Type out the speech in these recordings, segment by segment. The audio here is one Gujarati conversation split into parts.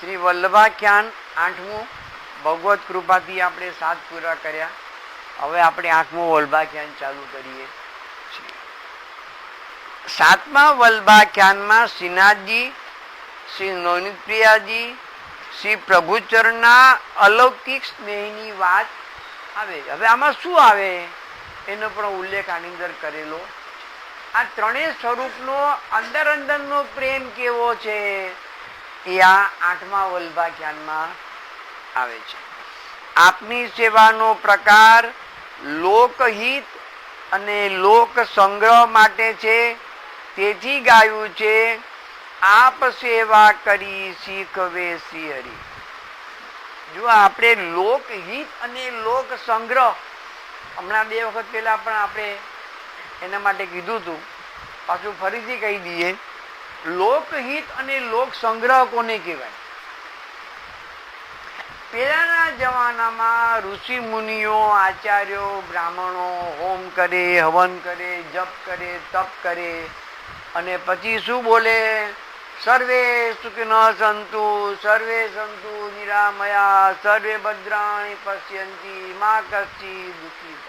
શ્રી વલ્લભાખ્યાન 8મું ભગવત કૃપાથી આપણે 7 પૂરા કર્યા. હવે આપણે 8મું વલ્લભાખ્યાન ચાલુ કરીએ છીએ. 7મા વલ્લભાખ્યાનમાં શ્રીનાથજી, શ્રી નવનીતપ્રિયાજી, શ્રી પ્રભુચરણના અલૌકિક સ્નેહની વાત આવે. હવે આમાં શું આવે એનો પણ ઉલ્લેખ આની અંદર કરેલો. આ ત્રણેય સ્વરૂપનો અંદરનો પ્રેમ કેવો છે એ આ 8મા વલ્લભાખ્યાનમાં આવે છે. આપની સેવાનો પ્રકાર લોકહિત અને લોક સંગ્રહ માટે છે, તેથી ગાયું છે આપ સેવા કરી શીખવે શ્રી હરિ. જો આપણે લોકહિત અને લોક સંગ્રહ, હમણાં 2 વખત પહેલા પણ આપણે એના માટે કીધું હતું, પાછું ફરીથી કહી દઈએ. લોકહિત અને લોક સંગ્રહ કોને કહેવાય? પહેલાના જમાનામાં ઋષિ મુનિઓ, આચાર્યો, બ્રાહ્મણો હોમ કરે, હવન કરે, જપ કરે, તપ કરે અને પછી શું બોલે? સર્વે સુખિનઃ સંતુ, સર્વે સંતુ નિરામયા, સર્વે ભદ્રાણિ પશ્યન્તિ મા કશ્ચિત દુઃખી.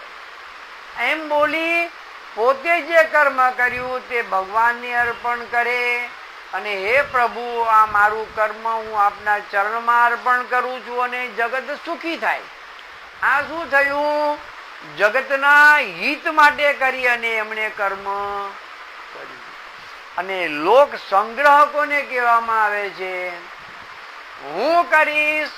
એમ બોલી પોતે જે કર્મ કર્યું તે ભગવાનને અર્પણ કરે અને હે પ્રભુ, આ મારું કર્મ હું આપના ચરણમાં અર્પણ કરું છું અને જગત સુખી થાય. આ શું થયું? જગતના હિત માટે કરી અને એમણે કર્મ કર્યું. અને લોક સંગ્રહ કોને કહેવામાં આવે છે? હું કરીશ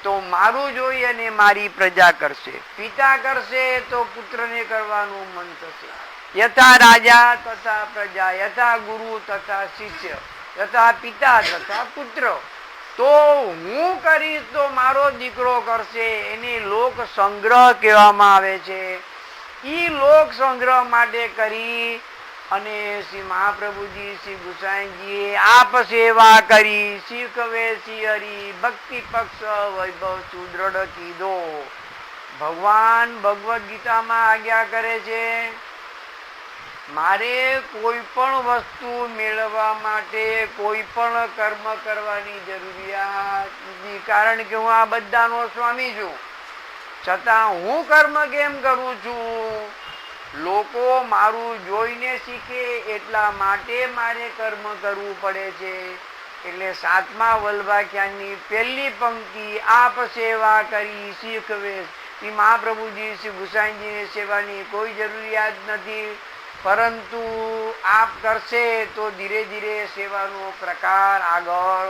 તો મારું જોઈ અને મારી પ્રજા કરશે. પિતા કરશે તો પુત્રને કરવાનું મન થશે. યથા રાજા તથા પ્રજા, યથા ગુરુ તથા શિષ્ય, યથા પિતા તથા પુત્ર. તો હું કરીશ તો મારો દીકરો કરશે, એને લોક સંગ્રહ કહેવામાં આવે છે. ઈ લોક સંગ્રહ માટે કરી અને શ્રી મહાપ્રભુજી, શ્રી ગુસાઈજીએ આપ સેવા કરી શીખવે શ્રી હરિ ભક્તિ પક્ષ વૈભવ સુદ્રઢ કીધો. ભગવાન ભગવદ્ ગીતામાં આજ્ઞા કરે છે, મારે કોઈ પણ વસ્તુ મેળવવા માટે કોઈ પણ કર્મ કરવાની જરૂરિયાત નથી, કારણ કે હું આ બધાનો સ્વામી છું. છતાં હું કર્મ કેમ કરું છું? લોકો મારું જોઈને શીખે એટલા માટે મારે કર્મ કરવું પડે છે. એટલે 7મા વલ્લભાખ્યાનની પહેલી પંક્તિ આપ સેવા કરી શીખવે. શ્રી મહાપ્રભુજી, શ્રી ગુસાઈજીની સેવાની કોઈ જરૂરિયાત નથી, પરંતુ આપ કરશે તો ધીરે ધીરે સેવાનો પ્રકાર આગળ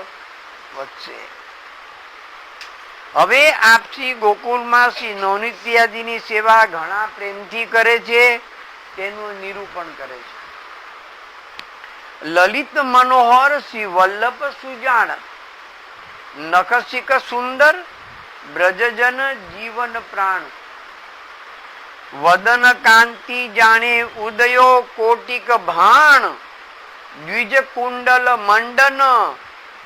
વધશે. હવે આપ શ્રી ગોકુળમાં શ્રી નવનીતપ્રિયાજીની સેવા ઘણા પ્રેમથી કરે છે, તેનું નિરૂપણ કરે છે. લલિત મનોહર શ્રી વલ્લભ સુજાણ, નખશિક સુંદર બ્રજજન જીવન પ્રાણ, વદન કાંતિ જાણે ઉદયો કોટિક ભાણ, દ્વિજ કુંડલ મંડન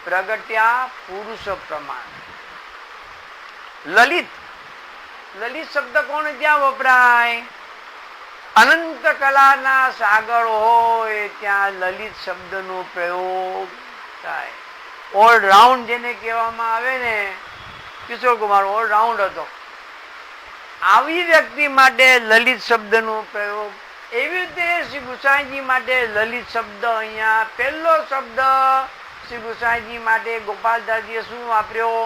પ્રગટ્યા પુરુષ પ્રમાણ. લલિત, લલિત શબ્દ કોણ ત્યાં વપરાય? અનંત કલાના સાગર હોય ત્યાં લલિત શબ્દનો પ્રયોગ થાય. ઓલરાઉન્ડ જેને કહેવામાં આવે ને, કિશોર કુમાર ઓલરાઉન્ડ હતો. આવી વ્યક્તિ માટે લલિત શબ્દનો પ્રયોગ. એવી રીતે શ્રી ગુસાઈજી માટે લલિત શબ્દ, અહીંયા પહેલો શબ્દ શ્રી ગુસાઈજી માટે ગોપાલદાસજીએ શું વાપર્યો?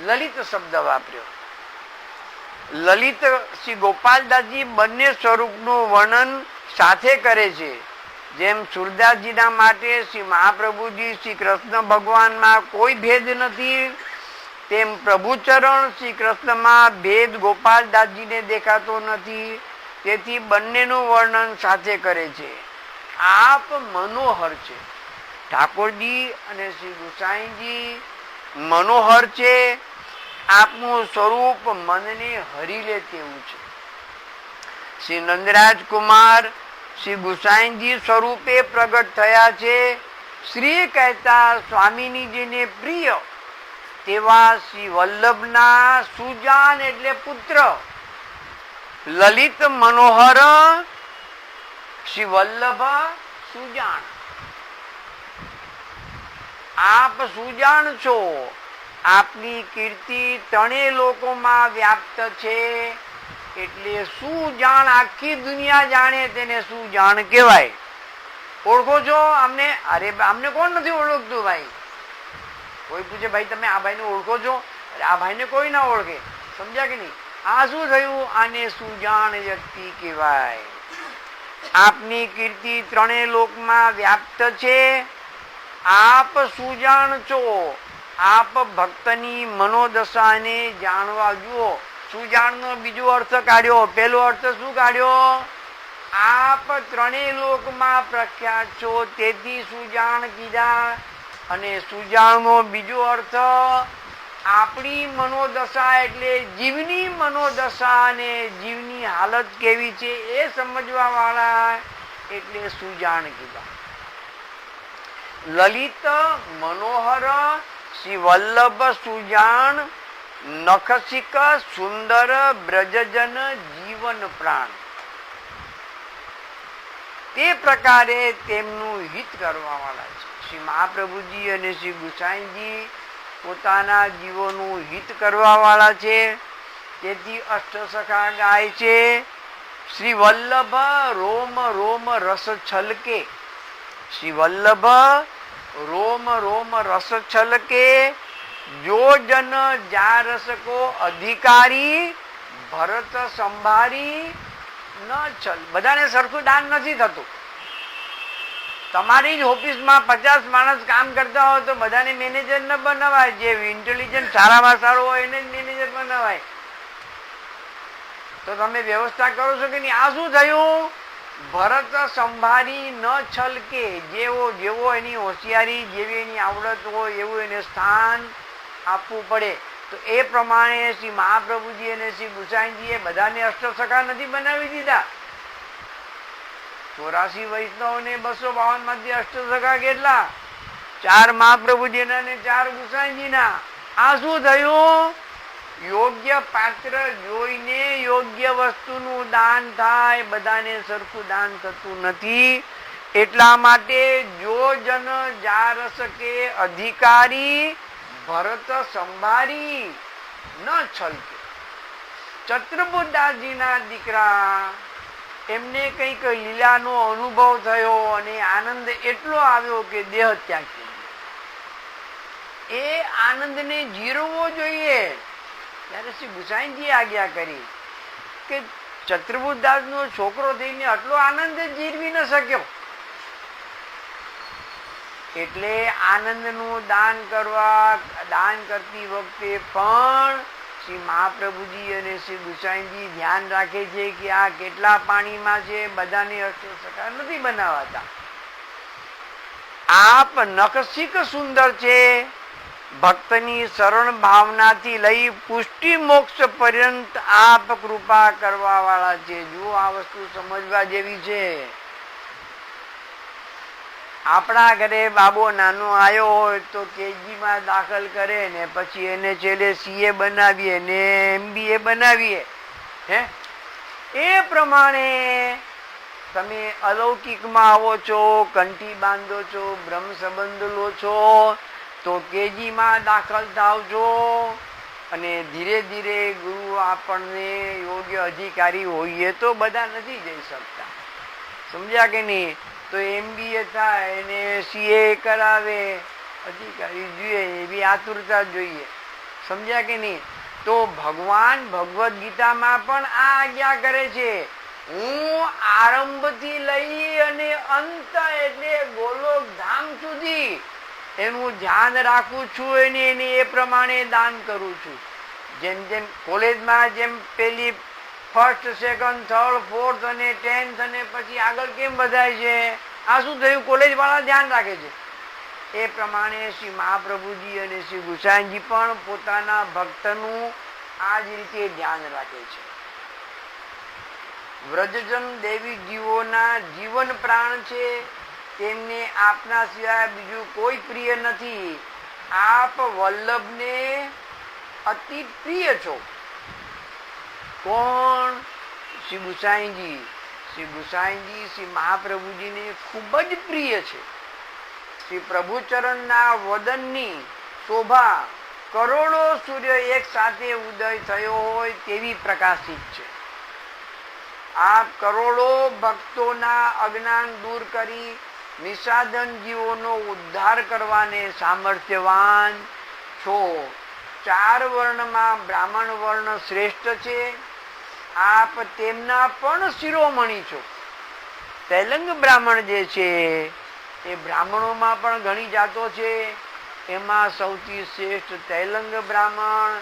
લલિત શબ્દ વાપર્યો. લલિત શ્રી ગોપાલદાસજી બંને સ્વરૂપનું વર્ણન સાથે કરે છે. જેમ સુરદાસજીના માટે શ્રી મહાપ્રભુજી શ્રી કૃષ્ણ ભગવાનમાં કોઈ ભેદ નથી, તેમ પ્રભુચરણ શ્રી કૃષ્ણમાં ભેદ ગોપાલદાસજીને દેખાતો નથી. તેથી બંનેનું વર્ણન સાથે કરે છે. આપ મનોહર છે. ઠાકોરજી અને શ્રી ગુસાઈજી મનોહર છે. આપનું સ્વરૂપ મનને હરી લે તેવું છે. શ્રી નંદરાજ કુમાર શ્રી ગુસાઈજી સ્વરૂપે પ્રગટ થયા છે. શ્રી કહેતા સ્વામીની જેને પ્રિય તેવા શ્રી વલ્લભના સુજાન એટલે પુત્ર. લલિત મનોહર શ્રી વલ્લભ સુજાણ. આપ સુજાણ છો આપની કીર્તિ ત્રણેય લોકોમાં વ્યાપ્ત છે. એટલે સુજાણ, આખી દુનિયા જાણે તેને સુજાણ કહેવાય. ઓળખો છો અમને? અરે અમને કોણ નથી ઓળખતું ભાઈ? કોઈ પૂછે ભાઈ તમે આ ભાઈને ઓળખો છો? અરે આ ભાઈને કોઈ ના ઓળખે. સમજ્યા કે નહીં? આ શું થયું? આને સુજાણ વ્યક્તિ કહેવાય. આપની કીર્તિ ત્રણેય લોકમાં વ્યાપ્ત છે. આપ સુજાણ છો. આપ ભક્તની મનોદશાને જાણવા જુઓ. સુજાણનો બીજો અર્થ કાઢ્યો. પહેલો અર્થ શું કાઢ્યો? આપ ત્રણેય લોકમાં પ્રખ્યાત છો તેથી સુજાણ કીધા. અને સુજાણનો બીજો અર્થ આપણી મનોદશા એટલે જીવની મનોદશા અને જીવની હાલત કેવી છે એ સમજવા વાળા એટલે સુજાણ કીધા. લલિત મનોહર શ્રી વલ્લભ સુજાણ નખશિક સુંદર બ્રજજન જીવન પ્રાણ. તે પ્રકારે તેમનું હિત કરવા વાળા છે. શ્રી મહાપ્રભુજી અને શ્રી ગુસાઈજી પોતાના જીવોનું હિત કરવા વાળા છે. તેથી અષ્ટસખા ગાય છે, શ્રી વલ્લભ રોમ રોમ રસ છલકે. શ્રી વલ્લભ રોમ રોમ રસ છલકે, જો જન જા રસ કો અધિકારી, ભરત સંભારી ન છલ. બધાને સરખું દાન નથી થતું. તમારી જ ઓફિસમાં 50 માણસ કામ કરતા હોય તો બધાને મેનેજર ન બનાવાય. જે ઇન્ટેલિજન્ટ સારામાં સારો હોય એને જ મેનેજર બનાવાય. તો તમે વ્યવસ્થા કરો છો કે નહીં? આ શું થયું? ભરત સંભારી ન છલકે. જેવો એની હોશિયારી, જેવી એની આવડત હોય એવું એને સ્થાન આપવું પડે. તો એ પ્રમાણે શ્રી મહાપ્રભુજી અને શ્રી ગુસાઈજીએ બધાને અષ્ટસખા નથી બનાવી દીધા. 84 વૈષ્ણવને 252 માંથી અષ્ટસખા કેટલા? 4 મહાપ્રભુજીના ને 4 ગુસાઈજીના. આ શું થયું? યોગ્ય પાત્ર જોઈને યોગ્ય વસ્તુનું દાન થાય. બધાને સરખું દાન થતું નથી. એટલા માટે જો જન જા રસ કે અધિકારી, ભરત સંભારી ન છલકે. ચતુર્બુદાસજીના દીકરા, એમને કંઈક લીલાનો અનુભવ થયો અને આનંદ એટલો આવ્યો કે દેહ ત્યાગ કર્યો. એ આનંદને જીરવવો જોઈએ. ત્યારે શ્રી ગુસાઈજીએ આજ્ઞા કરી કે ચતુર્બુદાસનો છોકરો થઈને આટલો આનંદ જીરવી ન શક્યો. એટલે આનંદનું દાન કરતી વખતે પણ શ્રી મહાપ્રભુજી અને શ્રી ગુસાઈજી ધ્યાન રાખે છે કે આ કેટલા પાણીમાં છે. બધાને અષ્ટસખા નથી બનાવાતા. આપ નખશિક સુંદર છે. ભક્તની શરણ ભાવનાથી લઈ પુષ્ટિ મોક્ષ પર્યંત આપ કૃપા કરવા વાળા છે. જો આ વસ્તુ સમજવા જેવી છે. આપણા ઘરે બાબો નાનો આવ્યો હોય તો કેજીમાં દાખલ કરે ને પછી એને છેલ્લે CA બનાવીએ ને MBA બનાવીએ. એ પ્રમાણે તમે અલૌકિકમાં આવો છો, કંઠી બાંધો છો, બ્રહ્મ સંબંધ લો છો, તો કેજીમાં દાખલ થાવ છો અને ધીરે ધીરે ગુરુ આપણને યોગ્ય અધિકારી હોઈએ તો બધા નથી જઈ શકતા. સમજ્યા કે નહીં? તો MBA થાય એને CA કરાવે, અધિકારી જોઈએ એવી આતુરતા જોઈએ. સમજ્યા કે નહીં? તો ભગવાન ભગવદ્ ગીતામાં પણ આ આજ્ઞા કરે છે. હું આરંભથી લઈ અને અંત એટલે ગોલોક ધામ સુધી એનું ધ્યાન રાખું છું એને એ પ્રમાણે દાન કરું છું. જેમ જેમ કોલેજમાં જેમ પેલી ફર્સ્ટ, સેકન્ડ, થર્ડ, ફોર્થ અને 10th અને પછી આગળ કેમ વધાય છે? આ શું થયું? કોલેજ વાળા ધ્યાન રાખે છે. એ પ્રમાણે શ્રી મહાપ્રભુજી અને શ્રી ગુસાઈજી પણ પોતાના ભક્તનું આ જ રીતે ધ્યાન રાખે છે. વ્રજજન દેવી જીવોના જીવન પ્રાણ છે. તેમને આપના સિવાય બીજું કોઈ પ્રિય નથી. આપ વલ્લભને અતિ પ્રિય છો. કોણ? શ્રી ગુસાઈજી. શ્રી ગુસાઈજી શ્રી મહાપ્રભુજીને ખૂબ જ પ્રિય છે. શ્રી પ્રભુચરણના વદનની શોભા કરોડો સૂર્ય એક સાથે ઉદય થયો હોય તેવી પ્રકાશિત છે. આપ કરોડો ભક્તોના અજ્ઞાન દૂર કરી નિસાધન જીવોનો ઉદ્ધાર કરવાને સામર્થ્યવાન છો. 4 વર્ણમાં બ્રાહ્મણ વર્ણ શ્રેષ્ઠ છે. આપ તેમના પણ શિરોમણી છો. તૈલંગ બ્રાહ્મણ જે છે એ બ્રાહ્મણોમાં પણ ઘણી જાતો છે, એમાં સૌથી શ્રેષ્ઠ તૈલંગ બ્રાહ્મણ,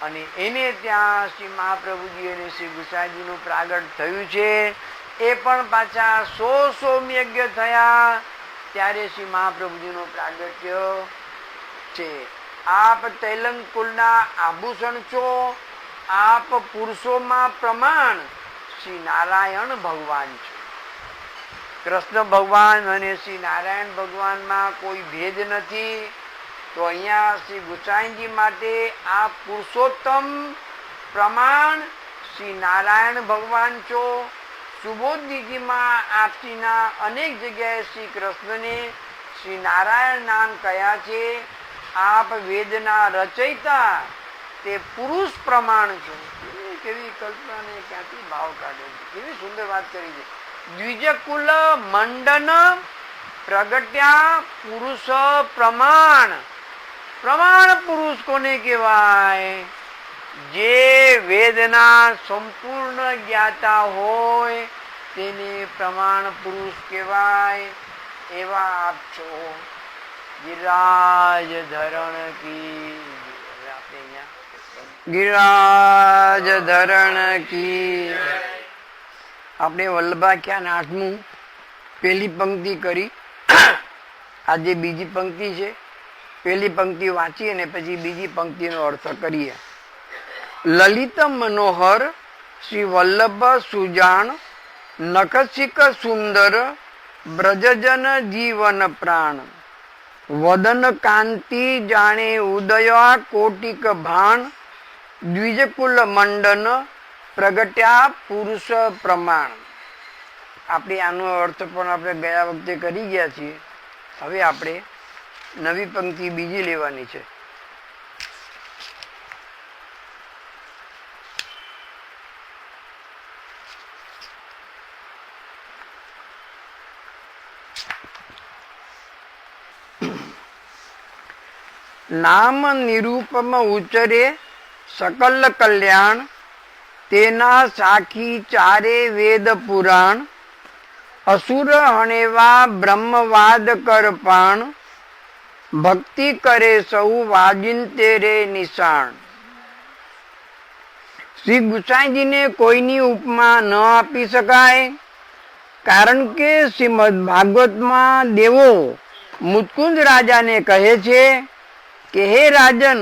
અને એને ત્યાં શ્રી મહાપ્રભુજી અને શ્રી ગુસાઈજીનું પ્રાગટ થયું છે. એ પણ પાછા 100 સોમયજ્ઞ થયા ત્યારે શ્રી મહાપ્રભુજીનું પ્રાગટ્ય છે. આપ તૈલંગ કુલના આભૂષણ છો. આપ પુરુષોમાં પ્રમાણ શ્રી નારાયણ ભગવાન છે. કૃષ્ણ ભગવાન અને શ્રી નારાયણ ભગવાનમાં કોઈ ભેદ નથી. તો અહીંયા શ્રી ગુસાઈજી માટે આ પુરુષોત્તમ પ્રમાણ શ્રી નારાયણ ભગવાન છો. સુબોધજીમાં આપજીના અનેક જગ્યાએ શ્રી કૃષ્ણને શ્રી નારાયણ નામ કયા છે. આપ વેદના રચયિતા તે પુરુષ પ્રમાણ છો. કેવી કલ્પનાને ક્યાંથી ભાવ કાઢે છે, કેવી સુંદર વાત કરી છે. દ્વિજકુલ મંડન પ્રગટ્યા પુરુષ પ્રમાણ. પ્રમાણ પુરુષ કોને કહેવાય? જે વેદના સંપૂર્ણ જ્ઞાતા હોય તેને પ્રમાણ પુરુષ કહેવાય. એવા આપ છો. ગિરિરાજ ધરણ કી, ગિરિરાજ ધરણ કી. આપણે વલ્લભાખ્યાન 8મું પહેલી પંક્તિ કરી. આજે બીજી પંક્તિ છે. પહેલી પંક્તિ વાંચી અને પછી બીજી પંક્તિનો અર્થ કરીએ. લલિત મનોહર શ્રી વલ્લભ સુજાણ નખશિક સુંદર બ્રજજન જીવન પ્રાણ વદન કાંતિ જાણે ઉદયા કોટિક ભાણ દ્વિજકુલ મંડન પ્રગટ્યા પુરુષ પ્રમાણ. આપણે આનો અર્થ પણ આપણે ગયા વખતે કરી ગયા છીએ. હવે આપણે નવી પંક્તિ બીજી લેવાની છે. નામ નિરૂપમ ઉચરે સકલ કલ્યાણ તેના સાખી ચારે વેદ પુરાણ અસુર હણેવા બ્રહ્મવાદ કર પાણ ભક્તિ કરે સૌ વાજિંતે રે નિશાણ. શ્રી ગુસાઈજીને કોઈની ઉપમા ન આપી શકાય, કારણ કે શ્રીમદ ભાગવતમાં દેવો મુત્કુંદ રાજાને કહે છે કે હે રાજન,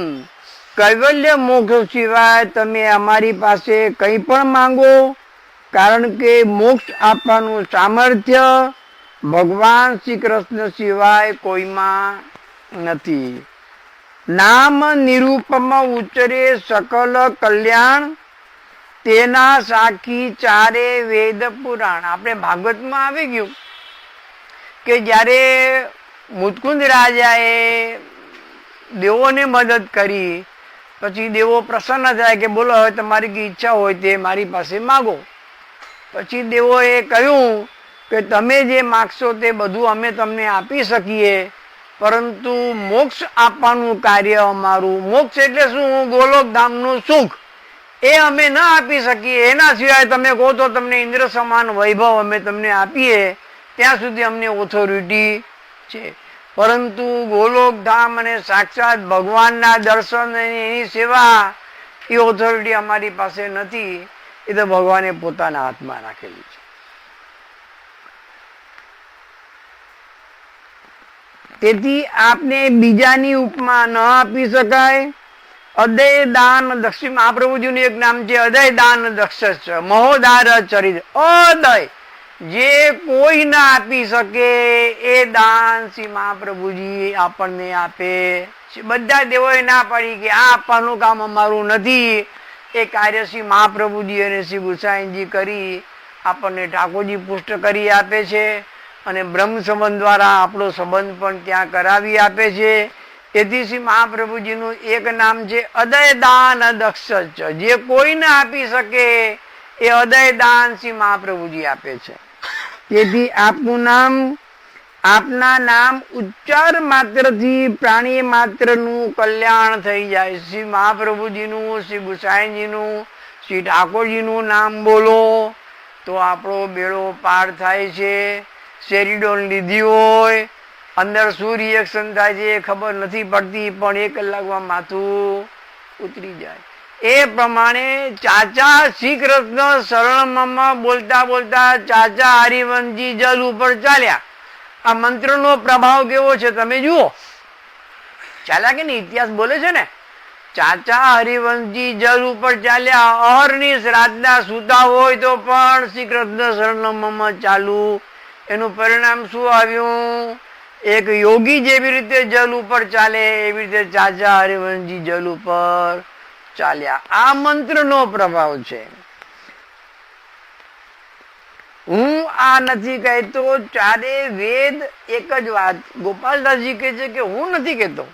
કૈવલ્ય મોક્ષ સિવાય તમે અમારી પાસે કંઈ પણ માંગો, કારણ કે મોક્ષ આપવાનું સામર્થ્ય ભગવાન શ્રી કૃષ્ણ સિવાય કોઈમાં નથી. નામ નિરૂપમ ઉચરે સકલ કલ્યાણ તેના સાખી ચારે વેદ પુરાણ. આપણે ભાગવતમાં આવી ગયું કે જ્યારે મુત્કુંદ રાજાએ દેવોને મદદ કરી, પછી દેવો પ્રસન્ન થાય કે બોલો હવે તમારી કઈ ઈચ્છા હોય તે મારી પાસે માગો. પછી દેવોએ કહ્યું કે તમે જે માગશો તે બધું અમે તમને આપી શકીએ, પરંતુ મોક્ષ આપવાનું કાર્ય અમારું, મોક્ષ એટલે શું? ગોલોકધામનું સુખ, એ અમે ન આપી શકીએ. એના સિવાય તમે કહો તો તમને ઇન્દ્ર સમાન વૈભવ અમે તમને આપીએ, ત્યાં સુધી અમને ઓથોરિટી છે. પરંતુ ગોલોકધામ અને સાક્ષાત ભગવાનના દર્શન એની સેવા, એ ઓથોરિટી અમારી પાસે નથી. એ તો ભગવાને પોતાના હાથમાં રાખેલી છે. તેથી આપને બીજાની ઉપમા ન આપી શકાય. અદય દાન દક્ષ, મહાપ્રભુજીનું એક નામ છે અદય દાન દક્ષ મહોદાર ચરિત. અદય, જે કોઈ ના આપી શકે એ દાન શ્રી મહાપ્રભુજી આપણને આપે. બધા દેવોએ ના પાડી કે આ આપવાનું કામ અમારું નથી. એ કાર્ય શ્રી મહાપ્રભુજી અને શ્રી ગુસાઈજી કરી આપણને ઠાકોરજી પુષ્ટ કરી આપે છે, અને બ્રહ્મ સંબંધ દ્વારા આપણો સંબંધ પણ ત્યાં કરાવી આપે છે. એથી શ્રી મહાપ્રભુજીનું એક નામ છે અદયદાન દક્ષ. જે કોઈને આપી શકે એ અદયદાન શ્રી મહાપ્રભુજી આપે છે. તેથી આપનું નામ, આપના નામ ઉચ્ચાર માત્રથી પ્રાણી માત્રનું કલ્યાણ થઈ જાય. શ્રી મહાપ્રભુજીનું, શ્રી ગુસાઈજીનું, શ્રી ઠાકોરજીનું નામ બોલો તો આપણો બેડો પાર થાય છે. શેરીડોલ લીધી હોય, અંદર શું રિએક્શન થાય છે એ ખબર નથી પડતી, પણ 1 કલાકમાં માથું ઉતરી જાય. એ પ્રમાણે ચાચા શ્રી કૃષ્ણ શરણમાં બોલતા બોલતા ચાચા હરિવંશજી જલ ઉપર ચાલ્યા. આ મંત્રનો પ્રભાવ કેવો છે તમે જુઓ. ચાલ્યા કે નહીં, ઇતિહાસ બોલે છે ને. ચાચા હરિવંશજી જલ ઉપર ચાલ્યા. અહર્નિશ રાતના સૂતા હોય તો પણ શ્રી કૃષ્ણ શરણમાં ચાલુ. એનું પરિણામ શું આવ્યું? એક યોગી જેવી રીતે જલ ઉપર ચાલે એવી રીતે ચાચા હરિવંશજી જલ ઉપર ચાલ્યા. આ મંત્રનો પ્રભાવ છે. હું આ નથી કહેતો, ચારે વેદ એક જ વાત. ગોપાલદાસજી કહે છે કે હું નથી કહેતો.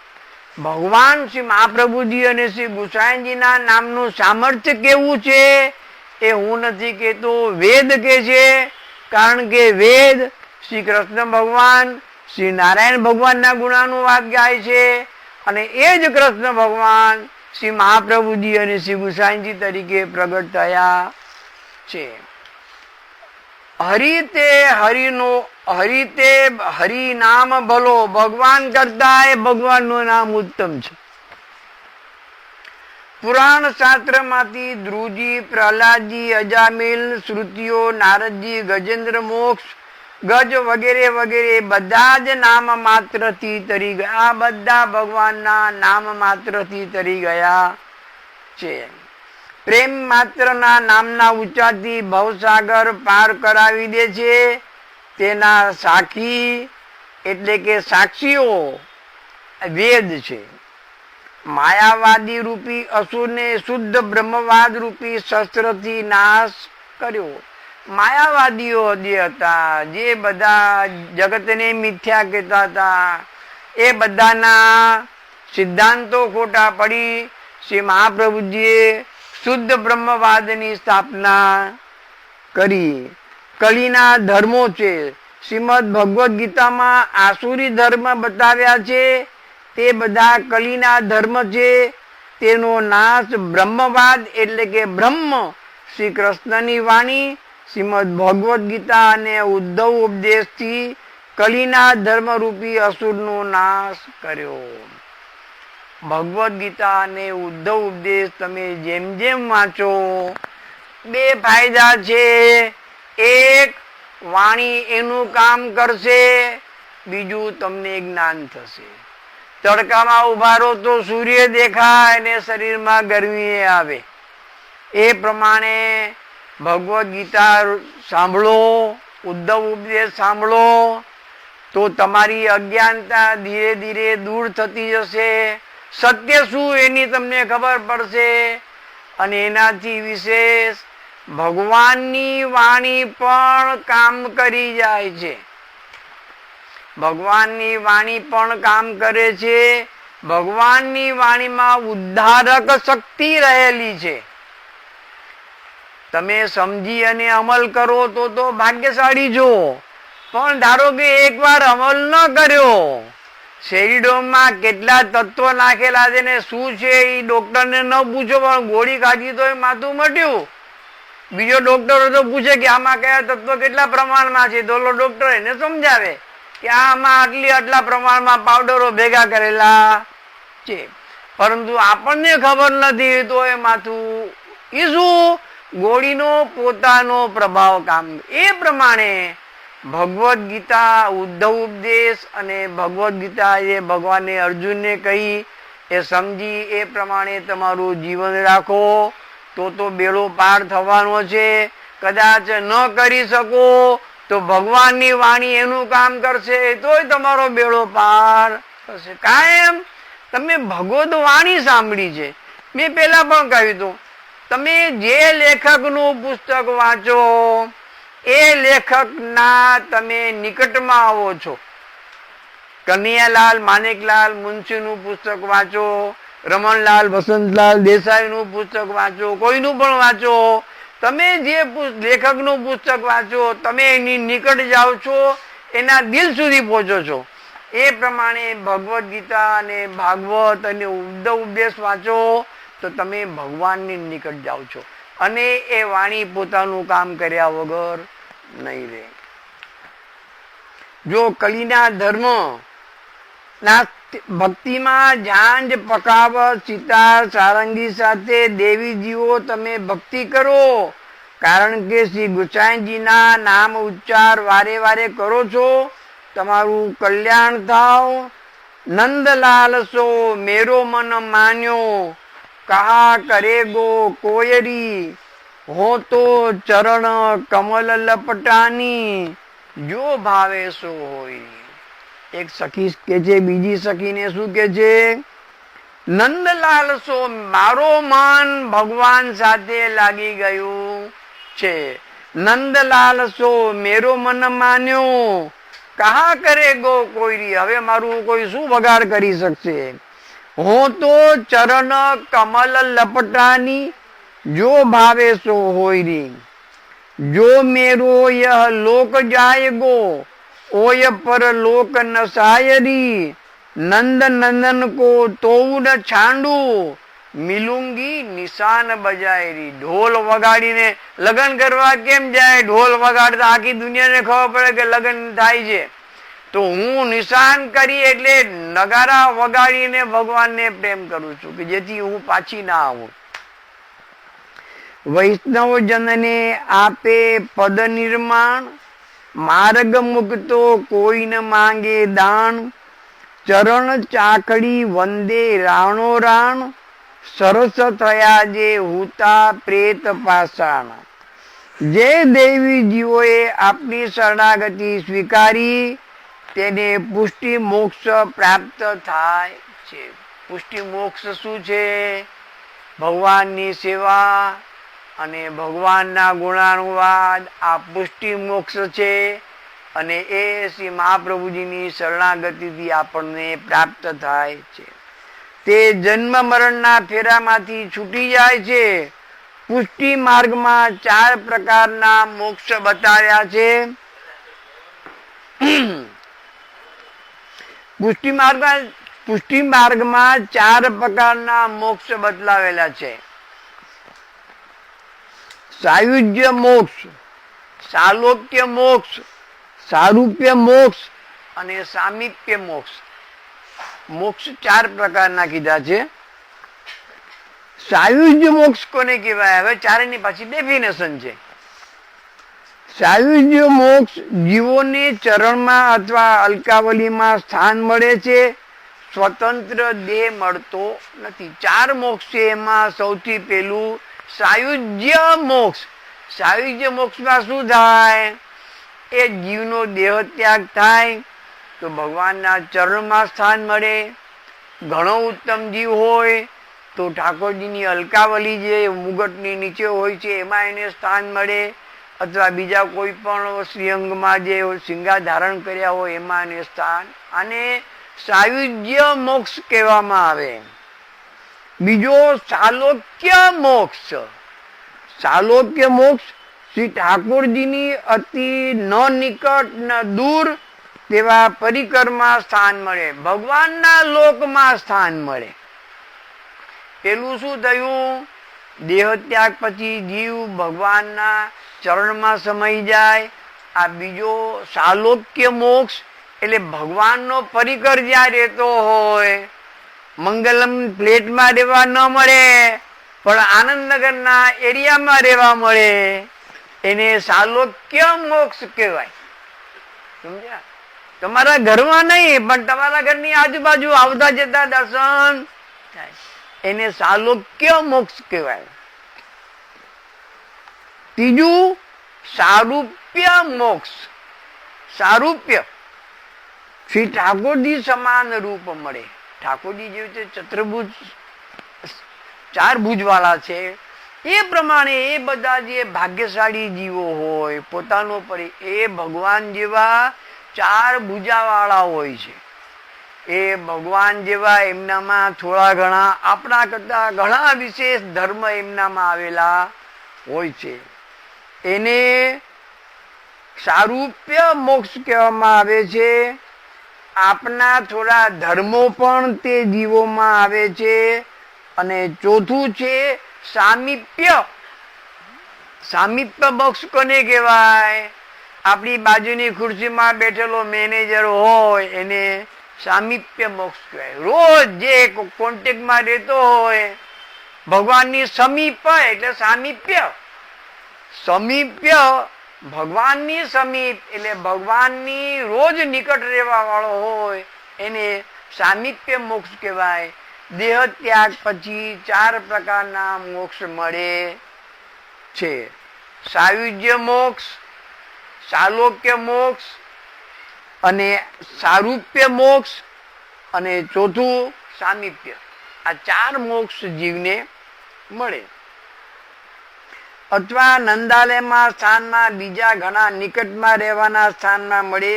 ભગવાન શ્રી મહાપ્રભુજી અને શ્રી ગુસાઈજીના નામનું સામર્થ્ય કેવું છે એ હું નથી કહેતો, વેદ કે છે. કારણ કે વેદ શ્રી કૃષ્ણ ભગવાન, શ્રી નારાયણ ભગવાનના ગુણાનું વાત ગાય છે. અને એ જ કૃષ્ણ ભગવાન શ્રી મહાપ્રભુજી અને શ્રી ગુસાઈજી તરીકે પ્રગટ થયા છે. હરિતે હરિનો, હરિતે હરિ નામ ભલો. ભગવાન કરતા એ ભગવાનનું નામ ઉત્તમ છે. પુરાણ શાસ્ત્ર માંથી ધ્રુવજી, પ્રહલાદજી, અજામિલ, શ્રુતિઓ, નારદજી, ગજેન્દ્ર મોક્ષ, ગજ વગેરે વગેરે બધા જ નામ માત્રથી તરી ગયા. બધા ભગવાનના નામ માત્રથી તરી ગયા છે. પ્રેમ માત્રના નામના ઉચ્ચારથી ભવસાગર પાર કરાવી દે છે. તેના સાખી એટલે કે સાક્ષીઓ વેદ છે. માયાવાદી રૂપી અસુરને શુદ્ધ બ્રહ્મવાદ રૂપી શસ્ત્રથી નાશ કર્યો. માયાવાદીઓ જે હતા, જે બધા જગતને મિથ્યા કહેતા હતા, એ બધાના સિદ્ધાંતો ખોટા પડી શ્રી મહાપ્રભુજીએ શુદ્ધ બ્રહ્મવાદની સ્થાપના કરી. કલીના ધર્મો છે. શ્રીમદ ભગવદ્ ગીતામાં આસુરી ધર્મ બતાવ્યા છે. તે બધા કલીના ધર્મ છે. તેનો નાશ બ્રહ્મવાદ એટલે કે બ્રહ્મ શ્રી કૃષ્ણની વાણી, શ્રીમદ ભગવદ્ ગીતા અને ઉદ્ધવ ઉપદેશથી કલીના ધર્મરૂપી અસુરનો નાશ કર્યો. ભગવદ્ ગીતા અને ઉદ્ધવ ઉપદેશ તમે જેમ જેમ વાંચો, 2 ફાયદા છે. એક, વાણી એનું કામ કરશે. બીજું, તમને જ્ઞાન થશે. તડકામાં ઉભા રહો તો સૂર્ય દેખાય અને શરીરમાં ગરમી આવે. એ પ્રમાણે ભગવદ્ ગીતા સાંભળો, ઉદ્ધવ ઉપદેશ સાંભળો તો તમારી અજ્ઞાનતા ધીરે ધીરે દૂર થતી જશે. સત્ય શું એની તમને ખબર પડશે. અને એનાથી વિશેષ ભગવાનની વાણી પણ કામ કરી જાય છે. ભગવાનની વાણી પણ કામ કરે છે. ભગવાનની વાણીમાં ઉદ્ધારક શક્તિ રહેલી છે. તમે સમજી અને અમલ કરો તો ભાગ્યશાળી છો. પણ ધારો કે એકવાર અમલ ન કર્યો, શેરીડોમાં કેટલા તત્વો નાખેલા છે ને શું છે એ ડોક્ટરને ન પૂછો, પણ ગોળી ખાધી તો એ માથું મટ્યું. બીજો ડોક્ટર તો પૂછે કે આમાં કયા તત્વો કેટલા પ્રમાણમાં છે, તો ડોક્ટર એને સમજાવે કે આમાં આટલા પ્રમાણમાં પાવડરો ભેગા કરેલા છે. પરંતુ આપણને ખબર નથી તો એ માથું એ શું, ગોળીનો પોતાનો પ્રભાવ કામ. એ પ્રમાણે ભગવદ્ ગીતા, ઉદ્ધવ ઉપદેશ અને ભગવદ્ ગીતા એ ભગવાને અર્જુનને કહી એ સમજી એ પ્રમાણે તમારું જીવન રાખો તો બેડો પાર થવાનો છે. કદાચ ન કરી શકો તો ભગવાનની વાણી એનું કામ કરશે તોય તમારો બેડો પાર થશે. કાયમ તમે ભગવદ વાણી સાંભળી છે. મેં પહેલા પણ કહ્યું હતું, તમે જે લેખકનું પુસ્તક વાંચો એ લેખકના તમે નિકટમાં આવો છો. કનૈયાલાલ માણેકલાલ મુનશીનું પુસ્તક વાંચો, રમણલાલ વસંતલાલ દેસાઈનું પુસ્તક વાંચો, કોઈનું પણ વાંચો, તમે જે લેખકનું પુસ્તક વાંચો, તમે એની નિકટ જાઓ છો, એના દિલ સુધી પહોંચો છો. એ પ્રમાણે ભગવદ્ ગીતા અને ભાગવત અને ઉપદેશ વાંચો તો તમે ભગવાનની નિકટ જાઓ છો અને એ વાણી પોતાનું કામ કર્યા વગર નહીં રહે. જો કલીના ધર્મ ના ભક્તિમાં ઝાંઝ પકાવત સિતાર સારંગી સાથે દેવીજીઓ તમે ભક્તિ કરો, કારણ કે શ્રી ગુસાઈજીના નામ ઉચ્ચાર વારે વારે કરો છો, તમારું કલ્યાણ થાવ. નંદલાલ સો મેરો મન માન્યો, કહા કરે ગો કોયરી, હો તો ચરણ કમલ લપટાની, જો ભાવે સો હોય. એક સખી કે છે, બીજી સખીને શું કે છે? નંદલાલ સો, મારો મન ભગવાન સાથે લાગી ગયું છે. નંદલાલ સો મેરો મન માન્યો, કહા કરે ગો કોઈરી, હવે મારું કોઈ શું બગાડ કરી શકશે? હું તો ચરણ કમલ લપટાની, જો ભાવે સો હોયરી. જો મેરો યહ લોક જાયગો, ઓય પર લોક નસાયરી. નંદ નંદન को तो न छांडू, मिलूंगी निशान बजायरी. ઢોલ વગાડીને લગ્ન કરવા કેમ જાય? ઢોલ વગાડતા આખી દુનિયાને ખબર પડે કે લગ્ન થાય છે. તો હું નિશાન કરી એટલે નગારા વગાડીને ભગવાનને પ્રેમ કરું છું કે જેથી હું પાછી ના આવું. વૈષ્ણવ જનને આપે પદ નિર્માણ, માર્ગ મુક્તો કોઈ ન માંગે દાન. ચરણ ચાકડી વંદે રાણો રાણ, સરસ થયા જે હુતા પ્રેત પાષાણ. જે દેવી જીવોએ આપની શરણાગતિ સ્વીકારી તેને પુષ્ટિ મોક્ષ પ્રાપ્ત થાય છે. પુષ્ટિ મોક્ષ શું છે? ભગવાનની સેવા અને ભગવાનના ગુણાનુવાદ, આ પુષ્ટિ મોક્ષ છે. અને એ શ્રી મહાપ્રભુજીની શરણાગતિથી આપણને પ્રાપ્ત થાય છે. તે જન્મ મરણના ફેરામાંથી છૂટી જાય છે. પુષ્ટિ માર્ગમાં 4 પ્રકારના મોક્ષ બતાવ્યા છે. પુષ્ટિ માર્ગમાં 4 પ્રકારના મોક્ષ બતલાવેલા છે. સાયુજ્ય મોક્ષ, સાલોક્ય મોક્ષ, સારૂપ્ય મોક્ષ અને સામીપ્ય મોક્ષ. મોક્ષ 4 પ્રકારના કીધા છે. સાયુજ્ય મોક્ષ કોને કહેવાય? હવે 4 ની પાછી ડેફિનેશન છે. સાયુજ્ય મોક્ષ જીવોને ચરણમાં અથવા અલકાવલીમાં સ્થાન મળે છે, સ્વતંત્ર દેહ મળતો નથી. 4 મોક્ષ છે, એમાં સૌથી પહેલું સાયુજ્ય મોક્ષ. સાયુજ્ય મોક્ષમાં શું થાય? એ જીવનો દેહ ત્યાગ થાય તો ભગવાનના ચરણમાં સ્થાન મળે. ઘણો ઉત્તમ જીવ હોય તો ઠાકોરજીની અલકાવલી જે મુગટની નીચે હોય છે એમાં એને સ્થાન મળે, અથવા બીજા કોઈ પણ શ્રીઅંગમાં જે શિંગાર ધારણ કર્યા હોય એમાં એને સ્થાન. આને સાયુજ્ય મોક્ષ કહેવામાં આવે. બીજો સાલોક્ય મોક્ષ. સાલોક્ય મોક્ષ શ્રી ઠાકોરજીની અતિ ન નિકટ ન દૂર તેવા પરિકરમાં સ્થાન મળે, ભગવાનના લોકમાં સ્થાન મળે. પેલું શું થયું? દેહ ત્યાગ પછી જીવ ભગવાનના ચરણમાં સમાઈ જાય. આ બીજો સાલોક્ય મોક્ષ, એટલે ભગવાનનો પરિકર જ્યાં રહેતો હોય, મંગલમ ફ્લેટમાં રહેવા ન મળે પણ આનંદનગરના એરિયામાં રહેવા મળે, એને સાલોક્ય મોક્ષ કહેવાય. સમજ્યા? તમારા ઘરમાં નહીં પણ તમારા ઘરની આજુબાજુ આવતા જતા દર્શન થાય, એને સાલોક્ય મોક્ષ કહેવાય. ત્રીજું સારૂપ્ય મોક્ષ. સારૂપ્ય શ્રી ઠાકોરજી સમાન રૂપ મળે. ઠાકોરજી જેવી રીતે ચતુર્ભુજ 4 ભુજ વાળા છે, એ પ્રમાણે એ બધા જે ભાગ્યશાળી જીવો હોય પોતાનો એ ભગવાન જેવા 4 ભુજા વાળા હોય છે. એ ભગવાન જેવા એમનામાં થોડા ઘણા આપણા કરતા ઘણા વિશેષ ધર્મ એમનામાં આવેલા હોય છે. એને સારૂપ્ય મોક્ષ કહેવામાં આવે છે. આપના થોડા ધર્મો પણ તે જીવોમાં આવે છે. અને ચોથું છે સામીપ્ય. સામીપ્ય મોક્ષ કોને કહેવાય? આપણી બાજુની ખુરશીમાં બેઠેલો મેનેજર હોય એને સામીપ્ય મોક્ષ કહેવાય. રોજ જે કોન્ટેક્ટમાં રહેતો હોય ભગવાનની સમીપ એટલે સામીપ્ય. સમીપ્ય ભગવાનની સમીપ એટલે ભગવાનની રોજ નિકટ રહેવા વાળો હોય એને સામીપ્ય મોક્ષ કહેવાય. દેહ ત્યાગ પછી 4 પ્રકારના મોક્ષ મળે છે. સાયુજ્ય મોક્ષ, સાલોક્ય મોક્ષ અને સારૂપ્ય મોક્ષ અને ચોથું સામીપ્ય. આ 4 મોક્ષ જીવને મળે. અથવા નંદાલયમાં સ્થાનમાં બીજા ઘણા નિકટમાં રહેવાના સ્થાનમાં મળે.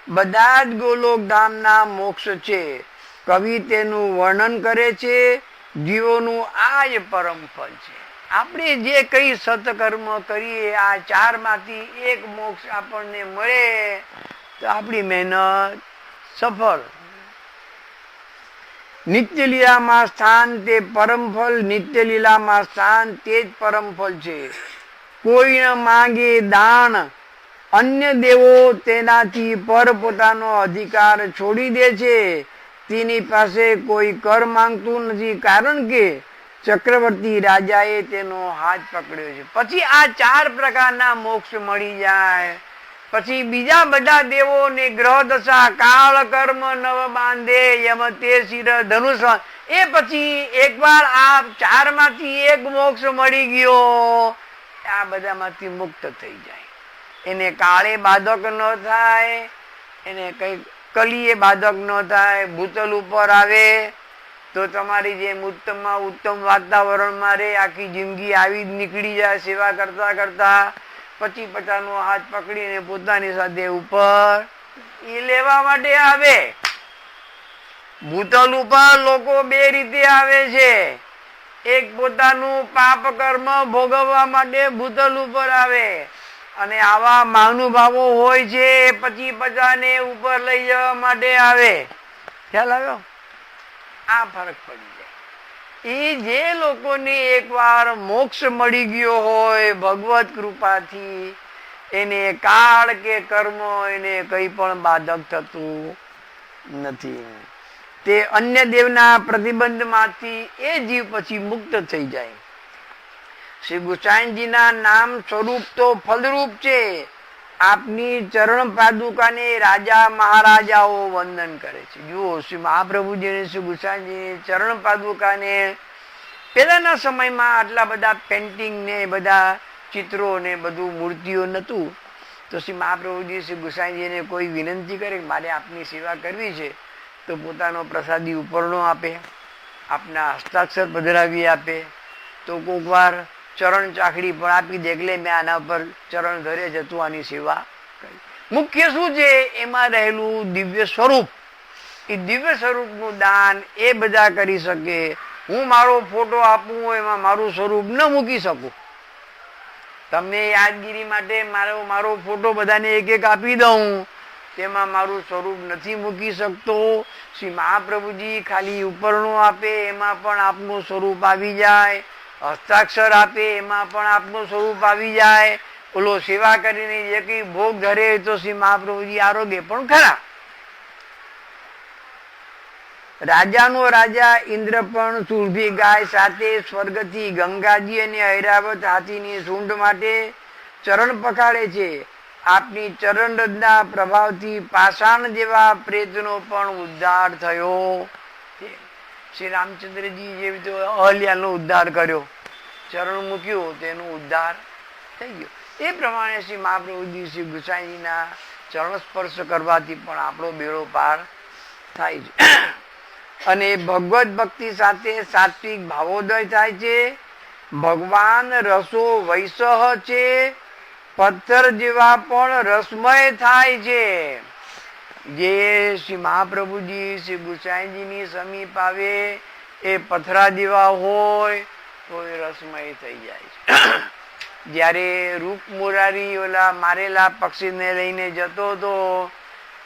બધા જ ગોલોક ધામના મોક્ષ છે. કવિ તેનું વર્ણન કરે છે. જીવોનું આ જ પરમ ફળ છે. આપણે જે કઈ સત્કર્મ કરીએ આ 4 માંથી એક મોક્ષ આપણને મળે તો આપણી મહેનત સફળ. નિત્ય લીલામાં સ્થાન તે પરમ ફળ. નિત્ય લીલામાં સ્થાન તે જ પરમ ફળ છે. કોઈ ન માંગે દાન, અન્ય દેવો તેનાથી પર પોતાનો અધિકાર છોડી દે છે. તેની પાસે કોઈ કર માંગતું નથી, કારણ કે ચક્રવર્તી રાજાએ તેનો હાથ પકડ્યો છે. પછી આ 4 પ્રકારના મોક્ષ મળી જાય પછી બીજા બધા દેવોને ગ્રહ દશા કાળ કર્મ નવ બાંધે યમ તે શિર ધનુષ, એ પછી એકવાર આ 4 માંથી એક મોક્ષ મળી ગયો આ બધામાંથી મુક્ત થઈ જાય. એને કાળે બાધક ન થાય, એને કઈ કલીએ બાધક ન થાય. ભૂતલ ઉપર આવે તો તમારી જેમ ઉત્તમમાં ઉત્તમ વાતાવરણમાં રહે, આખી જિંદગી આવી જ નીકળી જાય સેવા કરતા કરતા. પછી પચાનો હાથ પકડીને પોતાની સાથે ઉપર એ લેવા માટે આવે. ભૂતલ ઉપર લોકો 2 રીતે આવે છે. એક પોતાનું પાપ કર્મ ભોગવવા માટે ભૂતલ ઉપર આવે અને આવા મહાનુભાવો હોય છે પછી પચાને ઉપર લઈ જવા માટે આવે. ખ્યાલ આવ્યો? આ ફરક પડી જાય. એ જે લોકોને એકવાર મોક્ષ મળી ગયો હોય ભગવત કૃપાથી, એને કાળ કે કર્મ એને કઈ પણ બાધક થતું નથી. તે અન્ય દેવના પ્રતિબંધમાંથી એ જીવ પછી મુક્ત થઈ જાય. શ્રી ગુસાઈજીના નામ સ્વરૂપ તો ફલરૂપ છે. આપની ચરણ પાદુકાને રાજા મહારાજાઓ વંદન કરે છે. જુઓ, શ્રી મહાપ્રભુજી શ્રી ગુસાઈજીની ચરણ પાદુકાને પહેલાના સમયમાં આટલા બધા પેન્ટિંગ ને બધા ચિત્રો ને બધું મૂર્તિઓ નહોતું. તો શ્રી મહાપ્રભુજી શ્રી ગુસાઈજીને કોઈ વિનંતી કરે કે મારે આપની સેવા કરવી છે તો પોતાનો પ્રસાદી ઉપરનો આપે, આપના હસ્તાક્ષર પધરાવી આપે. તો કોઈક વાર ચરણ ચાખડી પણ આપી દે, એટલે મેં આના પર ચરણ ધરે છે, તું આની સેવા કરી. મુખ્ય શું છે? એમાં રહેલું દિવ્ય સ્વરૂપ. એ દિવ્ય સ્વરૂપનું દાન એ બધા કરી શકે. હું મારો ફોટો આપું એમાં મારું સ્વરૂપ ન મૂકી શકું. તમને યાદગીરી માટે મારો ફોટો બધાને એક એક આપી દઉં, તેમાં મારું સ્વરૂપ નથી મૂકી શકતો. શ્રી મહાપ્રભુજી ખાલી ઉપરનો આપે એમાં પણ આપનું સ્વરૂપ આવી જાય, હસ્તાક્ષર આપે એમાં પણ આપનું સ્વરૂપ આવી જાય. ઓલો સેવા કરીને જે કઈ ભોગ ધરે તો શ્રી મહાપ્રભુજી આરોગ્ય પણ ખરા. રાજાનો રાજા ઇન્દ્ર પણ સુરભી ગાય સાથે સ્વર્ગથી ગંગાજી અને ઐરાવત હાથીની સૂંઢ માટે ચરણ પખાડે છે. આપની ચરણ રજના પ્રભાવથી પાષાણ જેવા પ્રેતનો પણ ઉદ્ધાર થયો. શ્રી રામચંદ્રજી જેવી રીતે અહલ્યાનો ઉદ્ધાર કર્યો, ચરણ મૂક્યો તેનો ઉદ્ધાર થઈ ગયો. એ પ્રમાણે શ્રી મહાપ્રભુજી શ્રી ગુસાઈજીના ચરણ સ્પર્શ કરવાથી પણ આપણો બેડો પાર થાય છે. અને ભગવત ભક્તિ સાથે સાત્વિક ભાવોદય થાય છે. ભગવાન રસો વૈસહ છે, પથ્થર જેવા પણ રસમય થાય છે. જે શ્રી મહાપ્રભુજી શ્રી ગુસાઈજીની સમીપ આવે એ પથરા જેવા હોય તો એ રસમય થઈ જાય છે. જ્યારે રૂપ મુરારી ઓલા મારેલા પક્ષીને લઈને જતો હતો,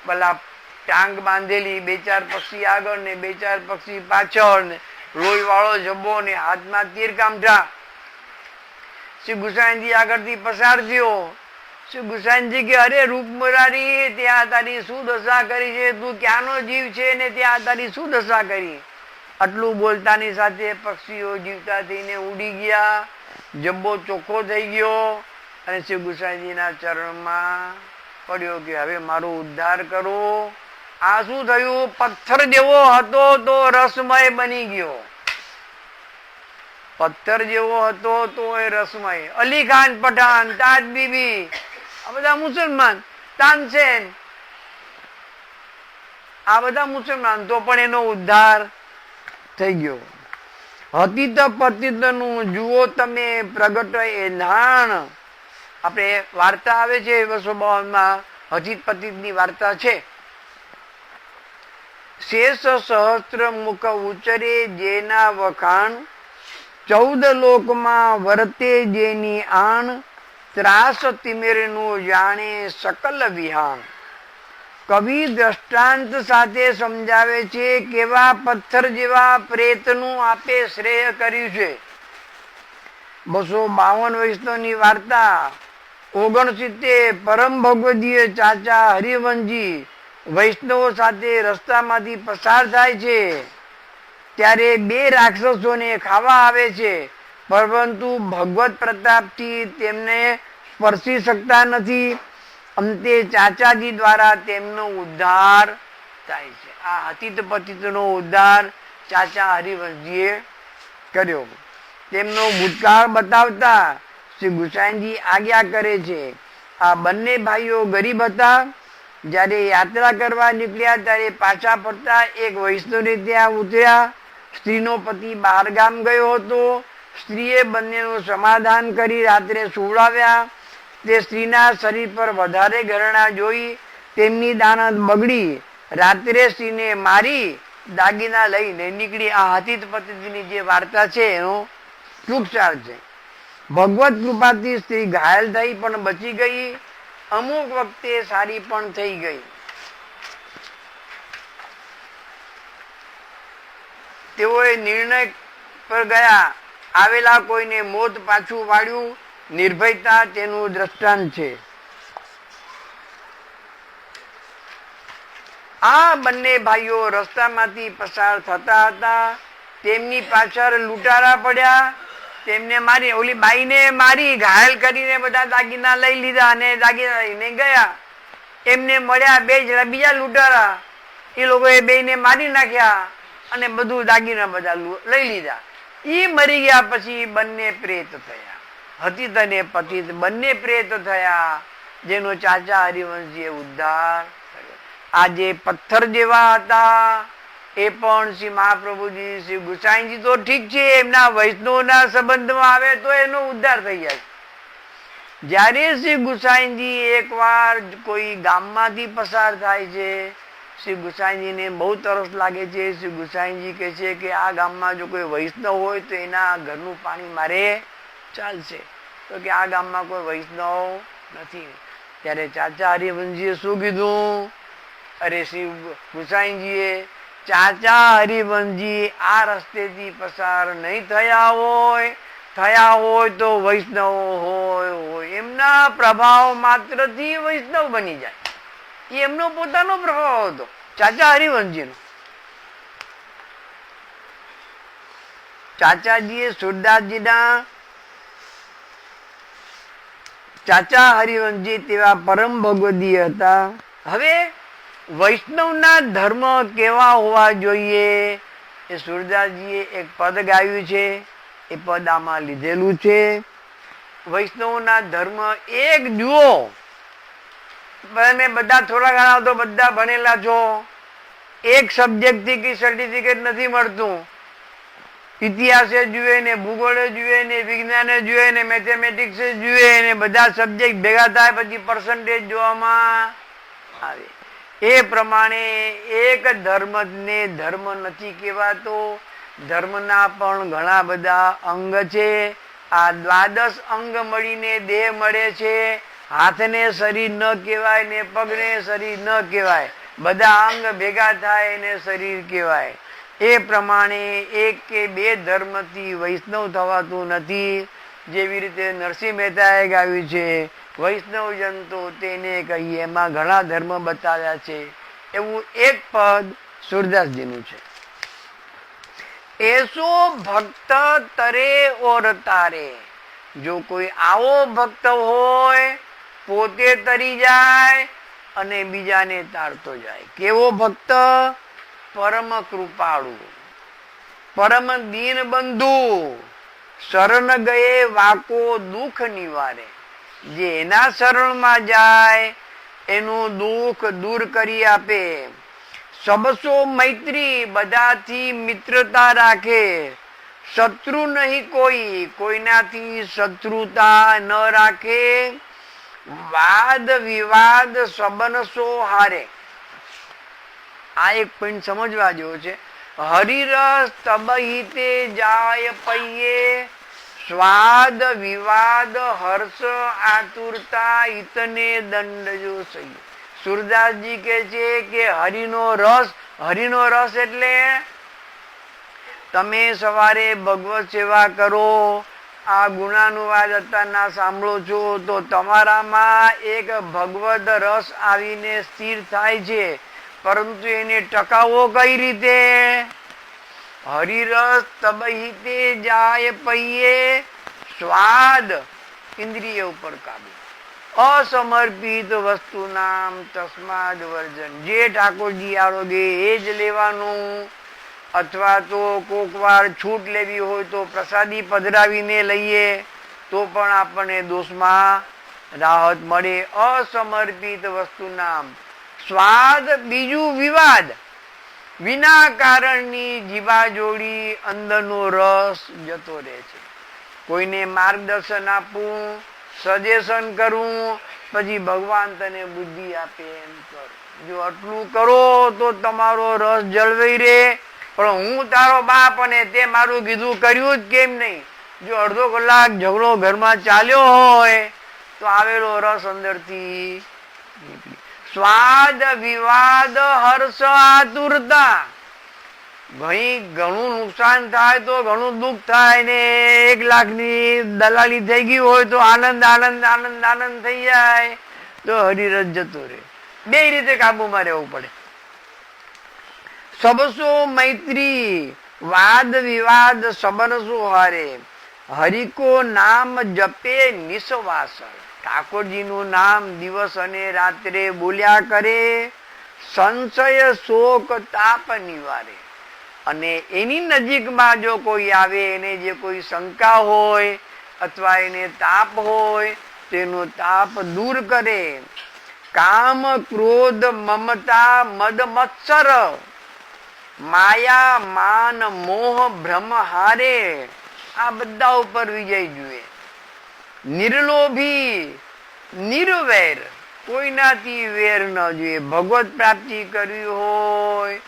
પેલા ટાંગ બાંધેલી, 2-4 પક્ષી આગળ ને 2-4 પક્ષી પાછળ, ને લોહી વાળો જબ્બો ને હાથમાં તીર કામઠા. શ્રી ગુસાઈજી આગળથી પસાર થયો. શ્રી ગુસાઈજી કે અરે રૂપ મુરારી, ત્યાં તારી શું દશા કરી છે? તું ક્યાંનો જીવ છે ને ત્યાં તારી શું દશા કરી? આટલું બોલતાની સાથે પક્ષીઓ જીવતા થઈને ઉડી ગયા. જબ્બો ચોખ્ખો થઈ ગયો અને શ્રી ગુસાઈજીના ચરણમાં પડ્યો કે હવે મારો ઉદ્ધાર કરો. આ શું થયું? પથ્થર જેવો હતો તો રસમય બની ગયો. પથ્થર જેવો હતો તો એ રસમય. અલી ખાન પઠાણ, તાજ બીબી, આ બધા મુસલમાન, તાનસેન, આ બધા મુસલમાન, તો પણ એનો ઉદ્ધાર થઈ ગયો. હતીત પતિત નું જુઓ તમે પ્રગટ એ નાણ. આપણે વાર્તા આવે છે 252 હતીત પતિત ની વાર્તા છે. શેષ સહસ્ત્ર મુખ ઉચરે જેના વખાણ, 14 લોકમાં વર્તે જેની આણ, ત્રાસ તિમિરનું જાણે સકલ વિહાણ. કવિ દ્રષ્ટાંત સાથે સમજાવે છે કેવા પથ્થર જેવા પ્રેતનું આપે શ્રેય કર્યું છે. 252 વૈષ્ણવની વાર્તા. 69 પરમ ભગવદીય ચાચા હરિવંશજી વૈષ્ણવો સાથે રસ્તામાંથી પસાર થાય છે. ત્યારે 2 રાક્ષસોને ખાવા આવે છે, પરંતુ ભગવત પ્રતાપથી તેમને સ્પર્શી શકતા નથી. અંતે ચાચાજી દ્વારા તેમનો ઉદ્ધાર થાય છે. આ હતીત પતિતનો ઉદ્ધાર ચાચા હરિવંશજીએ કર્યો. તેમનો ભૂતકાળ બતાવતા શ્રી ગુસાઈજી આજ્ઞા કરે છે. આ બંને ભાઈઓ ગરીબ હતા. જ્યારે યાત્રા કરવા નીકળ્યા ત્યારે પાછા ફરતા એક વૈષ્ણવને ત્યાં ઉતર્યા. સ્ત્રીનો પતિ બહાર ગામ ગયો હતો. સ્ત્રીએ બંનેનું સમાધાન કરી રાત્રે સુવડાવ્યા. તે સ્ત્રીના શરીર પર વધારે ઘરેણા જોઈ તેમની દાનત બગડી. રાત્રે સ્ત્રીને મારી દાગીના લઈને નીકળી. આ હતીત પતિની જે વાર્તા છે એનો ટૂંકસાર છે. ભગવત કૃપાથી સ્ત્રી ઘાયલ થઈ પણ બચી ગઈ. અમુક વખતે સારી પણ થઈ ગઈ. તેઓએ નિર્ણય પર ગયા. આવેલા કોઈને મોત પાછું વાળ્યું. નિર્ભયતા તેનું દ્રષ્ટાંત છે. આ બંને ભાઈઓ રસ્તામાંથી પસાર થતા હતા. તેમની પાછળ લૂંટારા પડ્યા. તેમને મારી, ઓલી બાઈને મારી, ઘાયલ કરીને બધા દાગીના લઈ લીધા અને દાગીના લઈને ગયા. એમને મળ્યા 2 જણા બીજા લૂંટારા. એ લોકોએ 2ને મારી નાખ્યા અને બધું દાગીના બધા લઈ લીધા. એ મરી ગયા પછી બંને પ્રેત થયા. હતીત અને પતિત બંને પ્રેત થયા, જેનો ચાચા હરિવંશજીએ ઉદ્ધાર કર્યો. આ જે પથ્થર જેવા હતા એ પણ શ્રી મહાપ્રભુજી શ્રી ગુસાઈજી તો ઠીક છે, એમના વૈષ્ણવના સંબંધમાં આવે તો એનો ઉદ્ધાર થઈ જાય. જ્યારે શ્રી ગુસાઈજી એકવાર કોઈ ગામમાંથી પસાર થાય છે, શ્રી ગુસાઈજીને બહુ તરસ લાગે છે. શ્રી ગુસાઈજી કહે છે કે આ ગામમાં જો કોઈ વૈષ્ણવ હોય તો એના ઘરનું પાણી મારે ચાલશે. તો કે આ ગામમાં કોઈ વૈષ્ણવ નથી. ત્યારે ચાચા હરિવંશજીએ શું કીધું? અરે શ્રી ગુસાઈજીએ, ચાચા હરિવંશજી આ રસ્તેથી પસાર નહીં થયા હોય તો વૈષ્ણવ હોય એમના પ્રભાવ માત્રથી વૈષ્ણવ બની જાય. એ એમનો પોતાનો પ્રભાવ હતો, ચાચા હરિવંશજીનો. ચાચાજીએ સુરદાસજીના ચાચા હરિવંશજી તેવા પરમ ભગવદીય હતા. હવે વૈષ્ણવના ધર્મ કેવા હોવા જોઈએ એ સુરદાસજીએ એક પદ ગાયું છે. એ પદ આમાં લીધેલું છે. વૈષ્ણવના ધર્મ એક જુઓ. તમે બધા થોડા ઘણા તો બધા ભણેલા છો. એક સબ્જેક્ટ થી કઈ સર્ટિફિકેટ નથી મળતું. ઇતિહાસે જુએ ને, ભૂગોળે જુએ ને, વિજ્ઞાને જુએ ને, મેથેમેટિક્સ જુએ ને, બધા સબ્જેક્ટ ભેગા થાય પછી પર્સન્ટેજ જોવામાં આવે. એ પ્રમાણે એક ધર્મને ધર્મ નથી કહેવાતો. ધર્મના પણ ઘણા બધા અંગ છે. આ દ્વાદશ અંગ મળીને દેહ મળે છે. હાથને શરીર ન કહેવાય ને પગને શરીર ન કહેવાય, બધા અંગ ભેગા થાય એને શરીર કહેવાય. એ પ્રમાણે એક કે બે ધર્મથી વૈષ્ણવ થવાતું નથી. જેવી રીતે નરસિંહ મહેતાએ ગાવ્યું છે, વૈષ્ણવ જન તો તેને કહીએ, એમાં ઘણા ધર્મ બતાવ્યા છે. એવું એક પદ સુરદાસજીનું છે. એસો ભક્ત તરે ઓર તારે. જો કોઈ આવો ભક્ત હોય, પોતે તરી જાય અને બીજાને તારતો જાય. કેવો ભક્ત? પરમ કૃપાળુ, પરમ દીન બંધુ, શરણ ગયે વાકો દુઃખ નિવારે. જે એના શરણમાં જાય એનું દુઃખ દૂર કરી આપે. સબસો મૈત્રી, બધાથી મિત્રતા રાખે. શત્રુ નહીં કોઈ, કોઈનાથી શત્રુતા ન રાખે. વાદ વિવાદ સબનસો હારે. આ એક પોઈન્ટ સમજવા જેવો છે. હરિરસ તબહિતે જાય પૈયે. સ્વાદ વિવાદ હર્ષ આતુરતા ઇતને દંડ જો સહી. સુરદાસજી કહે છે કે હરિનો રસ, હરિનો રસ એટલે તમે સવારે ભગવત સેવા કરો, આ ગુણાનુવાદ અત્યારના સાંભળો છો, તો તમારામાં એક ભગવદ રસ આવીને સ્થિર થાય છે. પરંતુ એને ટકાવવો કઈ રીતે? હરિરસ તબહિતે જાય પૈયે. સ્વાદ, ઇન્દ્રિય ઉપર કાબુ. અસમર્પિત વસ્તુ નામ તસ્માદ વર્જન. જે ઠાકોરજી આરોગે એ જ લેવાનું. અથવા તો કોક વાર છૂટ લેવી હોય તો પ્રસાદી પધરાવીને લઈએ તો પણ આપણને દોષમાં રાહત મળે. અસમર્પિત વસ્તુ નામ. સ્વાદ, બીજું વિવાદ. વિના કારણની જીવાજોડી, અંદરનો રસ જતો રહે છે. કોઈને માર્ગદર્શન આપવું, સજેશન કરવું, પછી ભગવાન તને બુદ્ધિ આપે એમ કરો. જો આટલું કરો તો તમારો રસ જળવાઈ રહે. પણ હું તારો બાપ અને તે મારું કીધું કર્યું જ કેમ નહીં? જો અડધો કલાક ઝઘડો ઘરમાં ચાલ્યો હોય તો આવેલો રસ અંદરથી નીકળી. સ્વાદ વિવાદ હર્ષ આતુરતા. ઘણું નુકસાન થાય તો ઘણું દુઃખ થાય ને 1 લાખની દલાલી થઈ ગઈ હોય તો આનંદ આનંદ આનંદ આનંદ થઈ જાય તો હરિરસ જતો રહે. બે રીતે કાબુમાં રહેવું પડે. સબસો મૈત્રી, વાદ વિવાદ સબનસો હારે. હરિકો નામ જપે નિસવાસર. ઠાકોરજીનું નામ દિવસ અને રાત્રે બોલ્યા કરે. સંશય શોક તાપ નિવારે. અને એની નજીકમાં જો કોઈ આવે, એને જે કોઈ શંકા હોય અથવા એને તાપ હોય તેનો તાપ દૂર કરે. કામ ક્રોધ મમતા મદ મત્સર. માયા માન મોહ ભ્રમ હારે. આ બધા ઉપર વિજય જોઈએ. નિર્લોભી, નિર્વૈર. કોઈનાથી વેર ન જોઈએ. ભગવત પ્રાપ્તિ કરવી હોય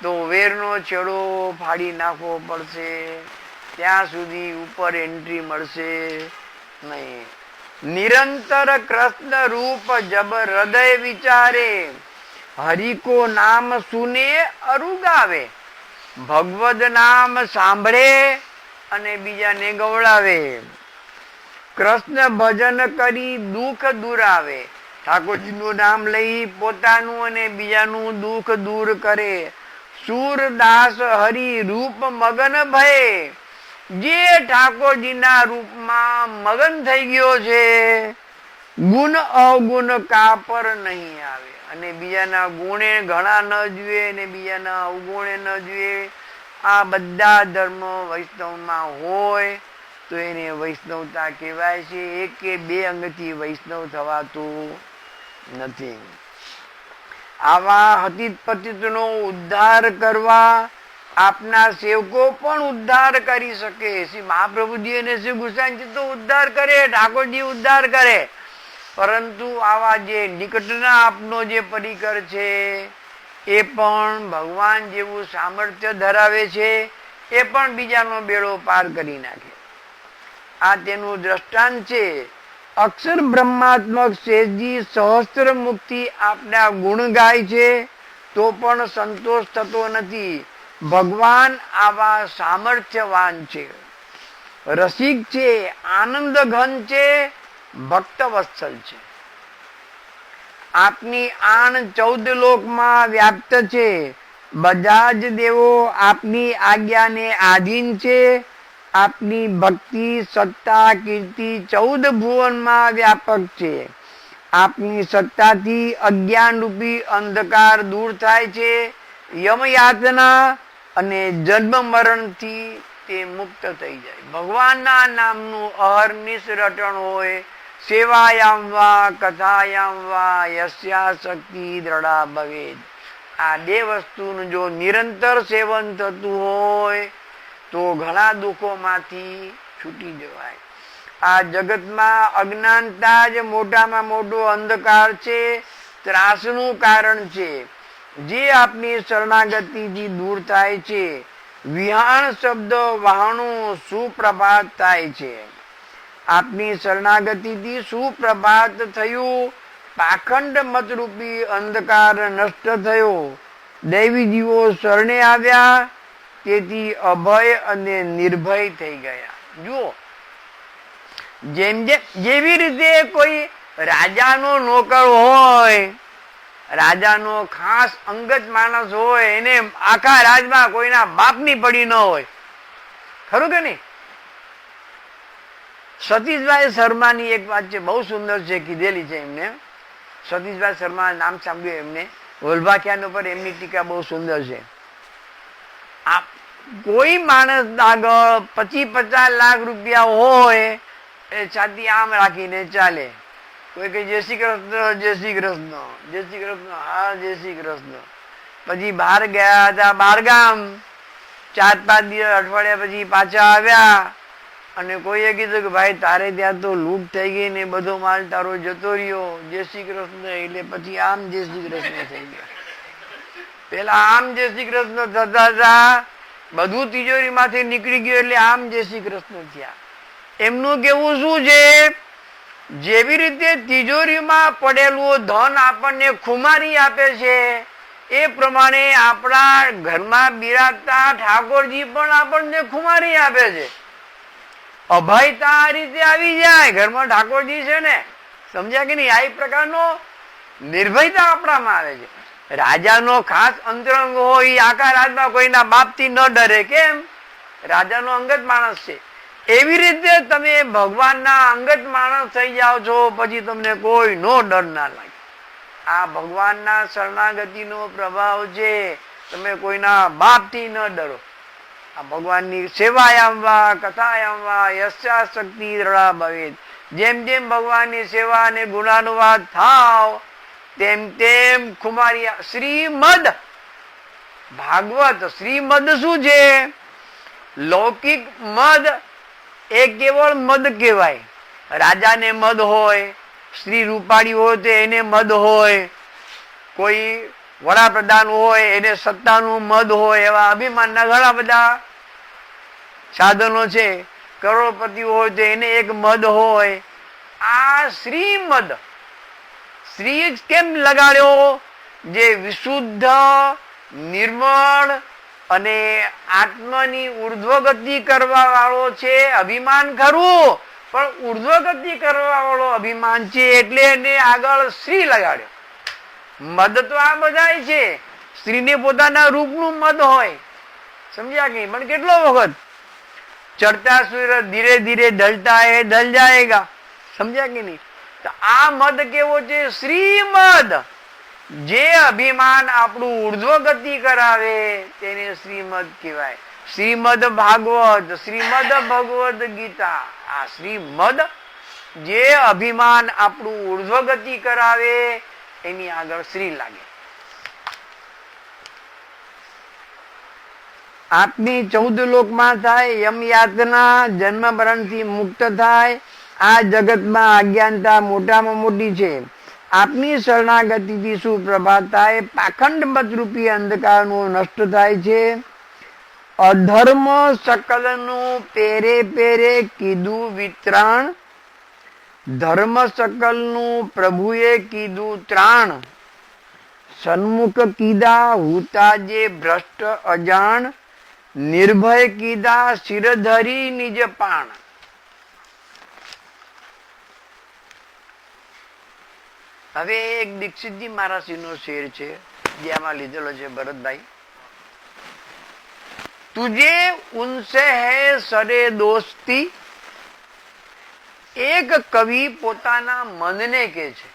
તો વેરનો છેડો ફાડી નાખવો પડશે. ત્યાં સુધી ઉપર એન્ટ્રી મળશે નહીં. નિરંતર કૃષ્ણ રૂપ જબ હૃદય વિચારે. હરિકો નામ સુને અરુગાવે. ભગવદ નામ સાંભળે અને બીજાને ગવડાવે. કૃષ્ણ ભજન કરી દુઃખ દૂર આવે. ઠાકોરજીનું નામ લઈ પોતાનું અને બીજાનું દુઃખ દૂર કરે. સૂરદાસ હરિ રૂપ મગન ભય. જે ઠાકોરજીના રૂપમાં મગન થઈ ગયો છે, ગુણ અવગુણ કાપર નહીં આવે. અને બીજાના ગુણે ઘણા ન જોઈએ અને બીજાના અવગુણે ન જોઈએ. આ બધા ધર્મ વૈષ્ણવમાં હોય તો એને વૈષ્ણવતા કહેવાય છે. એક કે બે અંગથી વૈષ્ણવ થવાતું નથી. આવા હતીત પતિતનો ઉદ્ધાર કરવા આપના સેવકો પણ ઉદ્ધાર કરી શકે. શ્રી મહાપ્રભુજી અને શ્રી ગુસાઈજી તો ઉદ્ધાર કરે, ઠાકોરજી ઉદ્ધાર કરે. પરંતુ આવા જે નિકટના આપનો જે પરિકર છે એ પણ ભગવાન જેવું સામર્થ્ય ધરાવે છે, એ પણ બીજાનો બેડો પાર કરી નાખે. આ તેનું દ્રષ્ટાંત છે. અક્ષર બ્રહ્માત્મક શેષજી સહસ્ત્ર મુખથી આપના ગુણ ગાય છે તો પણ સંતોષ થતો નથી. ભગવાન આવા સામર્થ્યવાન છે, રસિક છે, આનંદ ઘન છે, ભક્ત વત્સલ છે. આપની આણ 14 લોકમાં વ્યાપ્ત છે. બધા જ દેવો આપની આજ્ઞાને આધીન છે. આપની ભક્તિ, સત્તા, કીર્તિ 14 ભુવનમાં વ્યાપક છે. આપની સત્તાથી અજ્ઞાન રૂપી અંધકાર દૂર થાય છે. યમયાતના અને જન્મ મરણથી તે મુક્ત થઈ જાય. ભગવાનના નામનું અહર્નિશ રટણ હોય. સેવાયામ વા કથાયામ વા યસ્યાસક્તિ દ્રઢા ભવેદ. આ બે વસ્તુનું જો નિરંતર સેવન થતું હોય તો ઘણા દુઃખોમાંથી છૂટી જવાય. આ જગતમાં અજ્ઞાનતા જ મોટામાં મોટો અંધકાર છે, ત્રાસનું કારણ છે. જે આપની શરણાગતિથી દૂર થાય છે, વિહાણ શબ્દ વહાણું સુપ્રભાત થાય છે. આપની શરણાગતિથી સુપ્રભાત થયું, પાખંડ મતરૂપી અંધકાર નષ્ટ થયો, દૈવી જીવો શરણે આવ્યા, તેથી અભય અને નિર્ભય થઈ ગયા. જુઓ, જેવી રીતે કોઈ રાજાનો નોકર હોય, રાજાનો ખાસ અંગત માણસ હોય, એને આખા રાજમાં કોઈના બાપની પડી ન હોય, ખરું કે નહીં? સતીશભાઈ શર્માની એક વાત છે, બહુ સુંદર છે, કીધેલી છે એમને. સતીશભાઈ શર્મા નામ સાંભળ્યું એમને, વલ્ભાખ્યાન ઉપર એમની ટીકા બહુ સુંદર છે. કોઈ માણસ આગળ 25-50 લાખ રૂપિયા હોય, એ છાતી આમ રાખીને ચાલે. કોઈ કે જય શ્રી કૃષ્ણ, જય શ્રી કૃષ્ણ, જય શ્રી કૃષ્ણ, હા જય શ્રી કૃષ્ણ. પછી બહાર ગયા હતા, બહારગામ, 4-5 દિવસ, અઠવાડિયા પછી પાછા આવ્યા અને કોઈએ કીધું કે ભાઈ તારે ત્યાં તો લૂંટ થઈ ગઈ ને બધો માલ તારો જતો રહ્યો, જય શ્રી કૃષ્ણ. એટલે પછી આમ જય શ્રી કૃષ્ણ થઈ ગયા. પેલા આમ જય શ્રી કૃષ્ણ થતા હતા, બધું તિજોરીમાંથી નીકળી ગયું એટલે આમ જય શ્રી કૃષ્ણ થયા. એમનું કેવું શું છે? જેવી રીતે તિજોરીમાં પડેલું ધન આપણને ખુમારી આપે છે, એ પ્રમાણે આપણા ઘરમાં બિરાજતા ઠાકોરજી પણ આપણને ખુમારી આપે છે. અભયતા આ રીતે આવી જાય. ઘરમાં ઠાકોરજી છે ને, સમજ્યા કે નહીં? આ પ્રકારનો નિર્ભયતા આપણામાં આવે છે. રાજાનો ખાસ અંતરંગ હોય, આખા રાજમાં કોઈના બાપથી ન ડરે. કેમ? રાજાનો અંગત માણસ છે. એવી રીતે તમે ભગવાનના અંગત માણસ થઈ જાઓ છો, પછી તમને કોઈ નો ડર ના લાગે. આ ભગવાનના શરણાગતિનો પ્રભાવ છે. તમે કોઈના બાપથી ન ડરો. આ ભગવાનની સેવાયામ વા કથાયામ વા યસ્યાસક્તિ દ્રઢા ભવેદ. જેમ જેમ ભગવાનની સેવા અને ગુણાનુવાદ થાવ તેમ તેમ ખુમારી. શ્રીમદ ભાગવત, શ્રીમદ શું છે? લૌકિક મદ એ કેવળ મદ કહેવાય. રાજાને મદ હોય, સ્ત્રી રૂપાળી હોય તો એને મદ હોય, કોઈ વડાપ્રધાન હોય એને સત્તાનું મદ હોય. એવા અભિમાનના ઘણા બધા સાધનો છે. કરોડપતિ હોય તો એને એક મદ હોય. આ શ્રીમદ, શ્રી કેમ લગાડ્યો? જે વિશુદ્ધ, નિર્મળ અને આત્માની ઉર્ધ્વગતિ કરવા વાળો છે. અભિમાન ખરું, પણ ઉર્ધ્વગતિ કરવા વાળો અભિમાન છે, એટલે એને આગળ શ્રી લગાડ્યો. મદ તો આ બધા છે. સ્ત્રીને પોતાના રૂપનું મદ હોય, સમજ્યા કે? પણ કેટલો વખત ચડતા સૂર્ય ધીરે ધીરે ઢલતા હે ઢલ જાયેગા, સમજ્યા કે નહીં? તો આ મદ કેવો છે? શ્રીમદ. જે અભિમાન આપણું ઉર્ધ્વગતિ કરાવે તેને શ્રીમદ કહેવાય. શ્રીમદ ભાગવત, શ્રીમદ ભગવદ ગીતા. આ શ્રીમદ જે અભિમાન આપણું ઉર્ધ્વગતિ કરાવે એની આગળ શ્રી લાગે. આપની 14 લોકમાં થાય, યમ યાતના, જન્મ મરણથી મુક્ત થાય, આ જગતમાં અજ્ઞાનતા મોટામાં મોટી છે. આપની શરણાગતિથી શું પ્રભાત થાય? પાખંડ મતરૂપી અંધકારનો નષ્ટ થાય છે. અધર્મ સકલનું પેરે પેરે કીધું વિતરણ, ધર્મ સકલનું પ્રભુએ કીધું ત્રાણ. સન્મુખ કીધા હુતા જે ભ્રષ્ટ અજાણ, નિર્ભય કીધા શિરધરી નિજ પાણ. હવે એક દીક્ષિતજી મહારાજનો શેર છે જે આમાં લીધેલો છે ભરતભાઈ. તુજે ઉનસે હૈ સરે દોસ્તી, એક કવિ પોતાના મનને કે છે.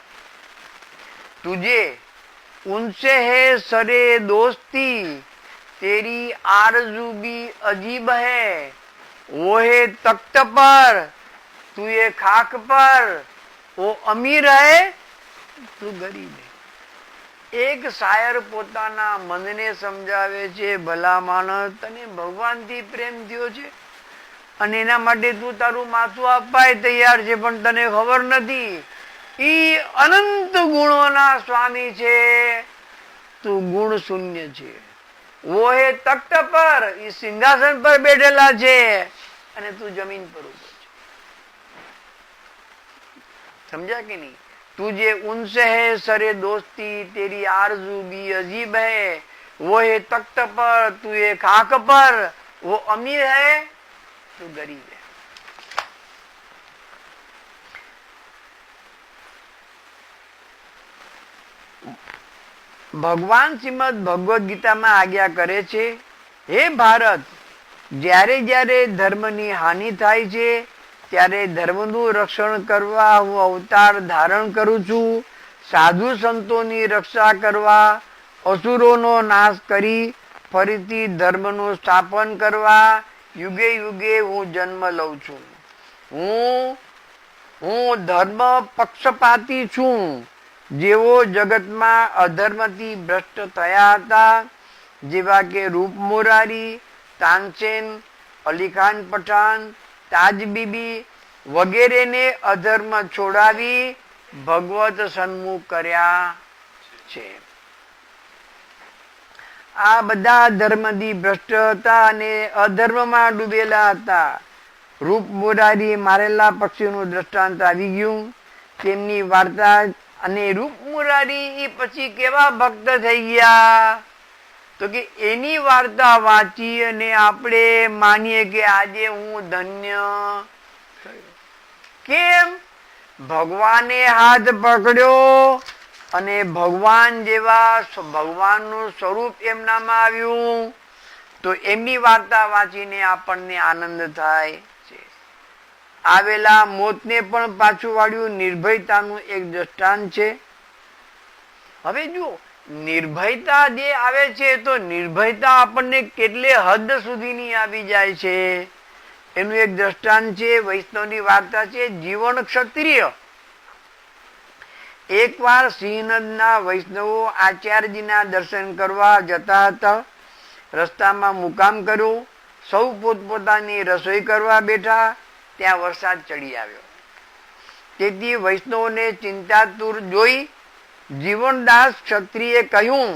તુજે ઉનસે હૈ સરે દોસ્તી, તેરી આરज़ू भी अजीब है, वो है तख्त पर तू ये खाक पर, वो अमीर है તું ગરીબ. એક શાયર પોતાના મનને સમજાવે છે, ભલા માણસ તને ભગવાનથી પ્રેમ થયો છે અને એના માટે તું તારું માથું આપવા તૈયાર છે, પણ તને ખબર નથી ઈ અનંત ગુણોના સ્વામી છે, તું ગુણ શૂન્ય છે. વો હે તખ્ત પર, ઈ સિંહાસન પર બેઠેલા છે અને તું જમીન પર ઉભો છે. સમજ્યા કે નહીં? तुझे उनसे है सरे दोस्ती, तेरी आरज़ू भी अजीब है, वो है तख्त पर तू है खाक पर, वो अमीर है तू गरीब है. ભગવાન શ્રીમદ ભગવદ ગીતામાં આજ્ઞા કરે છે, હે ભારત, જ્યારે જ્યારે ધર્મની હાનિ થાય છે ત્યારે ધર્મનું રક્ષણ કરવા હું અવતાર ધારણ કરું છું. સાધુ સંતોની રક્ષા કરવા, અસુરોનો નાશ કરી ફરીથી ધર્મનું સ્થાપન કરવા યુગે યુગે હું જન્મ લઉં છું. હું ધર્મ પક્ષપાતી છું. જેઓ જગતમાં અધર્મથી ભ્રષ્ટ થયા હતા, જેવા કે રૂપ મોરારી, તાનસેન, અલીખાન પઠાણ, તાજ બીબી વગેરેને અધર્મ છોડાવી ભગવત સન્મુખ કર્યા છે. આ બધા ધર્મથી ભ્રષ્ટ હતા અને અધર્મમાં ડૂબેલા હતા. રૂપ મોરારી મારેલા પક્ષીનું દ્રષ્ટાંત આવી ગયું, તેમની વાર્તા. અને રૂપ મોરારી એ પછી કેવા ભક્ત થઈ ગયા તો કે એની વાર્તા વાંચી અને આપણે માનીએ કે આજે હું ધન્ય. કેમ? ભગવાને હાથ પકડ્યો અને ભગવાન જેવા ભગવાનનું સ્વરૂપ એમનામાં આવ્યું, તો એમની વાર્તા વાંચીને આપણને આનંદ થાય છે. આવેલા મોતને પણ પાછું વાળ્યું, નિર્ભયતાનું એક દ્રષ્ટાંત છે. હવે જુઓ, નિર્ભયતા જે આવે છે તો નિર્ભયતા આપણને કેટલે હદ સુધીની આવી જાય છે એનું એક દ્રષ્ટાંત છે. વૈષ્ણવની વાર્તા છે, જીવન ક્ષત્રિય. એકવાર સિંહનદના વૈષ્ણવો આચાર્યજીના દર્શન કરવા જતા હતા. રસ્તામાં મુકામ કર્યો, સૌ પોતપોતાની રસોઈ કરવા બેઠા, ત્યાં વરસાદ ચડી આવ્યો. તેથી વૈષ્ણવોને ચિંતાતુર જોઈ જીવનદાસ ક્ષત્રિયે કહ્યું,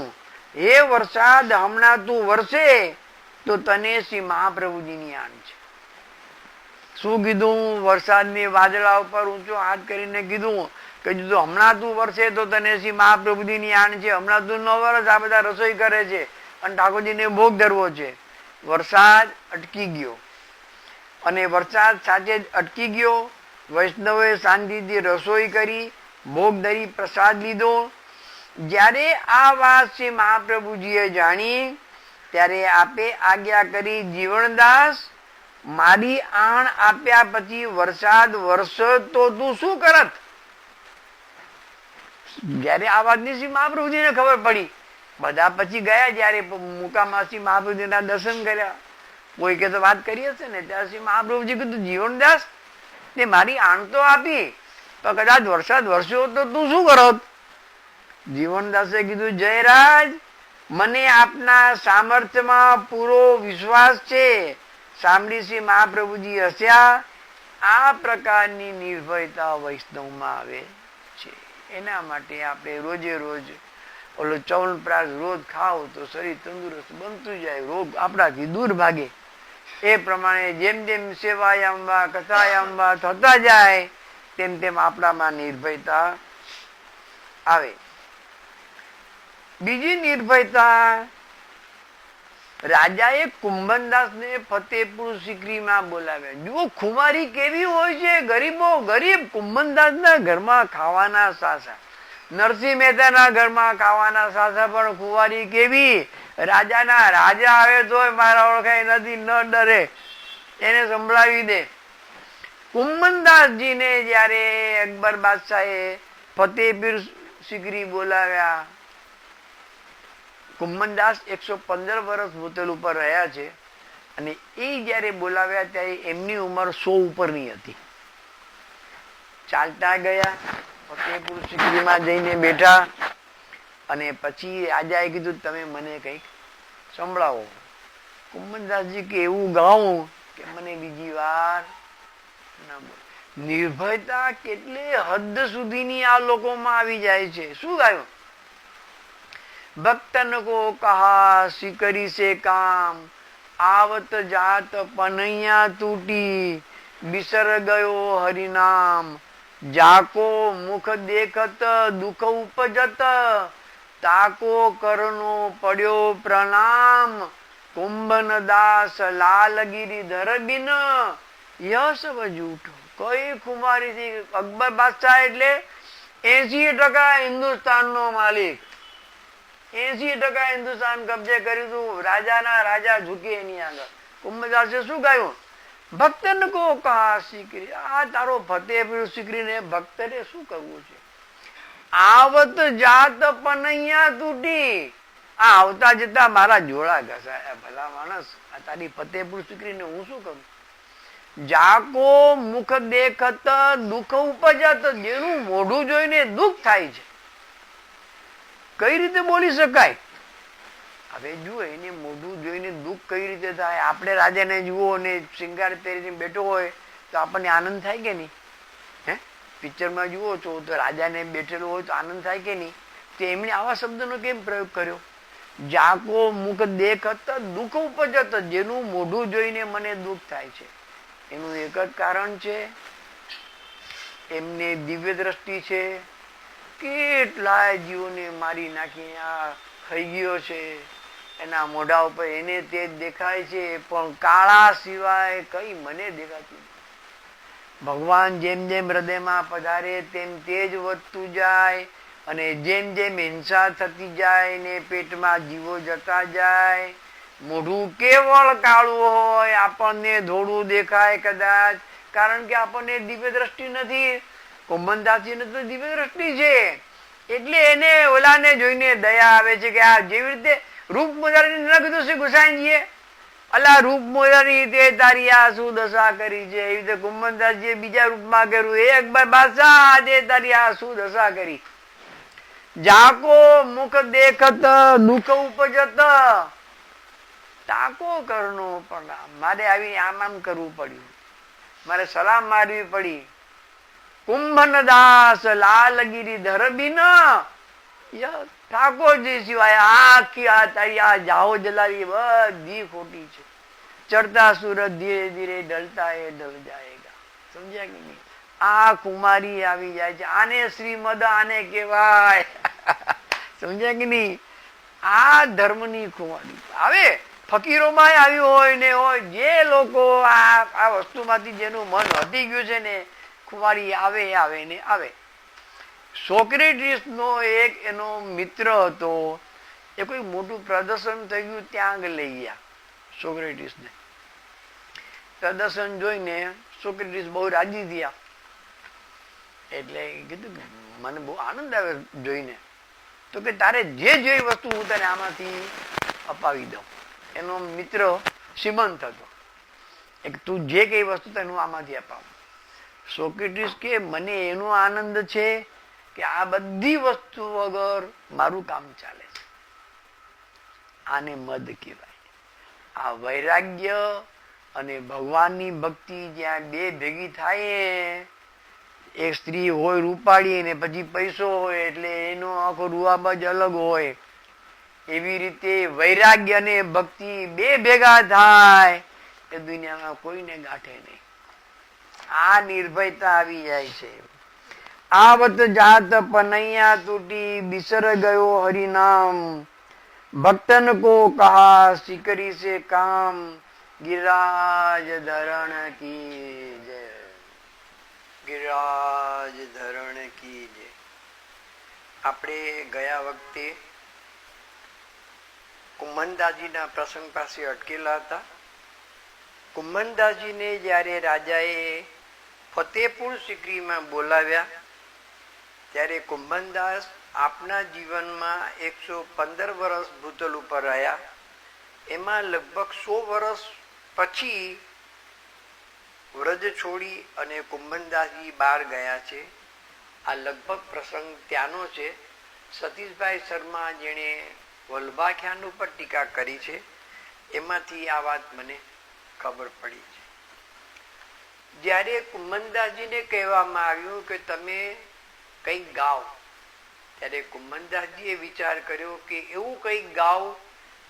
હે વરસાદ, હમણાં તું વરસે તો તને શ્રી મહાપ્રભુજીની આણ છે. શું કીધું? વરસાદની વાદળા ઉપર ઊંચો હાથ કરીને કીધું કે જો હમણાં તું વરસે તો તને શ્રી મહાપ્રભુજીની આણ છે, હમણાં તું ન વરસ. આ બધા રસોઈ કરે છે અને ઠાકોરજીને ભોગ ધરવો છે. વરસાદ અટકી ગયો અને વરસાદ સાથે જ અટકી ગયો. વૈષ્ણવે શાંતિથી રસોઈ કરી, ભોગ ધરી, પ્રસાદ લીધો. જ્યારે આ વાત શ્રી મહાપ્રભુજીએ જાણી ત્યારે આપે આજ્ઞા કરી, જીવનદાસ, મારી આણ આપ્યા પછી વરસાદ વરસો તો તું શું કરત? જયારે આ વાતની શ્રી મહાપ્રભુજીને ખબર પડી, બધા પછી ગયા, જયારે મુકામાં શ્રી મહાપ્રભુજીના દર્શન કર્યા, કોઈ કે તો વાત કરી હશે ને, ત્યારે શ્રી મહાપ્રભુજી કીધું, જીવનદાસ, તે મારી આણ તો આપી, તો કદાચ વરસાદ વરસ્યો તો તું શું કરત? જીવનદાસે કીધું, જયરાજ, મને આપના સામર્થ્યમાં પૂરો વિશ્વાસ છે. સાંભળી શ્રી મહાપ્રભુજી હસ્યા. આ પ્રકારની નિર્ભયતા વૈષ્ણવમાં આવે છે. એના માટે આપણે રોજે રોજ ઓલો ચવનપ્રાશ રોજ ખાઓ તો શરીર તંદુરસ્ત બનતું જાય, રોગ આપણાથી દૂર ભાગે. એ પ્રમાણે જેમ જેમ સેવાયામ વા કથાયામ વા થતા જાય તેમ તેમ આપણામાં નિર્ભયતા આવે. બીજી નિર્ભયતા, રાજાએ કુંભનદાસ ને ફતેહપુર સિકરીમાં બોલાવ્યા. જુઓ ખુમારી કેવી હોય છે, ગરીબો ગરીબ. કુંભનદાસ ના ઘરમાં ખાવાના સાસા, નરસિંહ મહેતાના ઘરમાં ખાવાના સાસા, પણ ખુવારી કેવી. રાજાના રાજા આવે તોય મારા ઓળખાય નથી, ન ડરે, એને સંભળાવી દે. કુંભનદાસજીને જયારે અકબર બાદશાહે ફતેહપુર સિકરી બોલાવ્યા, કુંભનદાસ 115 વર્ષ બોતલ ઉપર રહ્યા છે, અને એ જયારે બોલાવ્યા ત્યારે એમની ઉંમર 100 ઉપરની હતી. ચાલતા ગયા, ફતેહપુર સિકરીમાં જઈને બેઠા, અને પછી રાજાએ કીધું તમે મને કઈક સંભળાવો. કુંભનદાસજી કે એવું ગાઉં કે મને બીજી વાર ના બોલે. નિર્ભયતા કેટલી હદ સુધીની આ લોકોમાં આવી જાય છે. શું ગાયું? ભક્તન કો કહા સિકરી સે કામ, આવત જાત પનૈયા તૂટી, બિસર ગયો હરિનામ, જાકો મુખ દેખત દુઃખ ઉપજત, તાકો કરનો પડ્યો પ્રણામ, કુંભન દાસ લાલગીરી ધર બિન, યહ સબ જૂઠો. કઈ ખુમારી થી? અકબર બાદશાહ એટલે 80% હિન્દુસ્તાન નો માલિક, 80% હિન્દુસ્તાન કબજે કર્યું હતું. રાજાના રાજા ઝૂકે એની આગળ. કુંભદાસે શું ગાયું? ભક્તન કો કહા સિકરી. આ તારો ફતેહપુર સિકરી ને ભક્તને શું કરવું છે? આવત જાત પનૈયા તૂટી, આ આવતા જતા મારા જોડા ઘસાયા. ભલા માણસ, આ તારી ફતેહપુર સિકરી ને હું શું કરું? જાકો મુખ દેખત દુઃખ ઉપજત, જેનું મોઢું જોઈને દુઃખ થાય છે. કઈ રીતે બોલી શકાય? હવે જુઓ, એને મોઢું જોઈને દુઃખ કઈ રીતે થાય? આપણે રાજાને જુઓ ને શિંગાર પહેરીને બેઠો હોય તો આપણને આનંદ થાય કે નહીં? હે, પિક્ચરમાં જુઓ છો તો રાજાને બેઠેલો હોય તો આનંદ થાય કે નહીં? તો એમણે આવા શબ્દનો કેમ પ્રયોગ કર્યો? જાકો મુખ દેખત દુઃખ ઉપજત, જેનું મોઢું જોઈને મને દુઃખ થાય છે. એનું એક જ કારણ છે, એમને દિવ્ય દ્રષ્ટિ છે. કેટલાય જીવોને મારી નાખી આ થઈ ગયો છે, એના મોઢા ઉપર એને તે દેખાય છે, પણ કાળા સિવાય કઈ મને દેખાતું. ભગવાન જેમ જેમ હૃદયમાં પધારે તેમ તેજ વધતું જાય, અને જેમ જેમ હિંસા થતી જાય ને પેટમાં જીવો જતા જાય. મોઢું કેવળ કાળું હોય, આપણને ધોળું દેખાય કદાચ, કારણ કે આપણને દિવ્ય દ્રષ્ટિ નથી. કુંભનદાસજીને તો દિવ્ય દ્રષ્ટિ છે, એટલે એને ઓલાને જોઈને દયા આવે છે કે આ જેવી રીતે રૂપ મોજારી ન કીધું છે ગુસાઈજીએ, અલા રૂપ મોજારી તે તારી આ શું દશા કરી છે, એવી રીતે કુંભનદાસજીએ બીજા રૂપમાં કર્યું, એ અકબર બાદશાહ તે તારી આ શું દશા કરી. જાકો મુખ દેખત દુઃખ ઉપજત, તાકો કરનો પ્રણામ. મારે આવી આમ કરવું પડ્યું, મારે સલામ મારવી પડી. કુંભન દાસ લાલગીરી ધર બિન, ઠાકોરજી સિવાય આખી આ તારી આ જાહો જલાલી બધી ખોટી છે. ચડતા સૂરજ ધીરે ધીરે ઢલતા એ ઢલ જાયેગા. સમજ્યા કે નહીં? આ કુમારી આવી જાય છે, આને શ્રીમદ આને કહેવાય. સમજ્યા કે નહીં? આ ધર્મની કુમારી આવે. ફકીરોમાં આવ્યું હોય ને હોય, જે લોકો આ વસ્તુમાંથી જેનું મન હટી ગયું છે ને, કુમારી આવે આવે ને આવે. સોક્રેટિસ નો એક એનો મિત્ર હતો, એ કોઈ મોટું પ્રદર્શન થઈ ગયું, ત્યાં આગળ લઈ ગયા સોક્રેટિસ ને. પ્રદર્શન જોઈને સોક્રેટિસ બહુ રાજી થયા, એટલે કીધું મને બહુ આનંદ આવે જોઈને. તો કે તારે જે જોઈ વસ્તુ હું તને આમાંથી અપાવી દઉં. એનો મિત્ર શ્રીમંત હતો, એક તું જે કઈ વસ્તુ તને હું આમાંથી અપાવું. સોક્રેટિસ કે મને એનો આનંદ છે કે આ બધી વસ્તુ વગર મારું કામ ચાલે છે. આને મદ કહેવાય. આ વૈરાગ્ય અને ભગવાનની ભક્તિ જ્યાં બે ભેગી થાય, એક સ્ત્રી હોય રૂપાળી ને પછી પૈસો હોય એટલે એનો આખો રૂઆબાજ અલગ હોય, એવી રીતે વૈરાગ્ય અને ભક્તિ બે ભેગા થાય એ દુનિયામાં કોઈને ગાંઠે નહીં. આ નિર્ભયતા આવી જાય છે. આવત જાત પનૈયા તૂટી બિસર ગયો હરિનામ, ભક્તન કો કહા સિકરી સે કામ, गिरिराज धरण की जय, गिरिराज ધરણ કી જય. આપણે ગયા વખતે કુંભનદાસજીના પ્રસંગ પાસે અટકેલા હતા. કુંભનદાસજીને જ્યારે રાજાએ ફતેહપુર સિકરીમાં બોલાવ્યા ત્યારે કુંભનદાસ આપના જીવનમાં 115 વર્ષ ભૂતલ ઉપર રહ્યા. એમાં લગભગ 100 વર્ષ પછી વ્રજ છોડી અને કુંભનદાસજી બહાર ગયા છે. આ લગભગ પ્રસંગ ત્યાંનો છે. સતીશભાઈ શર્મા જેણે વલ્ભાખ્યાન ઉપર ટીકા કરી છે એમાંથી આ વાત મને ખબર પડી છે. જ્યારે કુંભનદાસજીને કહેવામાં આવ્યું કે તમે કંઈક ગાઓ, ત્યારે કુંભનદાસજીએ વિચાર કર્યો કે એવું કંઈક ગાઓ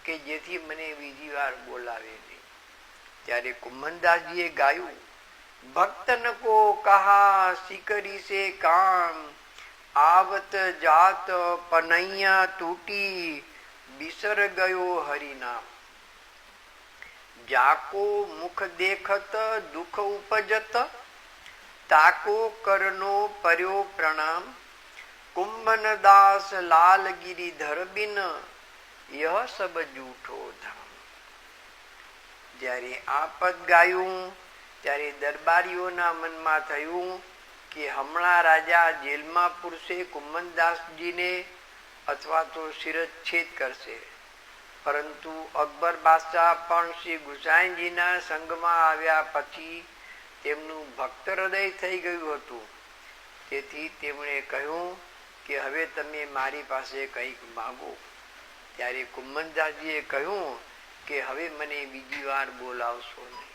કે જેથી મને બીજી વાર બોલાવે નહીં. ત્યારે કુંભનદાસજીએ ગાયું, ભક્તન કો કહા સિકરી સે કામ, આવત જાત પનૈયા તૂટી બિસર ગયો હરિનામ, જાકો મુખ દેખત દુઃખ ઉપજત, તાકો કરનો પર્યો પ્રણામ, કુંભનદાસ લાલ ગિરિધર બિન યહ સબ જૂઠો ધામ. જ્યારે આ પદ ગાયું ત્યારે દરબારીઓના મનમાં થયું કે હમણાં રાજા જેલમાં પૂરશે કુંભનદાસજીને અથવા તો શિરચ્છેદ કરશે. પરંતુ અકબર બાદશાહ પણ શ્રી ગુસાઈજીના સંગમાં આવ્યા પછી તેમનું ભક્ત હૃદય થઈ ગયું હતું. તેથી તેમણે કહ્યું કે હવે તમે મારી પાસે કંઈક માગો. ત્યારે કુંભનદાસજીએ કહ્યું કે હવે મને બીજી વાર બોલાવશો નહીં.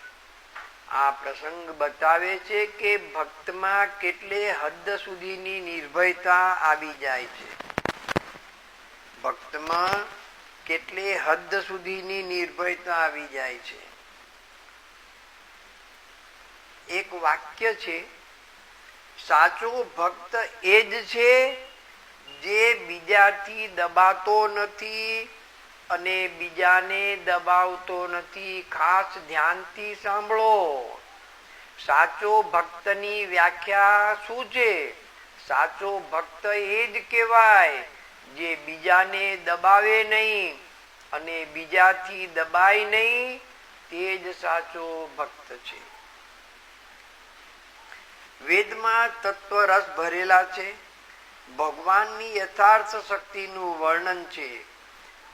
આ પ્રસંગ બતાવે છે કે ભક્તમાં કેટલે હદ સુધીની નિર્ભયતા આવી જાય છે. ભક્તમાં કેટલે હદ સુધીની નિર્ભયતા આવી જાય છે. એક વાક્ય છે, સાચો ભક્ત એ જ છે જે બીજાથી દબાતો નથી અને બીજાને દબાવતો નથી. ખાસ ધ્યાનથી સાંભળો. સાચો ભક્તની વ્યાખ્યા શું છે? સાચો ભક્ત એ જ કહેવાય જે બીજાને દબાવે નહીં અને બીજાથી દબાય નહીં. તે જ સાચો ભક્ત છે. વેદમાં તત્વરસ ભરેલા છે. ભગવાનની યથાર્થ શક્તિનું વર્ણન છે.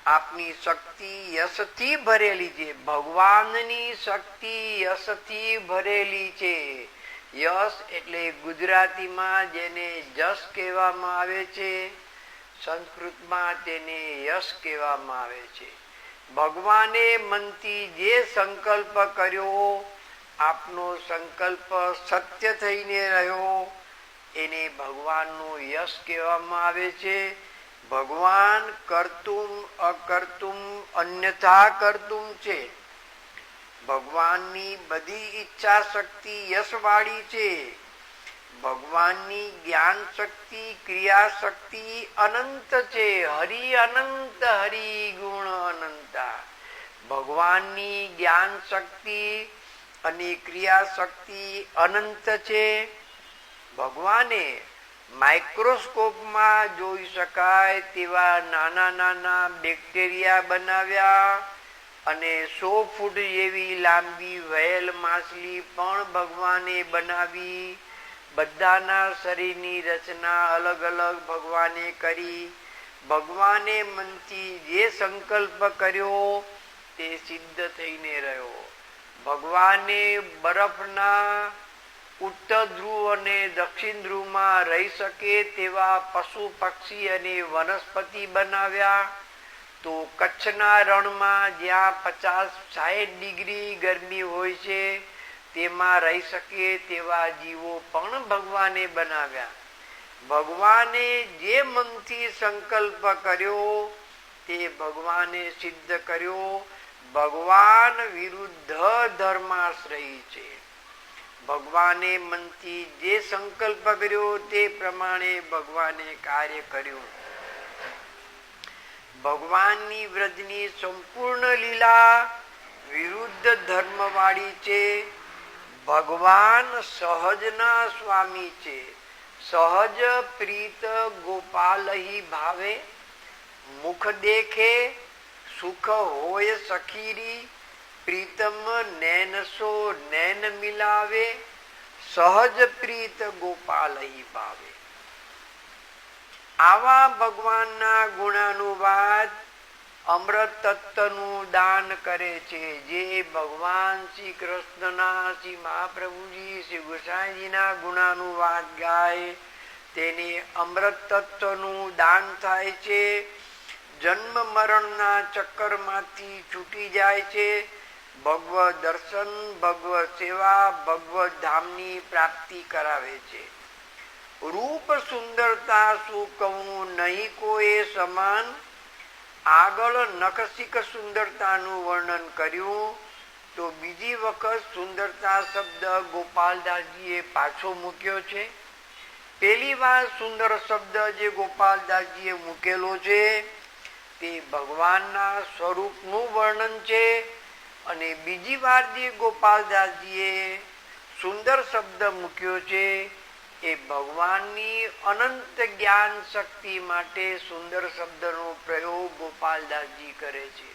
આપની શક્તિ યશથી ભરેલી છે. ભગવાનની શક્તિ યશથી ભરેલી છે. યશ એટલે ગુજરાતીમાં જેને જસ કહેવામાં આવે છે, સંસ્કૃતમાં તેને યશ કહેવામાં આવે છે. ભગવાને મનથી જે સંકલ્પ કર્યો, આપનો સંકલ્પ સત્ય થઈને રહ્યો, એને ભગવાનનો યશ કહેવામાં આવે છે. ભગવાન કર્તુમ અકર્તુમ અન્યથા કર્તુમ છે. ભગવાનની બધી ઈચ્છા શક્તિ યશવાળી છે. ભગવાનની જ્ઞાન શક્તિ ક્રિયા શક્તિ અનંત છે. હરિ અનંત હરિ ગુણ અનંતા. ભગવાનની જ્ઞાન શક્તિ અને ક્રિયા શક્તિ અનંત છે. ભગવાને માઇક્રોસ્કોપમાં જોઈ શકાય તેવા નાના નાના બેક્ટેરિયા બનાવ્યા અને 100 ફૂટ જેવી લાંબી વ્હેલ માછલી પણ ભગવાને બનાવી. બધાના શરીરની રચના અલગ અલગ ભગવાને કરી. ભગવાને મનથી જે સંકલ્પ કર્યો તે સિદ્ધ થઈને રહ્યો. ભગવાને બરફના ઉત્તર ધ્રુવ અને દક્ષિણ ધ્રુવમાં રહી શકે તેવા પશુ પક્ષી અને વનસ્પતિ બનાવ્યા. તો કચ્છના રણમાં જ્યાં 50-60 ડિગ્રી ગરમી હોય છે તેમાં રહી શકે તેવા જીવો પણ ભગવાને બનાવ્યા. ભગવાને જે મનથી સંકલ્પ કર્યો તે ભગવાને સિદ્ધ કર્યો. ભગવાન વિરુદ્ધ ધર્માશ્રયી છે. ભગવાને મનથી જે સંકલ્પ કર્યો તે પ્રમાણે ભગવાને કાર્ય કર્યું. ભગવાનની વ્રજની સંપૂર્ણ લીલા વિરુદ્ધ ધર્મવાળી છે. ભગવાન સહજના સ્વામી છે. સહજ પ્રીત ગોપાલહી ભાવે, મુખ દેખે સુખ હોય સખીરી, પ્રીતમ નૈનસો નૈન મિલાવે, સહજ પ્રીત ગોપાલહી ભાવે. આવા ભગવાનના ગુણાનુવાદ અમૃત તત્વનું દાન કરે છે. જે ભગવાન શ્રી કૃષ્ણના, શ્રી મહાપ્રભુજી, શ્રી ગોસાઈજીના ગુણાનુવાદ ગાય તેને અમૃત તત્વનું દાન થાય છે. જન્મ મરણના ચક્કરમાંથી છૂટી જાય છે. ભગવદ દર્શન, ભગવદ સેવા, ભગવદ ધામની પ્રાપ્તિ કરાવે છે. રૂપ સુંદરતા શું કહું, નહીં કોઈ સમાન. આગળ નખશિક સુંદરતાનું વર્ણન કર્યું તો બીજી વખત સુંદરતા શબ્દ ગોપાલદાસજીએ પાછો મૂક્યો છે. પહેલી વાર સુંદર શબ્દ જે ગોપાલદાસજીએ મૂકેલો છે તે ભગવાનના સ્વરૂપનું વર્ણન છે, અને બીજી વાર જે ગોપાલદાસજીએ સુંદર શબ્દ મૂક્યો છે એ ભગવાનની અનંત જ્ઞાન શક્તિ માટે સુંદર શબ્દનો પ્રયોગ ગોપાલદાસજી કરે છે.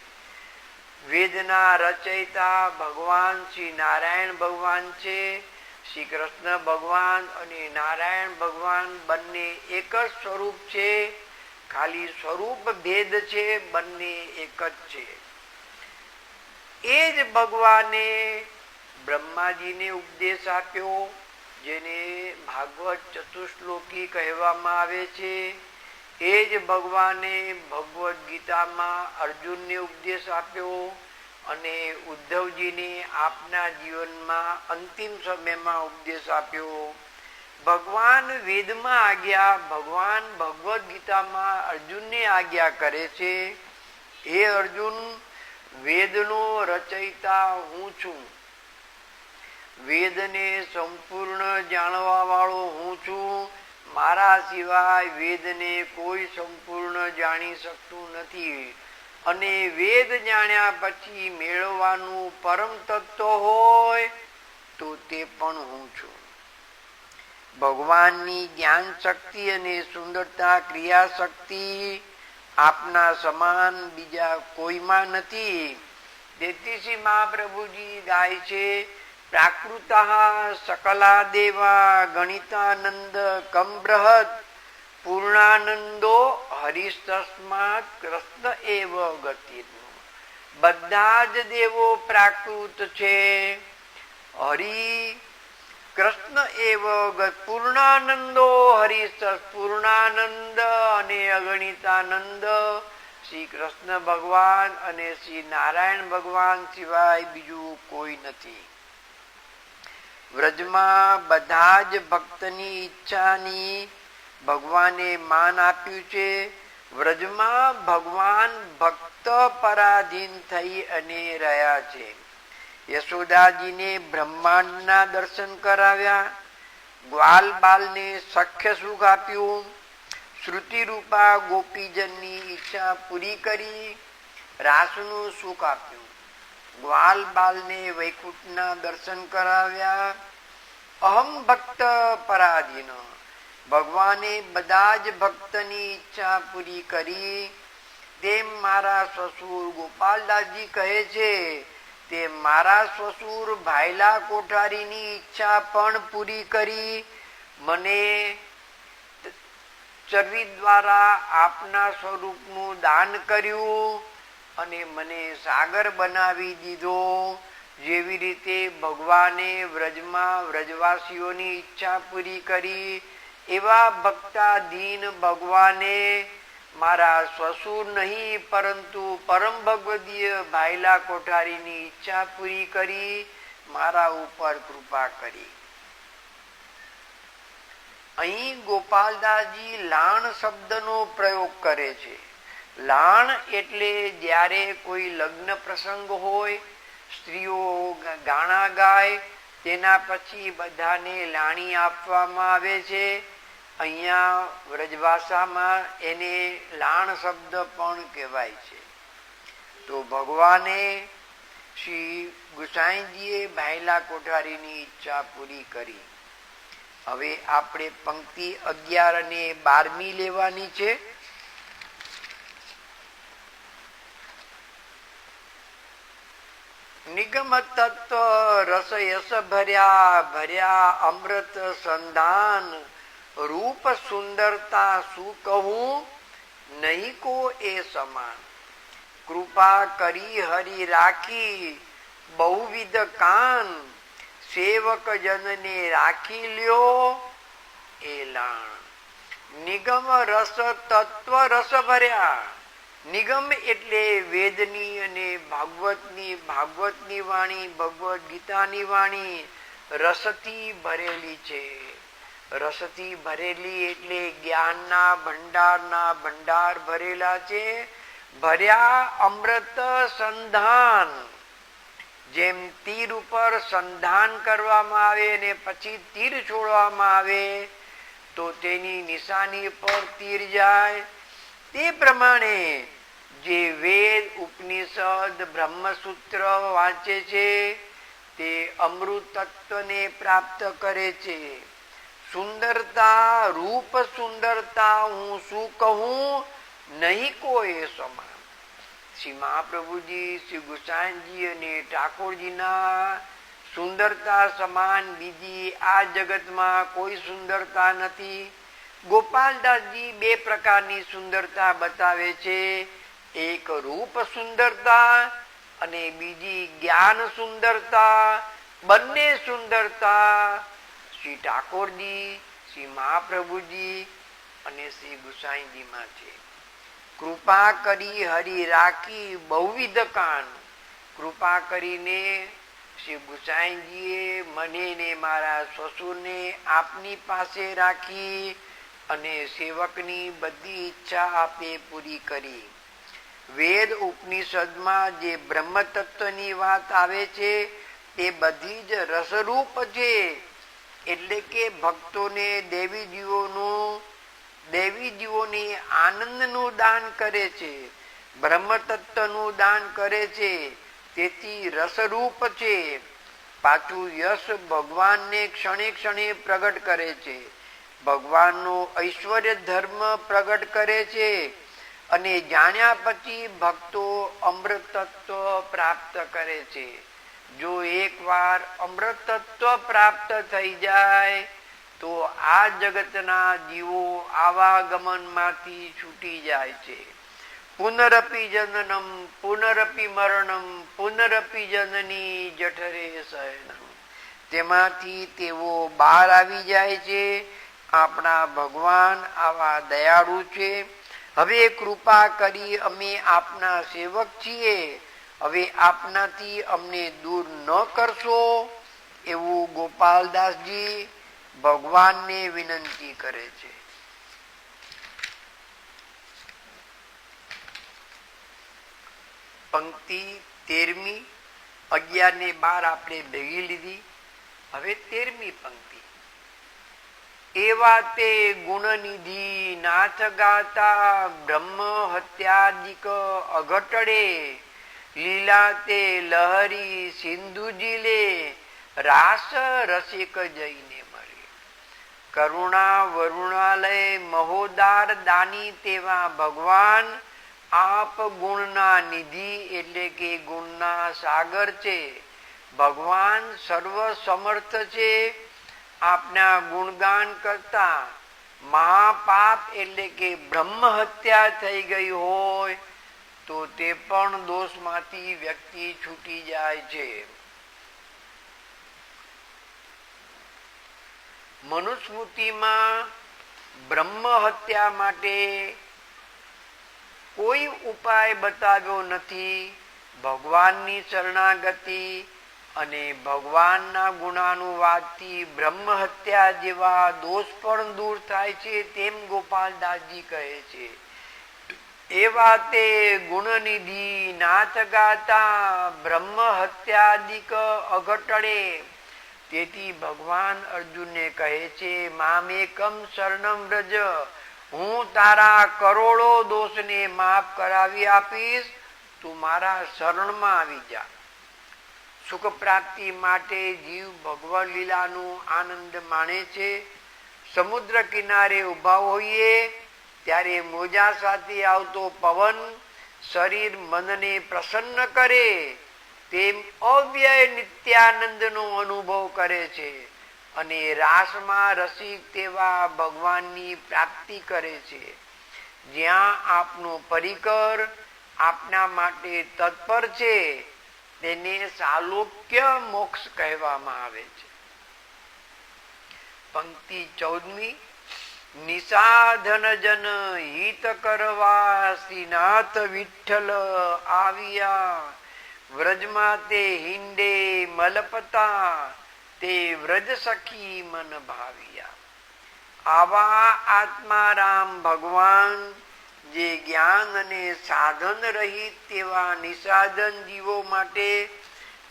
વેદના રચયિતા ભગવાન શ્રી નારાયણ ભગવાન છે. શ્રી કૃષ્ણ ભગવાન અને નારાયણ ભગવાન બંને એક જ સ્વરૂપ છે. ખાલી સ્વરૂપ ભેદ છે, બંને એક જ છે. એ જ ભગવાને બ્રહ્માજીને ઉપદેશ આપ્યો, જેને ભાગવત ચતુશ્લોકી કહેવામાં આવે છે. એ જ ભગવાને ભગવદ્ ગીતામાં અર્જુનને ઉપદેશ આપ્યો અને ઉદ્ધવજીને આપના જીવનમાં અંતિમ સમયમાં ઉપદેશ આપ્યો. ભગવાન વેદમાં આજ્ઞા, ભગવાન ભગવદ્ ગીતામાં અર્જુનને આજ્ઞા કરે છે. હે અર્જુન, વેદનો રચયિતા હું છું. વેદને સંપૂર્ણ જાણવા વાળો હું છું. મારા સિવાય વેદને કોઈ સંપૂર્ણ જાણી શકતું નથી. અને વેદ જાણ્યા પછી મેળવવાનું પરમ તત્વ હોય તો તે પણ હું છું. ભગવાનની જ્ઞાન શક્તિ અને સુંદરતા ક્રિયા શક્તિ આપના સમાન બીજા કોઈમાં નથી. તેથી શ્રી મહાપ્રભુજી ગાય છે, પ્રાકૃત સકલા દેવા ગણિતાનંદ કમ બૃહદ, પૂર્ણાનંદો હરિસ્તસ્માત કૃષ્ણ એવ ગતિ. બધા જ દેવો પ્રાકૃત છે. હરિ કૃષ્ણ એવ પૂર્ણાનંદો હરિસ્ત, પૂર્ણાનંદ અને અગણિતાનંદ શ્રી કૃષ્ણ ભગવાન અને શ્રી નારાયણ ભગવાન સિવાય બીજું કોઈ નથી. વ્રજમાં બધા જ ભક્તની ઈચ્છાની ભગવાને માન આપ્યું છે. વ્રજમાં ભગવાન ભક્ત પરાધીન થઈ અને રહ્યા છે. યશોદાજીને બ્રહ્માંડના દર્શન કરાવ્યા. ગ્વાલ બાલને સખ્ય સુખ આપ્યું. શ્રુતિ રૂપા ગોપીજનની ઈચ્છા પૂરી કરી. રાસનું સુખ આપ્યું. ગ્વાલ બાલને વૈકુંઠના દર્શન કરાવ્યા. અહમ ભક્ત પરાધીન, ભગવાને બધા જ ભક્તની ઈચ્છા પૂરી કરી. તેમ મારા સસુર ગોપાલદાસજી કહે છે, તે મારા સસુર ભાઈલા કોઠારીની ઈચ્છા પણ પૂરી કરી. મને ચરવી દ્વારા આપના સ્વરૂપનું દાન કર્યું અને મને સાગર બનાવી દીધો. જેવી રીતે ભગવાને વ્રજમાં વ્રજવાસીઓની ઈચ્છા પૂરી કરી, એવા ભક્તાધીન ભગવાને મારા સસુર નહીં પરંતુ પરમ ભગવદીય ભાઈલા કોઠારીની ઈચ્છા પૂરી કરી મારા ઉપર કૃપા કરી. અહીં ગોપાલદાસજી લાણ શબ્દનો પ્રયોગ કરે છે. લાણ એટલે જ્યારે કોઈ લગ્ન પ્રસંગ હોય, સ્ત્રીઓ ગાણા ગાય, તેના પછી બધાને લાણી આપવામાં આવે છે. અહીંયા વ્રજભાષામાં એને લાણ શબ્દ પણ કહેવાય છે. તો ભગવાને શ્રી ગુસાઈજીએ ભાઈલા કોઠારીની ઈચ્છા પૂરી કરી. હવે આપણે પંક્તિ 11 અને 12મી લેવાની છે. નિગમ તત્વ રસ યસ ભર્યા ભર્યા અમૃત સંધાન રૂપ સુંદરતા શું કહું નહીં કો એ સમાન. કૃપા કરી હરી રાખી બહુવિધ કાન સેવક જનને રાખી લ્યો એ લાણ. નિગમ રસ તત્વ રસ ભર્યા. નિગમ એટલે વેદની અને ભાગવતની વાણી, ભગવદ ગીતાની વાણી રસથી ભરેલી છે. રસથી ભરેલી એટલે જ્ઞાનના ભંડાર ભરેલા છે. ભર્યા અમૃત સંધાન. જેમ તીર ઉપર સંધાન કરવામાં આવે અને પછી તીર છોડવામાં આવે તો તેની નિશાની પર તીર જાય, તે પ્રમાણે જે વેદ ઉપનિષદ બ્રહ્મસૂત્ર વાંચે છે તે અમૃત તત્વને પ્રાપ્ત કરે છે. સુંદરતા, રૂપ સુંદરતા હું શું કહું નહીં કોઈ સમાન. શ્રી મહાપ્રભુજી, શ્રી ગુસાઈજી અને ઠાકોરજીના સુંદરતા સમાન બીજી આ જગતમાં કોઈ સુંદરતા નથી. ગોપાલદાસજી બે પ્રકારની સુંદરતા બતાવે છે. એક રૂપ સુંદરતા અને બીજી જ્ઞાન સુંદરતા. બંને સુંદરતા શ્રી ઠાકોરજી, શ્રી મહાપ્રભુજી અને શ્રી ગુસાઈજીમાં છે. કૃપા કરી હરી રાખી બહુવિધ કાન. કૃપા કરીને શ્રી ગુસાઈજીએ મને ને મારા સસુરને આપની પાસે રાખી અને સેવકની બધી ઈચ્છા આપે પૂરી કરી. વેદ ઉપનિષદમાં જે બ્રહ્મ તત્વની વાત આવે છે તે બધી જ રસરૂપ છે. એટલે કે ભક્તોને દેવી જીવોની આનંદનું દાન કરે છે, બ્રહ્મ તત્વનું દાન કરે છે, તેથી રસરૂપ છે. પાછું યશ ભગવાનને ક્ષણે ક્ષણે પ્રગટ કરે છે. ભગવાનનો ઐશ્વર્ય ધર્મ પ્રગટ કરે છે અને જાણ્યા પછી ભક્તો અમૃત તત્વ પ્રાપ્ત કરે છે. જો એકવાર અમૃત તત્વ પ્રાપ્ત થઈ જાય તો આ જગતના જીવો આવાગમનમાંથી છૂટી જાય છે. પુનરપી જનનમ પુનરપી મરણમ પુનરપી જનની જઠરે શયનમ. તેમાંથી તેઓ બહાર આવી જાય છે. આપણા ભગવાન આવા દયાળુ છે. હવે કૃપા કરી અમે આપના સેવક છીએ, હવે આપનાથી અમને દૂર ન કરશો એવું ગોપાલદાસજી ભગવાનને વિનંતી કરે છે. પંક્તિ 13મી, 11 ને 12 આપણે ભેગી લીધી. હવે 13મી પંક્તિ. એવા તે ગુણનિધિ નાથ ગાતા બ્રહ્મ હત્યાદિક અઘટડે લીલા તે લહરી સિંધુજીલે રાસ રસિક જઈને મળે. કરુણા વરુણાલય મહોદાર દાની તેવા ભગવાન આપ ગુણના નિધિ એટલે કે ગુણના સાગર છે. ભગવાન સર્વ સમર્થ છે. આપના ગુણગાન કરતા મહાપાપ એટલે કે બ્રહ્મ હત્યા થઈ ગઈ હોય તો તે પણ દોષમાંથી વ્યક્તિ છૂટી જાય છે. મનુસ્મૃતિમાં બ્રહ્મ હત્યા માટે કોઈ ઉપાય બતાવ્યો નથી. ભગવાનની શરણાગતિ અને ભગવાનના ગુણાનુવાદથી બ્રહ્મ હત્યા જેવા દોષ પણ દૂર થાય છે, તેમ ગોપાલદાસજી કહે છે. એ વાતે ગુણનિધિ નાથ ગાતા બ્રહ્મ હત્યાદિક અઘટડે. તેથી ભગવાન અર્જુનને કહે છે, મામેકમ શરણમ વ્રજ, હું તારા કરોડો દોષને માફ કરાવી આપીશ, તું મારા શરણમાં આવી જા. સુખ પ્રાપ્તિ માટે જીવ ભગવદ લીલાનું આનંદ માણે છે. સમુદ્ર કિનારે ઉભા હોઈએ ત્યારે મોજા સાથે આવતો પવન શરીર મનને પ્રસન્ન કરે, તેમ અવ્યય નિત્યાનંદનો અનુભવ કરે છે અને રાસમાં રસિક તેવા ભગવાનની પ્રાપ્તિ કરે છે. જ્યાં આપનો પરિકર આપના માટે તત્પર છે તેને સાલોક્ય મોક્ષ કહેવામાં આવે છે. પંક્તિ 14મી. નિસાધન જન હિત કરવા શ્રીનાથ વિઠ્ઠલ આવ્યા, વ્રજમાં તે હિંડે મલપતા, તે વ્રજ સખી મન ભાવિયા. આવા આત્મારામ ભગવાન જે જ્ઞાન અને સાધન રહિત તેવા નિસાધન જીવો માટે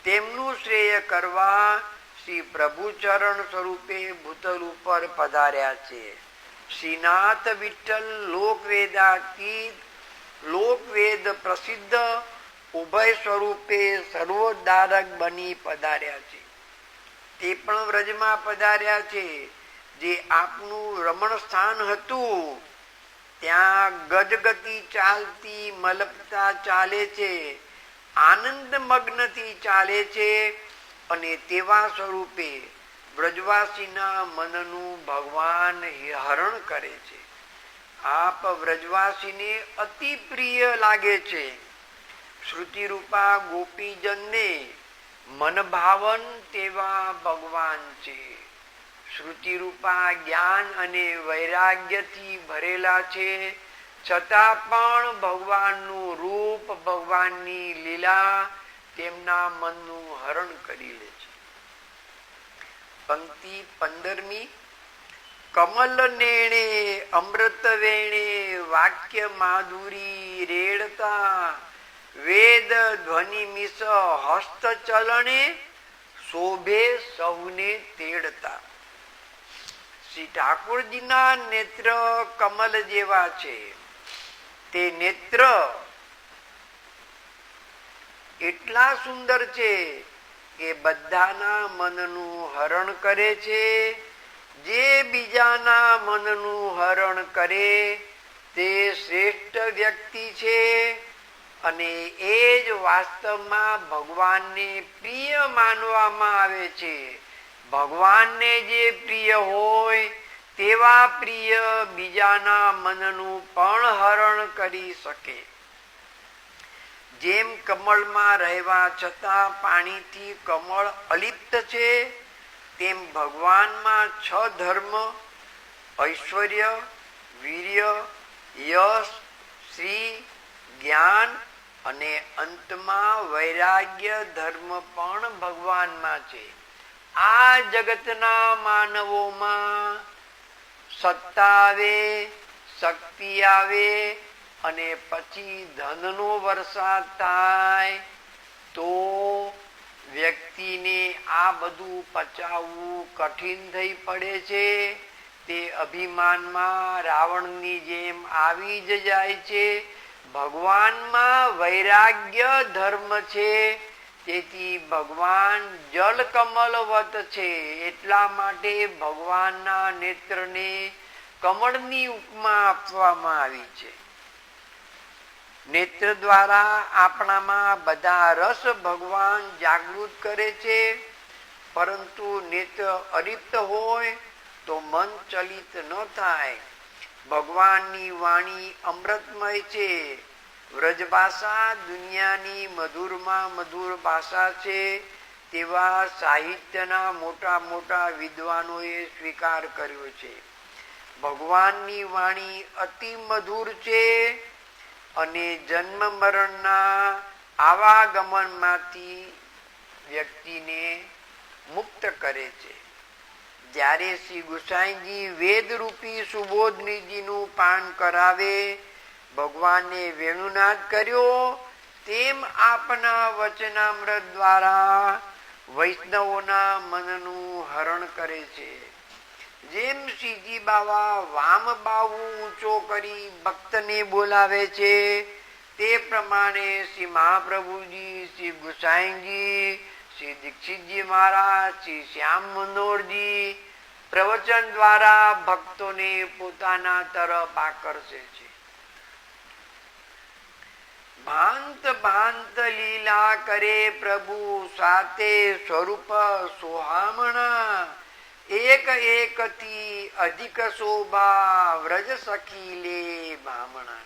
તેમનું શ્રેય કરવા શ્રી પ્રભુ ચરણ સ્વરૂપે ભૂતલ ઉપર પધાર્યા છે. શ્રીનાથ વિઠ્ઠલ લોકવેદાતીત લોકવેદ પ્રસિદ્ધ ઉભય સ્વરૂપે સર્વોદ્ધારક બની પધાર્યા છે. તે પણ વ્રજમાં પધાર્યા છે, જે આપનું રમણ સ્થાન હતું. ત્યાં ગજગતિ ચાલતી મલપતા ચાલે છે, આનંદ મગ્નથી ચાલે છે અને તેવા સ્વરૂપે વ્રજવાસીના મનનું ભગવાન હરણ કરે છે. આપ વ્રજવાસીને અતિ પ્રિય લાગે છે. શ્રુતિરૂપા ગોપીજનને મનભાવન તેવા ભગવાન છે. શ્રુતિરૂપા જ્ઞાન અને વૈરાગ્યથી ભરેલા છે, છતાં પણ ભગવાનનું રૂપ ભગવાનની લીલા તેમના મનનું હરણ કરી લે છે. પંક્તિ 15મી. કમલ નેણે અમૃત વેણે વાક્ય માધુરી રેડતા, વેદ ધ્વનિ મિસ હસ્ત ચલણે શોભે સૌને તેડતા. શ્રી ઠાકોરજીના નેત્ર કમલ જેવા છે. તે નેત્ર એટલા સુંદર છે કે બધાના મનનું હરણ કરે છે. જે બીજાના મનનું હરણ કરે તે શ્રેષ્ઠ વ્યક્તિ છે અને એ જ વાસ્તવમાં ભગવાનને પ્રિય માનવામાં આવે છે. ભગવાનને જે પ્રિય હોય તેવા પ્રિય બીજાના મનનું પણ હરણ કરી શકે. જેમ કમળમાં રહેવા છતાં પાણીથી કમળ અલિપ્ત છે, તેમ ભગવાનમાં 6 ધર્મ ઐશ્વર્ય, વીર્ય, યશ, શ્રી, જ્ઞાન અને અંતમાં વૈરાગ્ય ધર્મ પણ ભગવાનમાં છે. આ જગતના માનવોમાં સત્તા આવે, શક્તિ આવે અને પછી ધનનો વરસાદ થાય તો વ્યક્તિને આ બધું પચાવવું કઠિન થઈ પડે છે. તે અભિમાનમાં રાવણની જેમ આવી જ જાય છે. ભગવાનમાં વૈરાગ્ય ધર્મ છે, તેથી ભગવાન જલ કમલવત છે. એટલા માટે ભગવાનના નેત્રને કમળની ઉપમા આપવામાં આવી છે. નેત્ર દ્વારા આપણામાં બધા રસ ભગવાન જાગૃત કરે છે, પરંતુ નેત્ર અલિપ્ત હોય તો મન ચલિત ન થાય. ભગવાનની વાણી અમૃતમય છે. વ્રજભાષા દુનિયાની મધુરમાં મધુર ભાષા છે, તેવા સાહિત્યના મોટા મોટા વિદ્વાનોએ સ્વીકાર કર્યો છે. ભગવાનની વાણી અતિ મધુર છે. અને જન્મ મરણના આવાગમનમાંથી વ્યક્તિને મુક્ત કરે છે. જ્યારે શ્રી ગુસાઈજી વેદરૂપી સુબોધ નિધિનું પાન કરાવે ભગવાને વેણુનાદ કર્યો, તેમ આપના વચનામૃત દ્વારા વૈષ્ણવોના મનનું હરણ કરે છે. જેમ શ્રીજી બાવા વામ બાહુ ઊંચો કરી ભક્તને બોલાવે છે, તે પ્રમાણે શ્રી મહાપ્રભુજી, શ્રી ગુસાઈજી, શ્રી દીક્ષિતજી મહારાજ, શ્રી શ્યામ મનોહરજી પ્રવચન દ્વારા ભક્તોને પોતાના તરફ આકર્ષે છે. ભાંત ભાંત લીલા કરે પ્રભુ સાતે સ્વરૂપ સોહામણા, એક એક થી અધિક શોભા વ્રજ સખી લે ભામણા.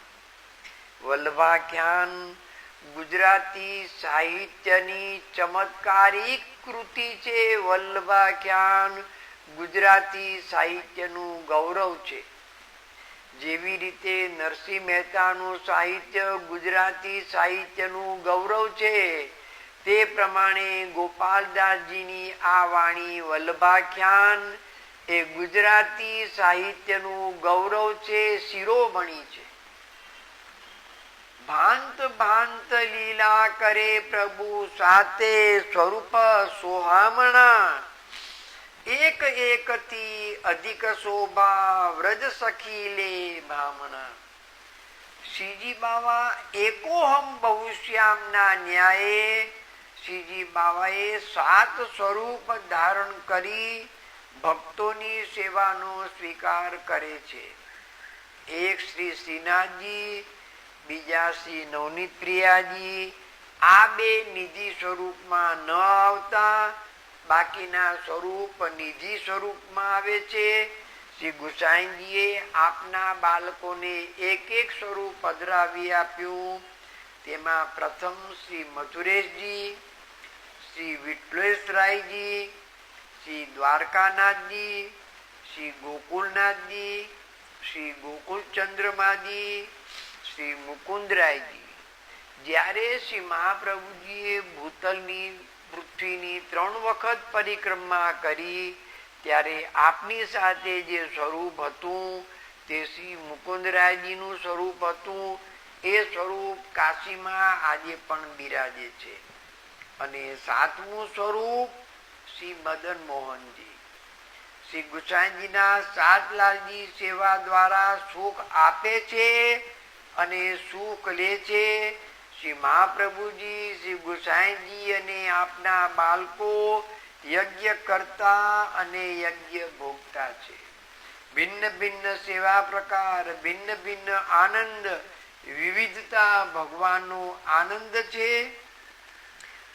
વલ્લભાખ્યાન ગુજરાતી સાહિત્યની ચમત્કારિક કૃતિ છે. વલ્લભાખ્યાન ગુજરાતી સાહિત્યનું ગૌરવ છે. જેવી રીતે નરસિંહ મહેતાનું સાહિત્ય ગુજરાતી સાહિત્યનું ગૌરવ છે, તે પ્રમાણે ગોપાલદાસજીની આ વાણી વલ્લભાખ્યાન એ ગુજરાતી સાહિત્યનું ગૌરવ છે, શિરોમણી છે. ભાંત ભાંત લીલા કરે પ્રભુ સાતે સ્વરૂપ સોહામણા, એક એક થી અધિક શોભા વ્રજ સખી લે ભામણા. શ્રીજી બાવા એકોહમ બહુશ્યામના ન્યાયે શ્રીજી બાવાએ 7 સ્વરૂપ ધારણ કરી ભક્તોની સેવાનો સ્વીકાર કરે છે. એક શ્રી શ્રીનાથજી, બીજા શ્રી નવનીત પ્રિયાજી આ બે નિધિ સ્વરૂપમાં ન આવતા બાકીના સ્વરૂપ નિધિ સ્વરૂપમાં આવે છે. શ્રી ગુસાઈજીએ આપના બાળકોને એક એક સ્વરૂપ પધરાવી આપ્યું. તેમાં પ્રથમ શ્રી મથુરેશજી, શ્રી વિઠ્લેશરાયજી, શ્રી દ્વારકાનાથજી, શ્રી ગોકુલનાથજી, શ્રી ગોકુલચંદ્રમાજી, શ્રી મુકુંદરાયજી. જ્યારે શ્રી મહાપ્રભુજીએ ભૂતલની પૃથ્વીની 3 વખત પરિક્રમા કરી, ત્યારે આપની સાથે જે સ્વરૂપ હતું તે શ્રી મુકુંદરાયજીનું સ્વરૂપ હતું. એ સ્વરૂપ કાશીમાં આજે પણ બિરાજે છે. અને 7મું સ્વરૂપ શ્રી મદન મોહનજી. શ્રી ગુસાઈજીના 7 લાલજી સેવા દ્વારા સુખ આપે છે અને સુખ લે છે. શ્રી મહાપ્રભુજી, શ્રી ગુસાઈજી અને આપના બાળકો યજ્ઞ કરતા અને યજ્ઞ ભોગતા છે. ભિન્ન ભિન્ન સેવા પ્રકાર, ભિન્ન ભિન્ન આનંદ, વિવિધતા ભગવાનનો આનંદ છે.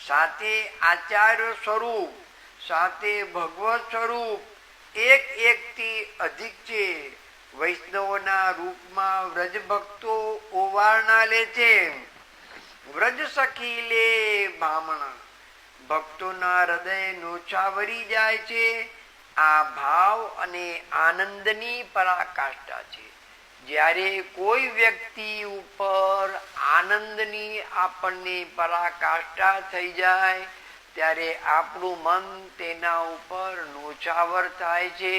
સાથે આચાર્ય સ્વરૂપ, સાથે ભગવત સ્વરૂપ એક એક થી અધિક છે. વૈષ્ણવના રૂપમાં વ્રજ ભક્તો ઓવારણા લે છે. વ્રજ સખી લે ભામણા, ભક્તોના હૃદય નોછાવરી જાય છે. આ ભાવ અને આનંદની પરાકાષ્ઠા છે. જ્યારે કોઈ વ્યક્તિ ઉપર આનંદની આપણને પરાકાષ્ઠા થઈ જાય, ત્યારે આપણું મન તેના ઉપર નોછાવર થાય છે.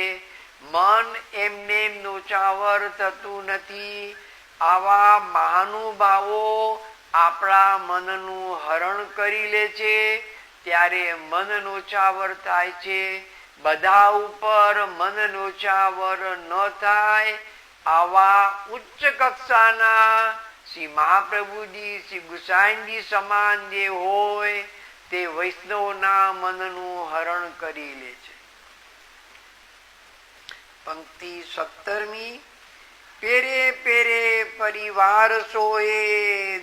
મન એમને નોછાવર થતું નથી. આવા મહાનુભાવો આપણા મનનું હરણ કરી લે છે, ત્યારે મન નોછાવર થાય છે. બધા ઉપર મન નોછાવર ન થાય. આવા ઉચ્ચ કક્ષાના શ્રી મહાપ્રભુજી, શ્રી ગુસાઈજી સમાન જે હોય તે વૈષ્ણવના મનનું હરણ કરી લે છે. પંક્તિ 17મી. પેરે પેરે પરિવાર સોએ,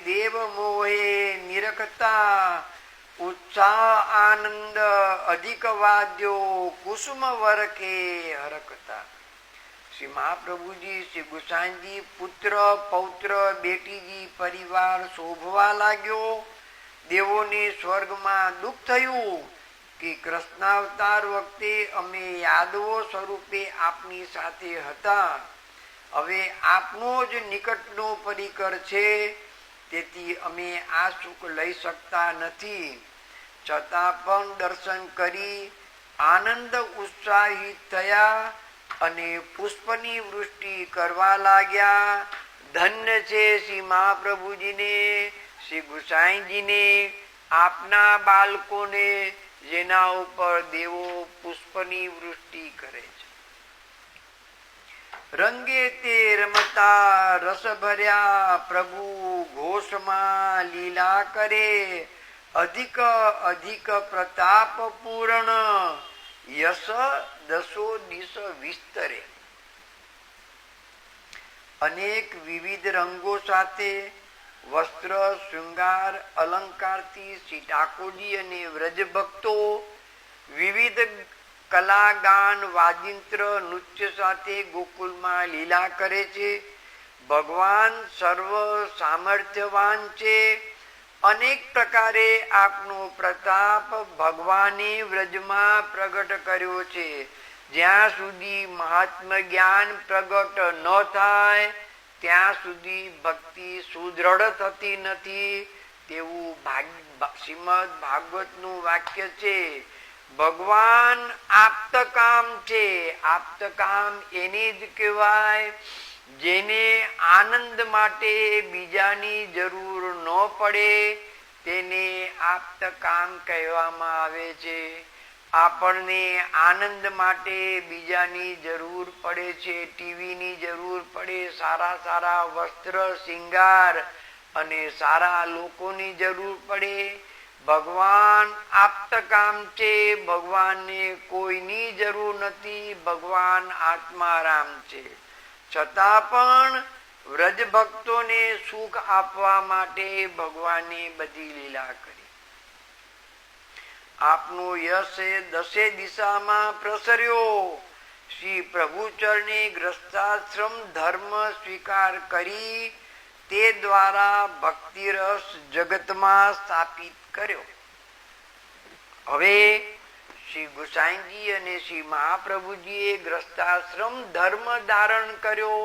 દેવ મોહે નિરખતા, ઉત્સાહ આનંદ અધિક વાદ્યો, કુસુમ વરકે હરકતા. શ્રી મહાપ્રભુજી, શ્રી ગુસાઈજી પુત્ર પૌત્ર બેટીજી પરિવાર શોભવા લાગ્યો. દેવોને સ્વર્ગમાં દુઃખ થયું કે કૃષ્ણાવતાર વખતે અમે યાદવો સ્વરૂપે આપની સાથે હતા, હવે આપનો જ નિકટનો પરિકર છે, તેથી અમે આ સુખ લઈ શકતા નથી. છતાં પણ દર્શન કરી આનંદ ઉત્સાહિત થયા અને પુષ્પની વૃષ્ટિ કરવા લાગ્યા. ધન્ય છે શ્રી મહાપ્રભુજીને, શ્રી ગુસાઈજીને, આપના બાળકોને જેના ઉપર દેવો પુષ્પની વૃષ્ટિ કરે છે. રંગે તે રમતા રસ ભર્યા પ્રભુ ઘોષમાં લીલા કરે. અધિક અધિક પ્રતાપ પૂર્ણ યશ દસો દિશ વિસ્તરે. અનેક વિવિધ રંગો સાથે વસ્ત્ર શૃંગાર અલંકારથી શ્રી ઠાકોરજી અને વ્રજ ભક્તો વિવિધ કલા ગાન વાજિંત્ર નૃત્ય સાથે ગોકુલમાં લીલા કરે છે. ભગવાન સર્વ સામર્થ્યવાન છે. અનેક પ્રકારે આપનો પ્રતાપ ભગવાને વ્રજમાં પ્રગટ કર્યો છે. જ્યાં સુધી મહાત્મા જ્ઞાન પ્રગટ ન થાય ત્યાં સુધી ભક્તિ સુદ્રઢ થતી નથી, તેવું શ્રીમદ ભાગવતનું વાક્ય છે. ભગવાન આપ્તકામ છે. આપ્તકામ એને જ કહેવાય જેને આનંદ માટે બીજાની જરૂર ન પડે, તેને આપ્તકામ કહેવામાં આવે છે. આપણને આનંદ માટે બીજાની જરૂર પડે છે, ટીવીની જરૂર પડે, સારા સારા વસ્ત્ર શિંગાર અને સારા લોકોની જરૂર પડે. ભગવાન આપ્તકામ છે. ભગવાનને કોઈની જરૂર નથી. ભગવાન આત્મારામ છે. છતાં પણ વ્રજ ભક્તોને સુખ આપવા માટે ભગવાને બધી લીલા કરી. આપનો યશ દસે દિશામાં પ્રસર્યો. શ્રી પ્રભુ ચરણે ગ્રસ્તાશ્રમ ધર્મ સ્વીકાર કરી તે દ્વારા ભક્તિ રસ જગતમાં સ્થાપિત કર્યો. હવે શ્રી ગુસાઈજી અને શ્રી મહાપ્રભુજીએ ગ્રસ્તાશ્રમ ધર્મ ધારણ કર્યો.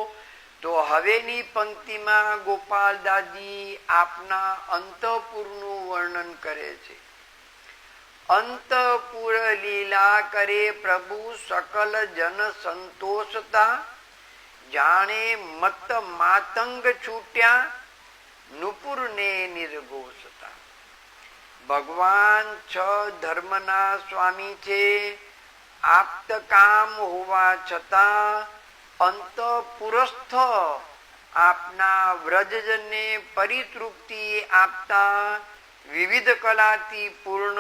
તો હવેની પંક્તિમાં ગોપાલદાસજી આપના અંતઃપુરનું વર્ણન કરે છે. અંતઃપુર લીલા કરે પ્રભુ સકલ જન સંતોષતા. જાણે મત માતંગ છૂટ્યા નુપુરને નિર્ઘોષતા. ભગવાન છ ધર્મના સ્વામી છે. આપ્તકામ હોવા છતાં અંતઃપુરસ્થ આપના વ્રજજનને પરિતૃપ્તિ આપતા વિવિધ કલાથી પૂર્ણ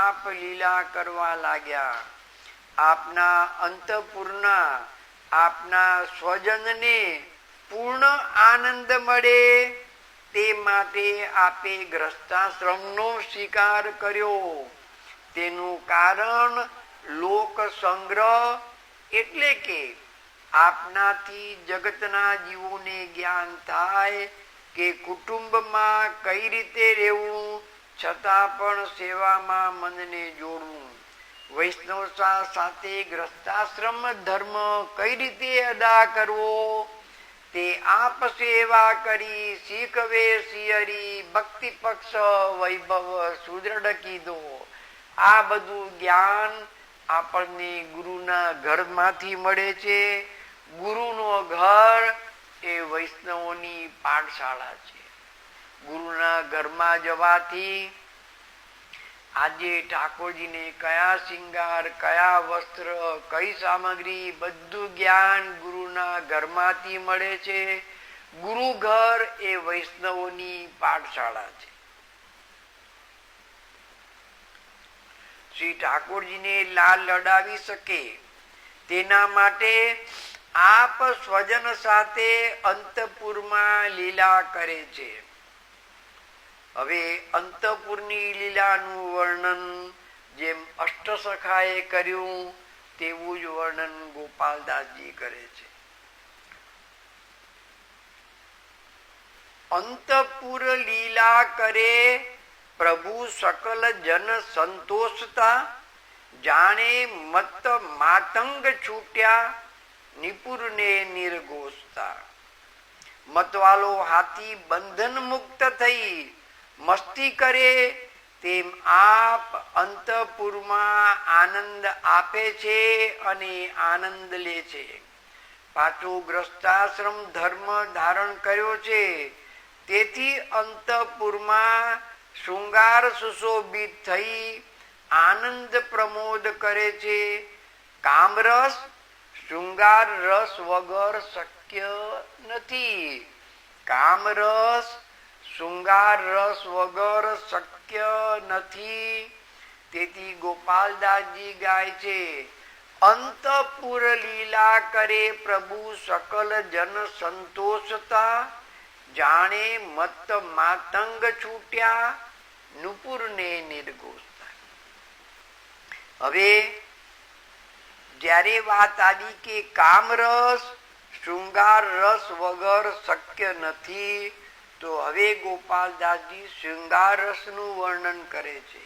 આપ લીલા કરવા લાગ્યા. આપના અંતઃપુરના આપના સ્વજનને પૂર્ણ આનંદ મળે તે માટે આપે ગ્રસ્તાશ્રમનો સ્વીકાર કર્યો. તેનું કારણ લોક સંગ્રહ એટલે કે આપનાથી જગતના જીવોને જ્ઞાન થાય કે કુટુંબમાં કઈ રીતે રહેવું, છતાં પણ સેવામાં મનને જોડવું. વૈષ્ણવ સાથે ગ્રસ્તાશ્રમ ધર્મ કઈ રીતે અદા કરવો તે આપ સેવા કરી શીખવે સિયરી ભક્તિ પક્ષ વૈભવ સુદ્રઢ કીધો. આ બધું જ્ઞાન આપણને ગુરુના ઘરમાંથી મળે છે. ગુરુનો ઘર એ વૈષ્ણવોની પાઠશાળા છે. ગુરુના ઘરમાં જવાથી આજે ઠાકોરજીને કયા શિંગાર, કયા વસ્ત્ર, કઈ સામગ્રી, બધું જ્ઞાન ગુરુના ઘરમાંથી મળે છે. ગુરુ ઘર એ વૈષ્ણવોની પાઠશાળા છે. શ્રી ઠાકોરજીને લાલ લડાવી શકે તેના માટે આપ સ્વજન સાથે અંતઃપુરમાં લીલા કરે છે. હવે અંતઃપુરની લીલાનું વર્ણન જેમ અષ્ટસખાએ કર્યું તેવું જ વર્ણન ગોપાલદાસજી કરે છે. અંતઃપુર લીલા કરે પ્રભુ સકલ જન સંતોષતા. જાણે મત માતંગ છૂટ્યા નિપુરને નિર્ઘોષતા. મતવાલો હાથી બંધન મુક્ત થઈ મસ્તી કરે તેમ આપ અંતઃપુરમાં આનંદ આપે છે અને આનંદ લે છે. પાછો ગ્રસ્તાશ્રમ ધર્મ ધારણ કર્યો છે, તેથી અંતઃપુરમાં શૃંગાર સુશોભિત થઈ આનંદ પ્રમોદ કરે છે. કામરસ શૃંગાર રસ વગર શક્ય નથી. કામરસ શૃંગાર રસ વગર શક્ય નથી. તેથી ગોપાલદાસજી ગાય છે, અંતઃપુર લીલા કરે પ્રભુ સકલ જન સંતોષતા. જાણે મત માતંગ છૂટ્યા નુપુરને નિર્ઘોષતા. હવે જ્યારે વાત આવી કે કામરસ શૃંગાર રસ વગર શક્ય નથી, તો હવે ગોપાલદાસજી શૃંગાર રસનું વર્ણન કરે છે.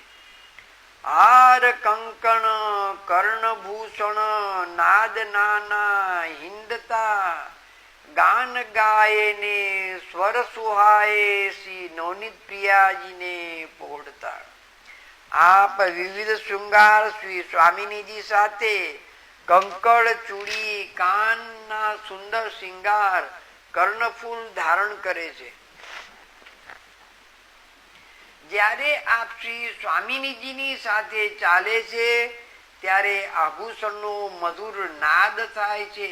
હાર કંકણ કર્ણભૂષણ નાદ નાના હિંદતા. ગાન ગાય ને સ્વર સુહાય શ્રી નવનીત પ્રિયાજીને પોઢતા. આપ વિવિધ શૃંગાર શ્રી સ્વામિનીજી સાથે કંકળ ચૂડી કાનના સુંદર શિંગાર કર્ણફૂલ ધારણ કરે છે. જ્યારે આપ શ્રી સ્વામિનીજીની સાથે ચાલે છે ત્યારે આભૂષણનો મધુર નાદ થાય છે.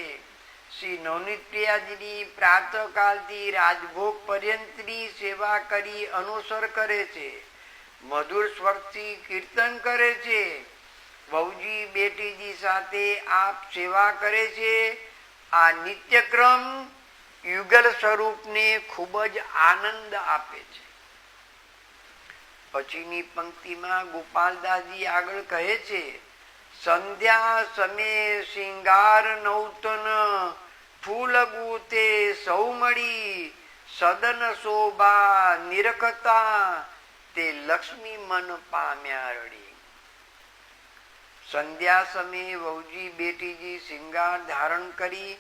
શ્રી નવનીત પ્રિયાજીની પ્રાતઃકાલથી રાજભોગ પર્યંતની સેવા કરી અનુસર કરે છે. મધુર સ્વરથી કીર્તન કરે છે. વહુજી બેટીજી સાથે આપ સેવા કરે છે. આ નિત્યક્રમ યુગલ સ્વરૂપને ખૂબ જ આનંદ આપે છે. પછીની પંક્તિમાં ગોપાલદાસજી આગળ કહે છે, સંધ્યા સમે શિંગાર નૌતન ફૂલ ગુતે સૌ મળી. સદન શોભા નિરખતા તે લક્ષ્મી મન પામ્યા રડી. સંધ્યા સમયે વહુજી બેટીજી શિંગાર ધારણ કરી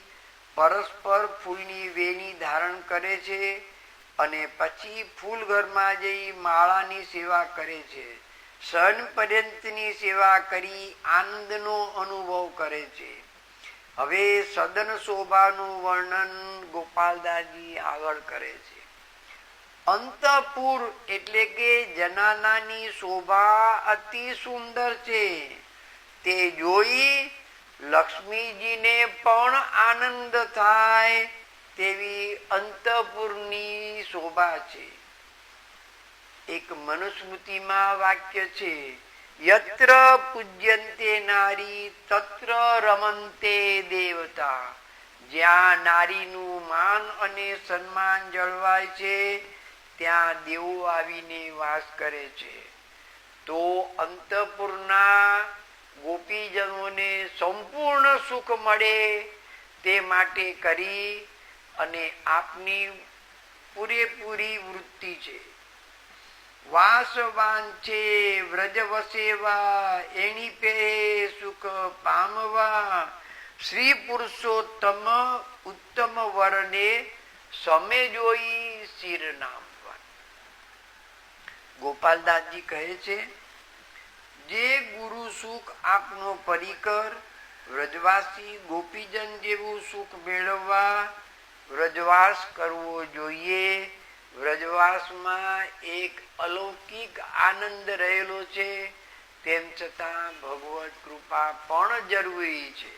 પરસ્પર ફૂલની વેણી ધારણ કરે છે અને પછી ફૂલ ઘરમાં જઈ માળાની સેવા કરે છે. સન પર્યંતની સેવા કરી આનંદનો અનુભવ કરે છે. હવે સદન શોભાનું વર્ણન ગોપાલદાસજી આગળ કરે છે. અંતઃપુર એટલે કે જનાનાની શોભા અતિ સુંદર છે. તે જોઈ લક્ષ્મીજીને પણ આનંદ થાય તેવી અંતઃપુરની શોભા છે. એક મનુસ્મૃતિમાં વાક્ય છે, યત્ર પૂજ્યંતે નારી તત્ર રમંતે દેવતા. જ્યાં નારીનું માન અને સન્માન જળવાય છે ત્યાં દેવો આવીને વાસ કરે છે. તો અંતઃપુરના ગોપીજનોને સંપૂર્ણ સુખ મળે તે માટે કરી અને આપની પૂરેપૂરી વૃત્તિ છે. વાસવાન છે વ્રજ વસેવા એની પે સુખ પામવા. શ્રી પુરુષોત્તમ ઉત્તમ વરને સમે જોઈ શિર નામવા. ગોપાલદાસજી કહે છે, જે ગુરુ સુખ આપનો પરિકર વ્રજવાસી ગોપીજન જેવું સુખ મેળવવા વ્રજવાસ કરવો જોઈએ. વ્રજવાસમાં એક અલૌકિક આનંદ રહેલો છે, તેમ છતાં ભગવત કૃપા પણ જરૂરી છે.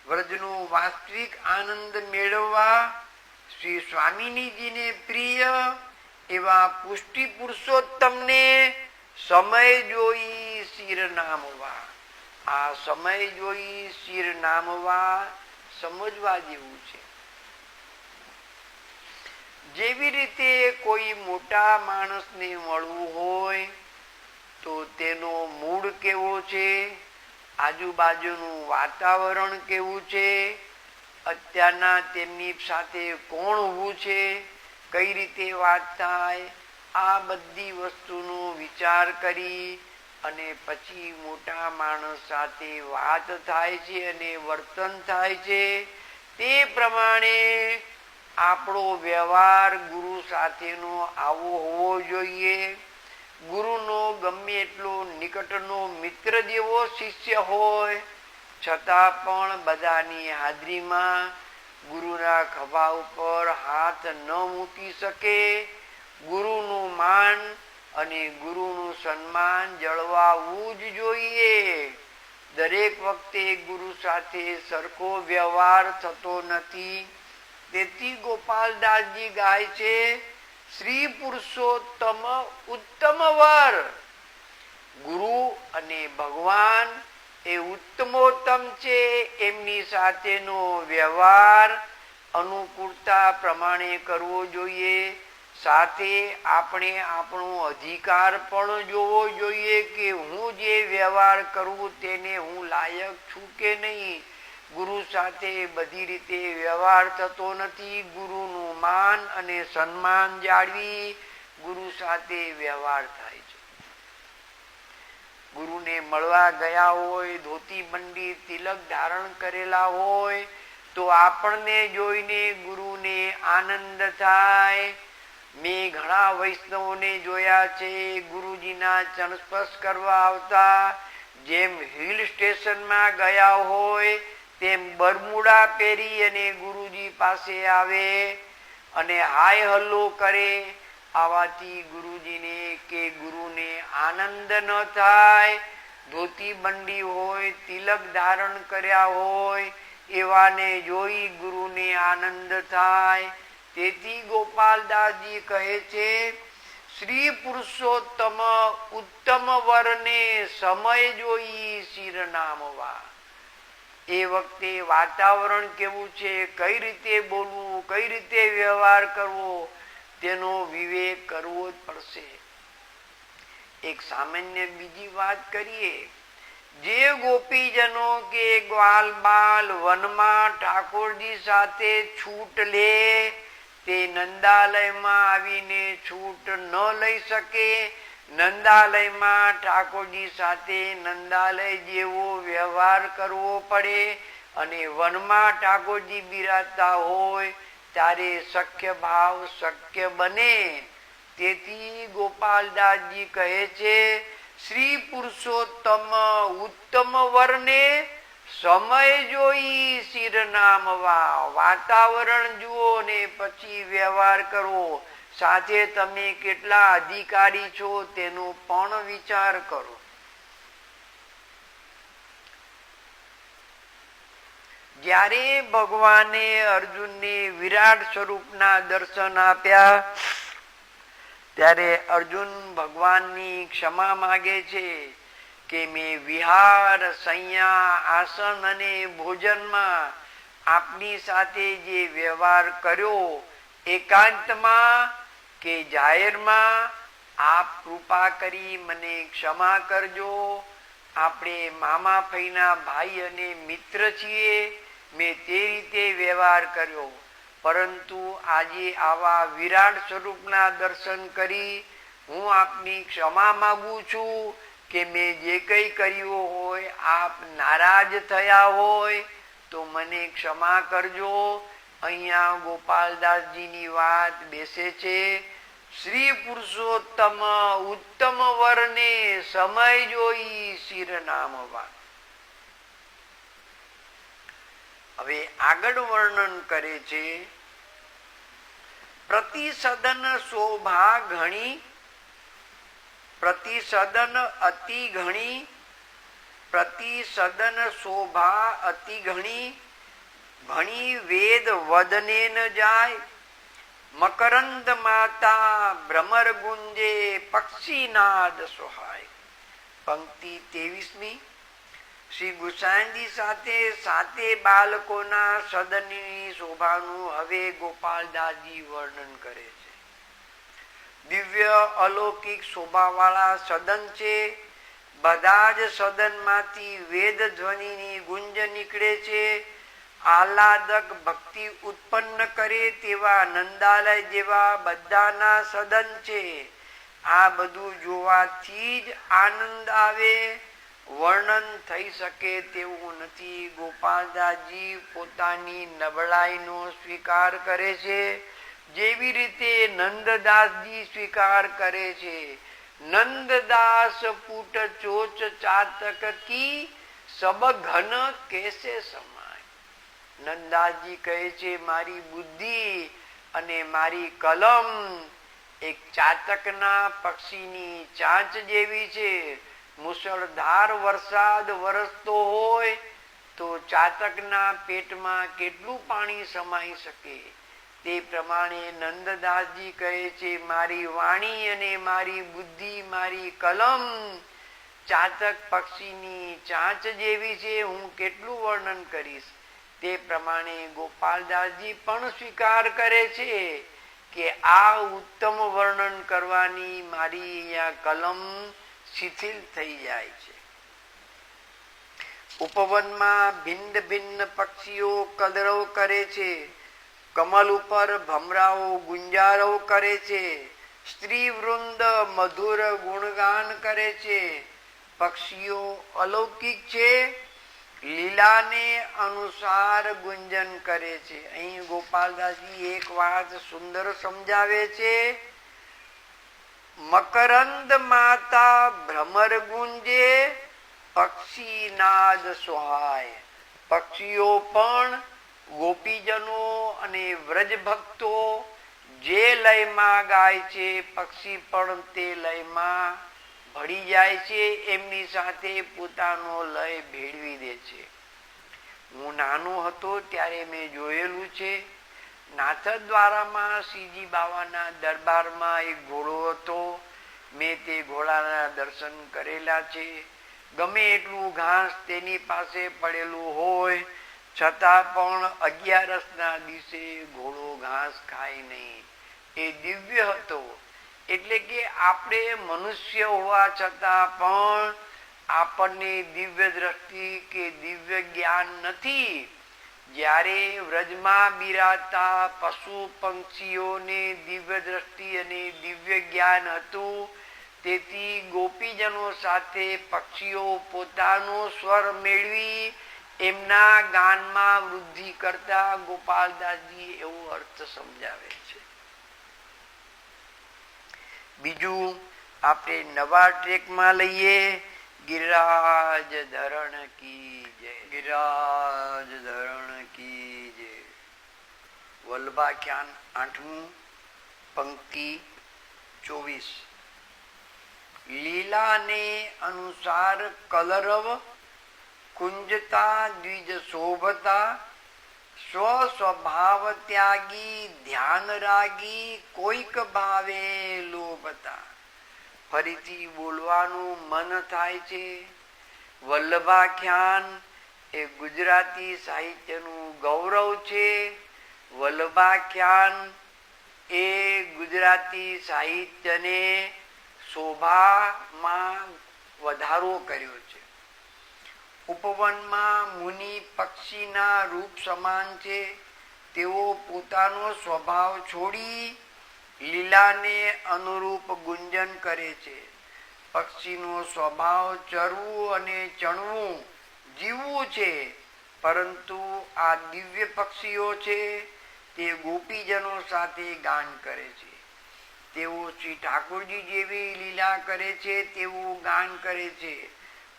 વ્રજનો વાસ્તવિક આનંદ મેળવવા શ્રી સ્વામિનીજીને પ્રિય એવા પુષ્ટિ પુરુષોત્તમને સમય જોઈ શિર નામવા. આ સમય જોઈ શિર નામવા સમજવા જેવું છે. જેવી રીતે કોઈ મોટા માણસને મળવું હોય તો તેનો મૂડ કેવો છે, આજુબાજુનું વાતાવરણ કેવું છે, અત્યારના તેમની સાથે કોણ ઊભું છે, કઈ રીતે વાત થાય, આ બધી વસ્તુનો વિચાર કરી અને પછી મોટા માણસ સાથે વાત થાય છે અને વર્તન થાય છે. તે પ્રમાણે આપણો વ્યવહાર ગુરુ સાથેનો આવો હોવો જોઈએ. ગુરુનો ગમે એટલો નિકટનો મિત્ર જેવો શિષ્ય હોય છતાં પણ બધાની હાજરીમાં ગુરુના ખભા ઉપર હાથ ન મૂકી શકે. ગુરુનું માન અને ગુરુનું સન્માન જળવાવું જ જોઈએ. દરેક વખતે ગુરુ સાથે સરખો વ્યવહાર થતો નથી. તેથી ગોપાલદાસજી ગાય છે, શ્રી પુરુષોત્તમ ઉત્તમ વર. ગુરુ અને ભગવાન એ ઉત્તમોત્તમ છે. એમની સાથેનો વ્યવહાર અનુકૂળતા પ્રમાણે કરવો જોઈએ. સાથે આપણે આપણો અધિકાર પણ જોવો જોઈએ કે હું જે વ્યવહાર કરું તેને હું લાયક છું કે નહીં. ગુરુ સાથે બધી રીતે વ્યવહાર થતો નથી. ગુરુનું માન અને સન્માન જાળવી ગુરુ સાથે વ્યવહાર થાય છે. ગુરુને મળવા ગયા હોય, ધોતી બંડી તિલક ધારણ કરેલા હોય તો આપણને જોઈને ગુરુને આનંદ થાય. મેં ઘણા વૈષ્ણવોને જોયા છે ગુરુજીના ચરણ સ્પર્શ કરવા આવતા. જેમ હિલ સ્ટેશનમાં ગયા હોય તેમ બરમુડા પહેરી અને ગુરુજી પાસે આવે અને હાય હલ્લો કરે. આવાથી ગુરુજીને કે ગુરુને આનંદ ન થાય. ધોતી બંડી હોય, તિલક ધારણ કર્યા હોય એવાને જોઈ ગુરુને આનંદ થાય. તેથી ગોપાલદાસજી કહે છે, શ્રી પુરુષોત્તમ ઉત્તમ વરને સમય જોઈ શિર નામવા. એ વખતે વાતાવરણ કેવું છે, કઈ રીતે બોલવું, કઈ રીતે વ્યવહાર કરવો તેનો વિવેક કરવો જ પડશે. એક સામાન્ય બીજી વાત કરીએ. જે ગોપીજનો કે ગ્વાલ બાલ વનમાં ઠાકોરજી સાથે છૂટ લે તે નંદાલયમાં આવીને છૂટ ન લઈ શકે. નંદાલયમાં ઠાકોરજી સાથે નંદાલય જેવો વ્યવહાર કરવો પડે અને વનમાં ઠાકોરજી બિરાજતા હોય ત્યારે સખ્ય ભાવ શક્ય બને. તેથી ગોપાલદાસજી કહે છે, શ્રી પુરુષોત્તમ ઉત્તમ વરને સમય જોઈ શિર નામવા. વાતાવરણ જુઓ ને પછી વ્યવહાર કરો. સાથે તમે કેટલા અધિકારી છો તેનો પણ વિચાર કરો. જ્યારે ભગવાને અર્જુનને વિરાટ સ્વરૂપના દર્શન આપ્યા ત્યારે અર્જુન ભગવાનની ક્ષમા માગે છે કે મેં વિહાર, શૈયા, આસન અને ભોજનમાં આપની સાથે જે વ્યવહાર કર્યો એકાંતમાં કે જાહેરમાં, આપ કૃપા કરી મને ક્ષમા કરજો. આપણે મામા ફઈના ભાઈ અને મિત્ર છીએ. મેં તે રીતે વ્યવહાર કર્યો, પરંતુ આજે આવા વિરાટ સ્વરૂપના દર્શન કરી હું આપની ક્ષમા માંગુ છું કે મેં જે કંઈ કર્યું હોય આપ નારાજ થયા હોય તો મને ક્ષમા કરજો. અહીંયા ગોપાલદાસજીની વાત બેસે છે, શ્રી પુરુષોત્તમ ઉત્તમ વરને સમય જોઈ શિર નામવા. હવે આગળ વર્ણન કરે છે, પ્રતિસદન શોભા ઘણી, પ્રતિસદન અતિ ઘણી, પ્રતિસદન શોભા અતિ ઘણી, ઘણી વેદ વદને ન જાય. મકરંદ માતા ભ્રમર ગુંજે પક્ષીનાદ સોહાય. પંક્તિ 23મી. શ્રી ગુસાઈજી સાથે સાતે બાળકોના સદનની શોભાનું હવે ગોપાલદાસજી વર્ણન કરે છે. દિવ્ય અલૌકિક શોભાવાળા સદન છે. બધા જ સદનમાંથી વેદ ધ્વનિની ગુંજ નીકળે છે. આહલાદક ભક્તિ ઉત્પન્ન કરે તેવા નંદાલય જેવા બધાના સદન છે. આ બધું જોવાથી જ આનંદ આવે, વર્ણન થઈ શકે તેવું નથી. ગોપાલદાસજી પોતાની નબળાઈનો સ્વીકાર કરે છે, જેવી રીતે નંદદાસજી સ્વીકાર કરે છે. નંદદાસ પુટ ચોચ ચાતક કી સબ ઘન કેસે સમાય. નંદદાસજી કહે છે, મારી બુદ્ધિ અને મારી કલમ એક ચાતકના પક્ષીની ચાંચ જેવી છે. મુસળધાર વરસાદ વરસતો હોય તો ચાતકના પેટમાં કેટલું પાણી સમાઈ શકે. તે પ્રમાણે નંદદાસજી કહે છે, મારી વાણી અને મારી બુદ્ધિ, મારી કલમ ચાતક પક્ષીની ચાંચ જેવી છે, હું કેટલું વર્ણન કરીશ. તે પ્રમાણે ગોપાલદાસજી પણ સ્વીકાર કરે છે કે આ ઉત્તમ વર્ણન કરવાની મારી અહીંયા કલમ શિથિલ થઈ જાય છે. ઉપવનમાં ભિન્ન ભિન્ન પક્ષીઓ કલરવ કરે છે. કમલ ઉપર ભમરાઓ ગુંજારવ કરે છે. સ્ત્રી વૃંદ મધુર ગુણગાન કરે છે. પક્ષીઓ અલૌકિક છે, લીલાને અનુસાર ગુંજન કરે છે. અહીં ગોપાલદાસજી એક વાત સુંદર સમજાવે છે. મકરંદ માતા ભ્રમર ગુંજે, પક્ષી નાદ સોહાય. પક્ષીઓ પણ ગોપીજનો અને વ્રજ ભક્તો જે લયમાં ગાય છે, પક્ષી પણ તે લયમાં ભળી જાય છે, એમની સાથે પોતાનો લય ભેળવી દે છે. હું નાનો હતો ત્યારે મેં જોયેલું છે. નાથદ્વારામાં શ્રીજી બાવાના દરબારમાં એક ઘોડો હતો. મેં તે ઘોડાના દર્શન કરેલા છે. ગમે એટલું ઘાસ તેની પાસે પડેલું હોય છતાં પણ 11ના દિવસે ઘોડો ઘાસ ખાય નહીં. એ દિવ્ય હતો. એટલે કે આપણે મનુષ્ય હોવા છતાં પણ આપણને દિવ્ય દ્રષ્ટિ કે દિવ્ય જ્ઞાન નથી. જ્યારે વ્રજમાં બિરાતા પશુ પંક્ષીઓને દિવ્ય દ્રષ્ટિ અને દિવ્ય જ્ઞાન હતું. તેથી ગોપીજનો સાથે પક્ષીઓ પોતાનો સ્વર મેળવી એમના ગાનમાં વૃદ્ધિ કરતા ગોપાલદાસજી એવો અર્થ સમજાવે છે. બીજું આપણે નવા ટ્રેકમાં લઈએ. ગિરિરાજ ધરણ કી જય, ગિરિરાજ ધરણ કી જય. વલ્લભાખ્યાન 8મું પંક્તિ 24. લીલાને અનુસાર કલરવ કુંજતા દ્વિજ શોભતા, સ્વ સ્વભાવ ત્યાગી ધ્યાન રાગી કોઈક ભાવે લોભતા. ફરીથી બોલવાનું મન થાય છે. વલ્લભાખ્યાન એ ગુજરાતી સાહિત્યનું ગૌરવ છે. વલ્લભાખ્યાન એ ગુજરાતી સાહિત્યને શોભામાં વધારો કર્યો છે. ઉપવનમાં મુનિ પક્ષીના રૂપ સમાન છે. તેઓ પોતાનો સ્વભાવ છોડી લીલાને અનુરૂપ ગુંજન કરે છે. પક્ષીનો સ્વભાવ ચરવું અને ચણવું જીવવું છે. પરંતુ આ દિવ્ય પક્ષીઓ છે તે ગોપીજનો સાથે ગાન કરે છે. તેઓ શ્રી ઠાકોરજી જેવી લીલા કરે છે તેવું ગાન કરે છે.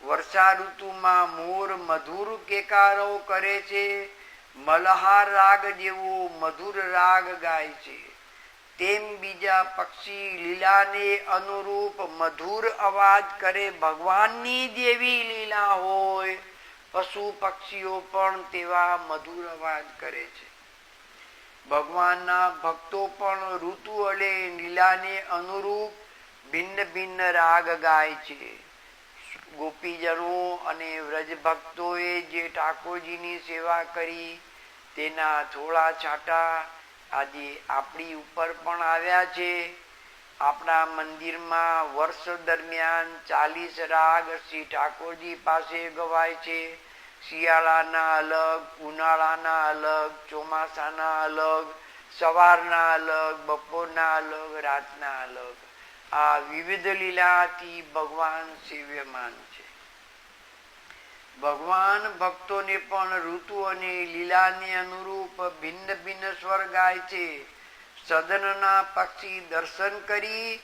વર્ષા ઋતુમાં મોર મધુર કેકારો કરે છે. મલ્હાર રાગ જેવો મધુર રાગ ગાય છે. તેમ બીજા પક્ષી લીલાને અનુરૂપ મધુર અવાજ કરે. ભગવાનની જેવી લીલા હોય પશુ પક્ષીઓ પણ તેવા મધુર અવાજ કરે છે. ભગવાનના ભક્તો પણ ઋતુ અને લીલાને અનુરૂપ ભિન્ન ભિન્ન રાગ ગાય છે. ગોપીજનો અને વ્રજ ભક્તોએ જે ઠાકોરજીની સેવા કરી તેના થોડા છાંટા આજે આપણી ઉપર પણ આવ્યા છે. આપણા મંદિરમાં વર્ષ દરમિયાન 40 રાગ શ્રી ઠાકોરજી પાસે ગવાય છે. શિયાળાના અલગ, ઉનાળાના અલગ, ચોમાસાના અલગ, સવારના અલગ, બપોરના અલગ, રાતના અલગ. આ વિવિધ લીલાથી ભગવાન સેવ્યમાન છે. ભગવાન ભક્તોને પણ ઋતુ અને લીલાને અનુરૂપ ભિન્ન ભિન્ન સ્વર ગાય છે. સદનના પક્ષી દર્શન કરી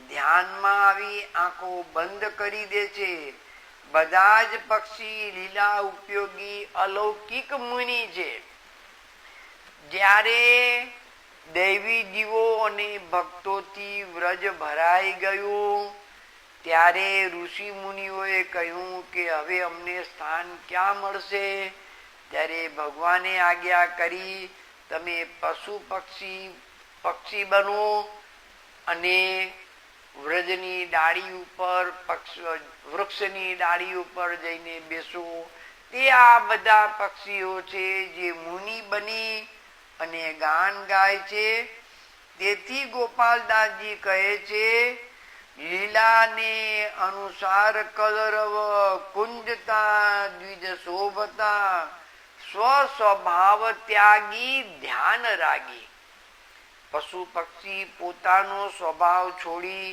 ધ્યાનમાં આવી આંખો બંધ કરી દે છે. બધા જ પક્ષી લીલા ઉપયોગી અલૌકિક મુનિ છે. જ્યારે દૈવી જીવો અને ભક્તોથી વ્રજ ભરાઈ ગયું ત્યારે ઋષિ મુનિઓએ કહ્યું કે હવે અમને સ્થાન ક્યાં મળશે? ત્યારે ભગવાને આજ્ઞા કરી, તમે પશુ પક્ષી બનો અને વ્રજની ડાળી ઉપર વૃક્ષની ડાળી ઉપર જઈને બેસો. તે આ બધા પક્ષીઓ છે જે મુનિ બની અને ગાન ગાય છે. તેથી ગોપાલદાસજી કહે છે, લીલાને અનુસાર કલરવ કુંજતા દ્વિજ શોભતા સ્વ સ્વભાવ ત્યાગી ધ્યાન રાગી. પશુ પક્ષી પોતાનો સ્વભાવ છોડી,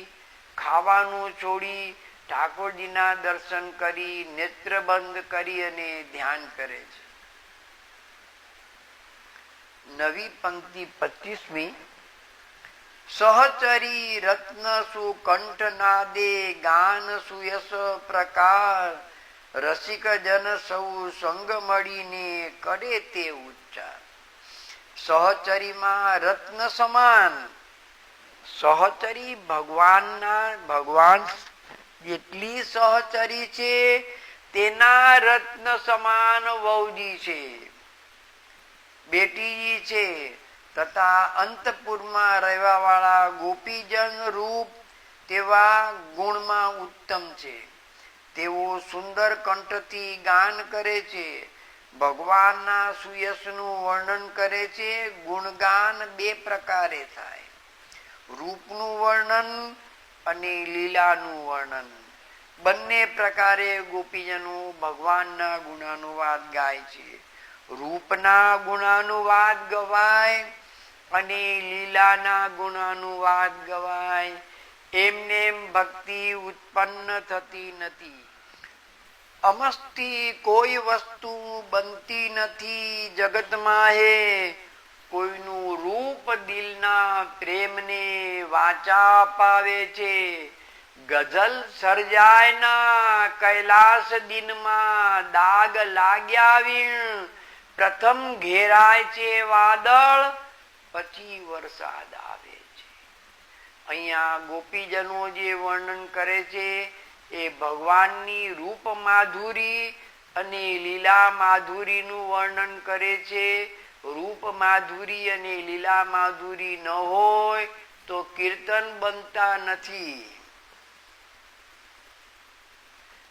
ખાવાનું છોડી ઠાકોરજીના દર્શન કરી નેત્ર બંધ કરી અને ધ્યાન કરે છે. નવી પંક્તિ 25મી. સહચરી રત્ન સુકંઠ નાદે ગાન સુયશ પ્રકાર રસિક જન સૌ સંગ મળીને કરે તે ઉચ્ચાર. સહચરીમાં રત્ન સમાન. સહચરી ભગવાન જેટલી સહચરી છે તેના રત્ન સમાન વહુજી છે, બેટીજી છે, તથા અંતપુરમાં રહેવા વાળા ગોપીજન રૂપ તેવા ગુણમાં ઉત્તમ છે. તેઓ સુંદર કંઠથી ગાન કરે છે, ભગવાનના સુયશનું વર્ણન કરે છે. ગુણગાન બે પ્રકારે થાય, રૂપનું વર્ણન અને લીલાનું વર્ણન. બંને પ્રકારે ગોપીજનો ભગવાનના ગુણાનુવાદ ગાય છે. રૂપના ગુણાનુવાદ ગવાય અને લીલાના ગુણાનુવાદ ગવાય. એમને ભક્તિ ઉત્પન્ન થતી નથી. અમસ્તી કોઈ વસ્તુ બનતી નથી જગતમાં હે. કોઈનું રૂપ દિલના પ્રેમને વાચા અપાવે છે. ગઝલ સર્જાય ના કૈલાસ દિનમાં દાગ લાગ્યા વીણ. પ્રથમ ઘેરાય છે વાદળ, પછી વરસાદ આવે છે. અહીંયા ગોપીજનો જે વર્ણન કરે છે એ ભગવાનની રૂપ માધુરી અને લીલા માધુરીનું વર્ણન કરે છે. રૂપ માધુરી અને લીલા માધુરી ન હોય તો કીર્તન બનતા નથી.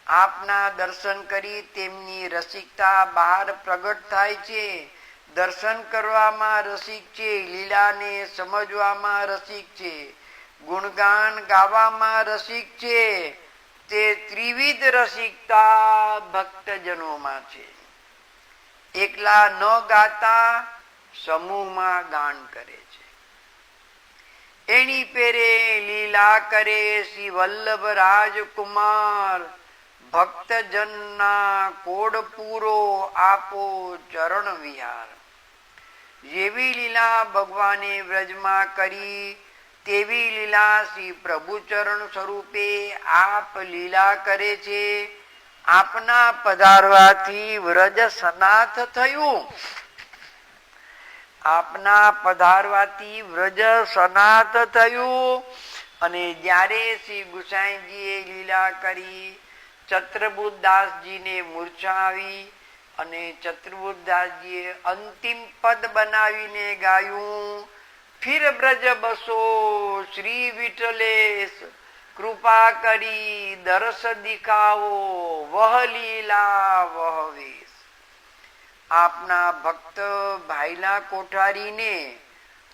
આપના દર્શન કરી તેમની રસિકતા બહાર પ્રગટ થાય છે. દર્શન કરવામાં રસિક છે, લીલાને સમજવામાં રસિક છે, ગુણગાન ગાવામાં રસિક છે. તે ત્રિવિધ રસિકતા ભક્તજનોમાં છે. એકલા ન ગાતા સમૂહમાં ગાન કરે છે. એની પેરે લીલા કરે શ્રી વલ્લભ રાજકુમાર. ભક્તજનના કોડ પૂરો આપો ચરણ વિહાર. જેવી લીલા ભગવાને વ્રજમાં કરી તેવી લીલા શ્રી પ્રભુ ચરણ સ્વરૂપે આપ લીલા કરે છે. આપના પધારવાથી વ્રજ સનાથ થયું. આપના પધારવાથી વ્રજ સનાથ થયું. અને જ્યારે શ્રી ગુસાઈજીએ લીલા કરી ચતુર્બુદ્ધદાસજીને મૂર્છા આવી અને ચતુર્બુદ્ધદાસજીએ અંતિમ પદ બનાવીને ગાયું, ફિર બ્રજ બસો શ્રી વિઠલેશ, કૃપા કરી દર્શ દિખાવો વહ લીલા વહ વેશ. આપના ભક્ત ભાઈલા કોઠારીને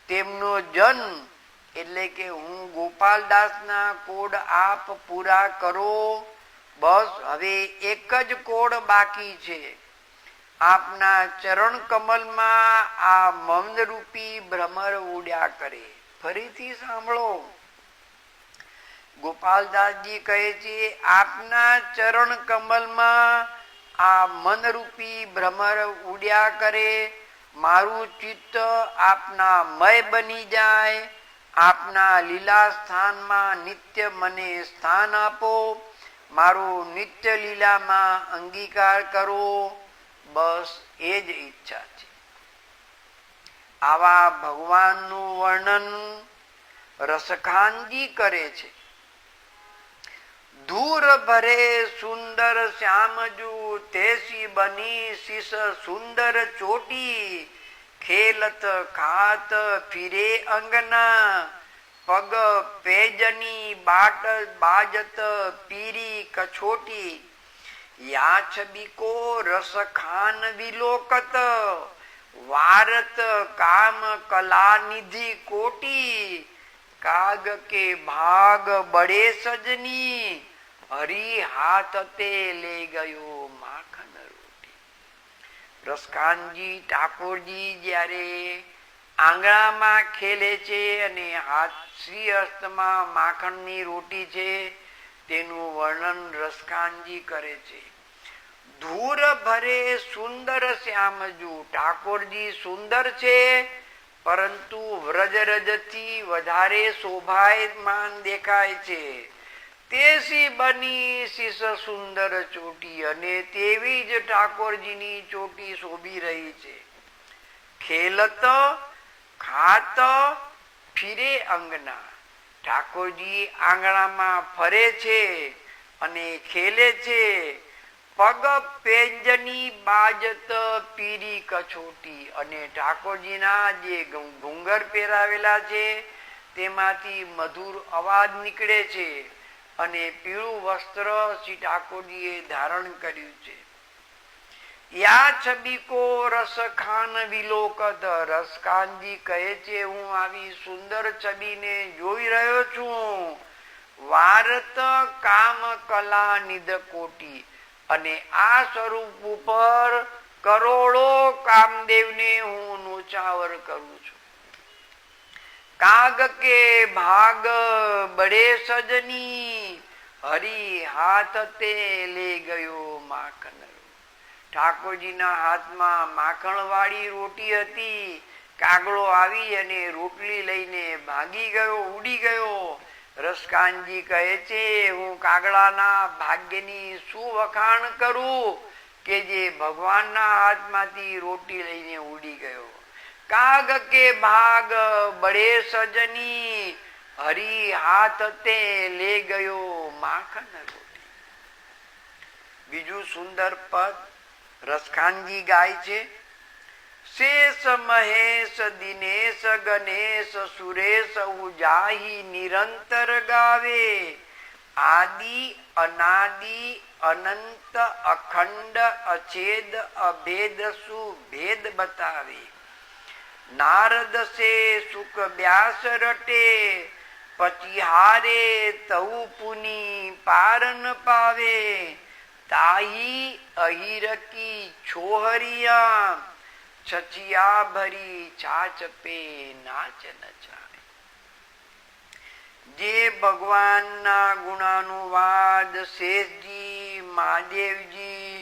તેમનો જન્મ એટલે કે હું ગોપાલદાસના કોડ આપ પૂરા કરો. બસ હવે એક જ કોડ બાકી છે. આપના ચરણ કમલમાં આ મૌનરૂપી ભ્રમર ઉડ્યા કરે. ફરીથી સાંભળો. ગોપાલદાસજી કહે છે, આપના ચરણ કમલમાં આ મનરૂપી ભ્રમર ઉડ્યા કરે, મારું ચિત્ત આપના મય બની જાય, આપના લીલા સ્થાનમાં નિત્ય મને સ્થાન આપો, મારો નિત્ય લીલામાં અંગીકાર કરો. બસ એ જ ઈચ્છા છે. આવા ભગવાનનું વર્ણન રસખાનજી કરે છે. ધૂર ભરે સુંદર શ્યામજુ તેસી બની શિષ સુંદર ચોટી, ખેલત ખાત ફિરે અંગના, પગ પેજની બાટ બાજત પીરી કછોટી, યા છબીકો રસ ખાન વિલોકત, વારત કામ કલા નિધિ કોટી, કાગ કે ભાગ બડે સજની, હરી હાથ તે લે ગયો માખન રોટી. રસખાનજી ઠાકોરજી જ્યારે આંગણામાં ખેલે છે અને હાથ શ્રી હસ્તમાં માખણની રોટી છે, તેનું વર્ણન રસખાનજી કરે છે. ધૂર ભરે સુંદર શ્યામજુ, ઠાકોરજી સુંદર છે, પરંતુ વ્રજરજથી વધારે શોભાયમાન દેખાય છે. તેસી બની શિષ સુંદર ચોટી, અને તેવી જ ઠાકોરજીની ચોટી શોભી રહી છે. ખેલત ખાત ફિરે અંગના, ઠાકોરજી આંગણામાં ફરે છે અને ખેલે છે. પગ પેંજની બાજત પીરી કછોટી, અને ઠાકોરજીના જે ઘૂંઘર પહેરાવેલા છે તેમાંથી મધુર અવાજ નીકળે છે, અને પીળું વસ્ત્ર શ્રી ઠાકોરજીએ ધારણ કર્યું છે. યા છબીકો રસખાન વિલોકત, રસખાનજી કહે છે, હું આવી સુંદર છબીને જોઈ રહ્યો છું. વારત કામ કલા નિધ કોટી, અને આ સ્વરૂપ ઉપર કરોડો કામદેવને હું નોચાવર કરું છું. કાગ કે ભાગ બડે સજની, હરી હાથ તે લે ગયો માખન. ઠાકોરજીના હાથમાં માખણવાળી રોટી હતી. કાગડો આવી અને રોટલી લઈને ભાગી ગયો, ઉડી ગયો. રસખાનજી કહે છે, હું કાગડાના ભાગ્યની શું વખાણ કરું કે જે ભગવાનના હાથમાંથી રોટી લઈને ઉડી ગયો. કાગ કે ભાગ બડે સજની, હરી હાથ તે લે ગયો માખન રોટી. બીજું સુંદર પદ રસખાનજી ગાય છે. શેષ મહેશ દિનેશ ગણેશ સુરેશ ઉજાહી નિરંતર ગાવે, આદિ અનાદિ અનંત અખંડ અછેદ અભેદ સુભેદ બતાવે. નારદ સે સુખ વ્યાસ રટે, પચિહારે તહુ પુની પારન પાવે, તાહી અહિરકી છોહરિયા, છચિયા ભરી છાછ પે નાચ નચાવે. જે ભગવાનના ગુણાનુવાદ શેષજી, મહાદેવજી,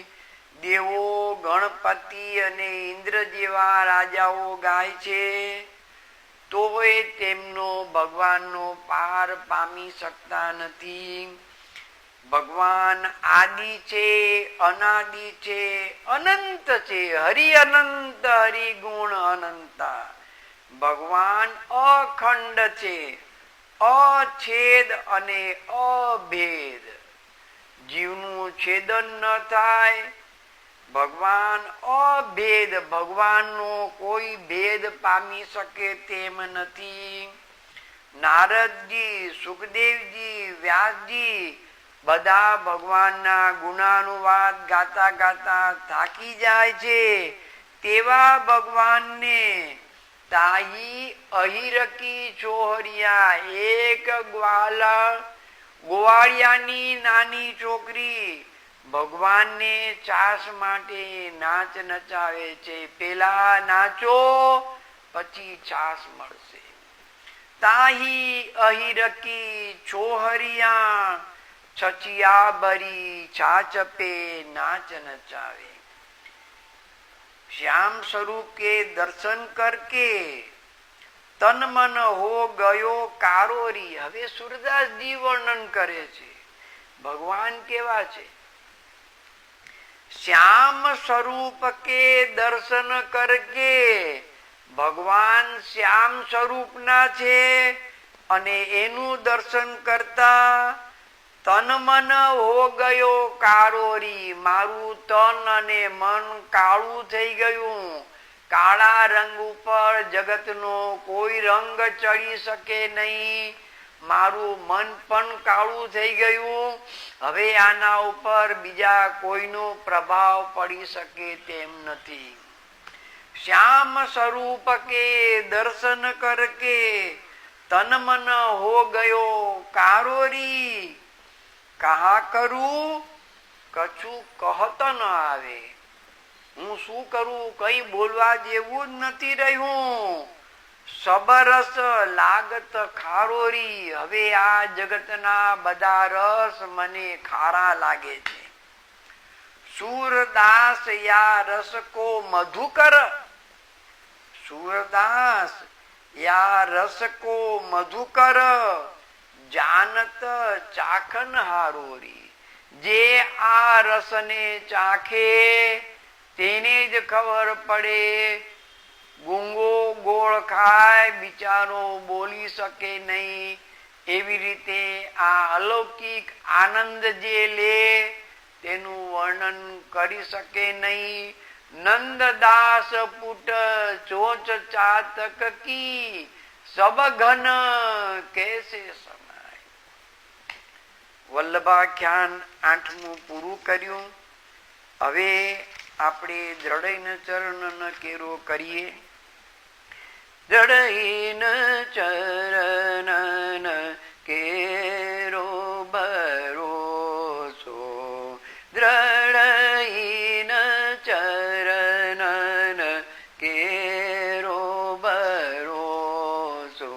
દેવો, ગણપતિ અને ઇન્દ્ર જેવા રાજાઓ ગાય છે, તોય તેમનો ભગવાનનો પાર પામી શકતા નથી. ભગવાન આદિ છે, અનાદિ છે, અનંત છે. હરિ અનંત, હરિ ગુણ અનંતા. ભગવાન અખંડ છે, અછેદ અને અભેદ. જીવનું છેદન ન થાય. ભગવાન અભેદ, ભગવાનનો કોઈ ભેદ પામી શકે તેમ નથી. નારદજી, સુખદેવજી, વ્યાસજી બધા ભગવાનના ગુણાનુવાદ ગાતા ગાતા થાકી જાય છે. તેવા ભગવાનને તાહી અહિરકી છોહરિયા, એક ગોવાળિયાની નાની છોકરી ભગવાનને ચાસ માટે નાચ નચાવે છે. પેલા નાચો પછી છાસ મળશે. તાહી અહિરકી છોહરિયા છચિયા બરી છાચપે નાચ નચાવે. શ્યામ સ્વરૂપ કે દર્શન કરકે તન મન હો ગયો કારોરી. હવે સુરદાસજી વર્ણન કરે છે ભગવાન કેવા છે. શ્યામ સ્વરૂપ કે દર્શન કરકે, ભગવાન શ્યામ સ્વરૂપના છે અને એનું દર્શન કરતા તન મન હો ગયો કારોરી. મારું તન અને મન કાળું થઈ ગયું. કાળા રંગ ઉપર જગતનો કોઈ રંગ ચડી શકે નહીં. મારું મન પણ કાળું થઈ ગયું. હવે આના ઉપર બીજા કોઈનો પ્રભાવ પડી શકે તેમ નથી. શ્યામ સ્વરૂપ કે દર્શન કરકે તન મન હો ગયો કારોરી. કહા કરું કછું કહત ન આવે. હું શું કરું, કઈ બોલવા જેવું જ નથી રહ્યું. સબરસ લાગત ખારોરી. હવે આ જગતના બધા રસ મને ખારા લાગે છે. સૂરદાસ યા રસ કો મધુકર. સૂરદાસ યા રસ કો મધુકર જાનત ચાખન હારોરી. જે આ રસને ચાખે તેને જ ખબર પડે. ગુંગો ગોળ ખાય બિચારો બોલી શકે નહીં. એવી રીતે આ અલૌકિક આનંદ જે લે તેનું વર્ણન કરી શકે નહીં. નંદદાસ પુટ ચોચ ચાતક કી સબ ઘન કેસે સમાય. વલ્લભાખ્યાન 8મું પૂરું કર્યું. હવે આપણે દ્રઢૈન ચરણ કેરો કરીએ. દ્રઢૈન ચરણ કેરો ભરોસો. દ્રઢૈન ચરણ કેરો ભરોસો.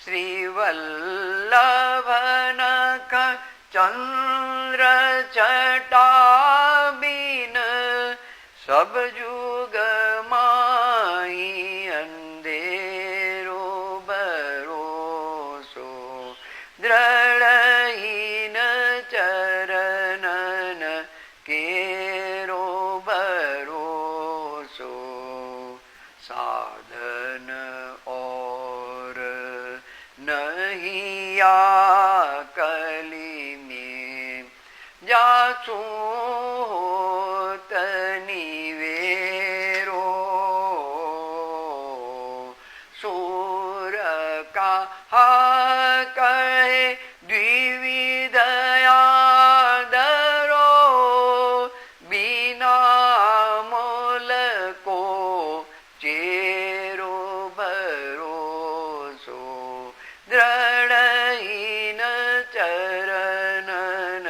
શ્રી વલ્લભનખ ચંદ્ર છટા બીન સબ જુગ માહી અંધેરો ભરોસો. દ્રઢહીન ચરણ કેરો ભરોસો. સાધન और नहीं कली में जासू होत निवेरो. सूर का कहे द्विविधयादरो. बिना मोल को चेरो भरोસો. દ્રઢહીન ચરણ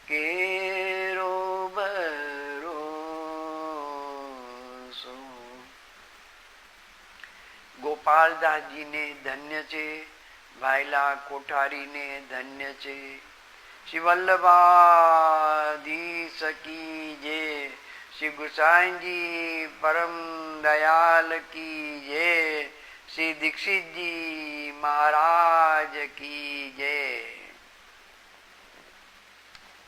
કેરો ભરોસો. ગોપાલદાસજીને ધન્ય છે. વાયલા કોઠારીને ધન્ય છે. શ્રી વલ્લભાધીશ કી જય. શ્રી ગુસાઈજી પરમ દયાલ કી જય. શ્રી દીક્ષિતજી મહારાજ કી જય.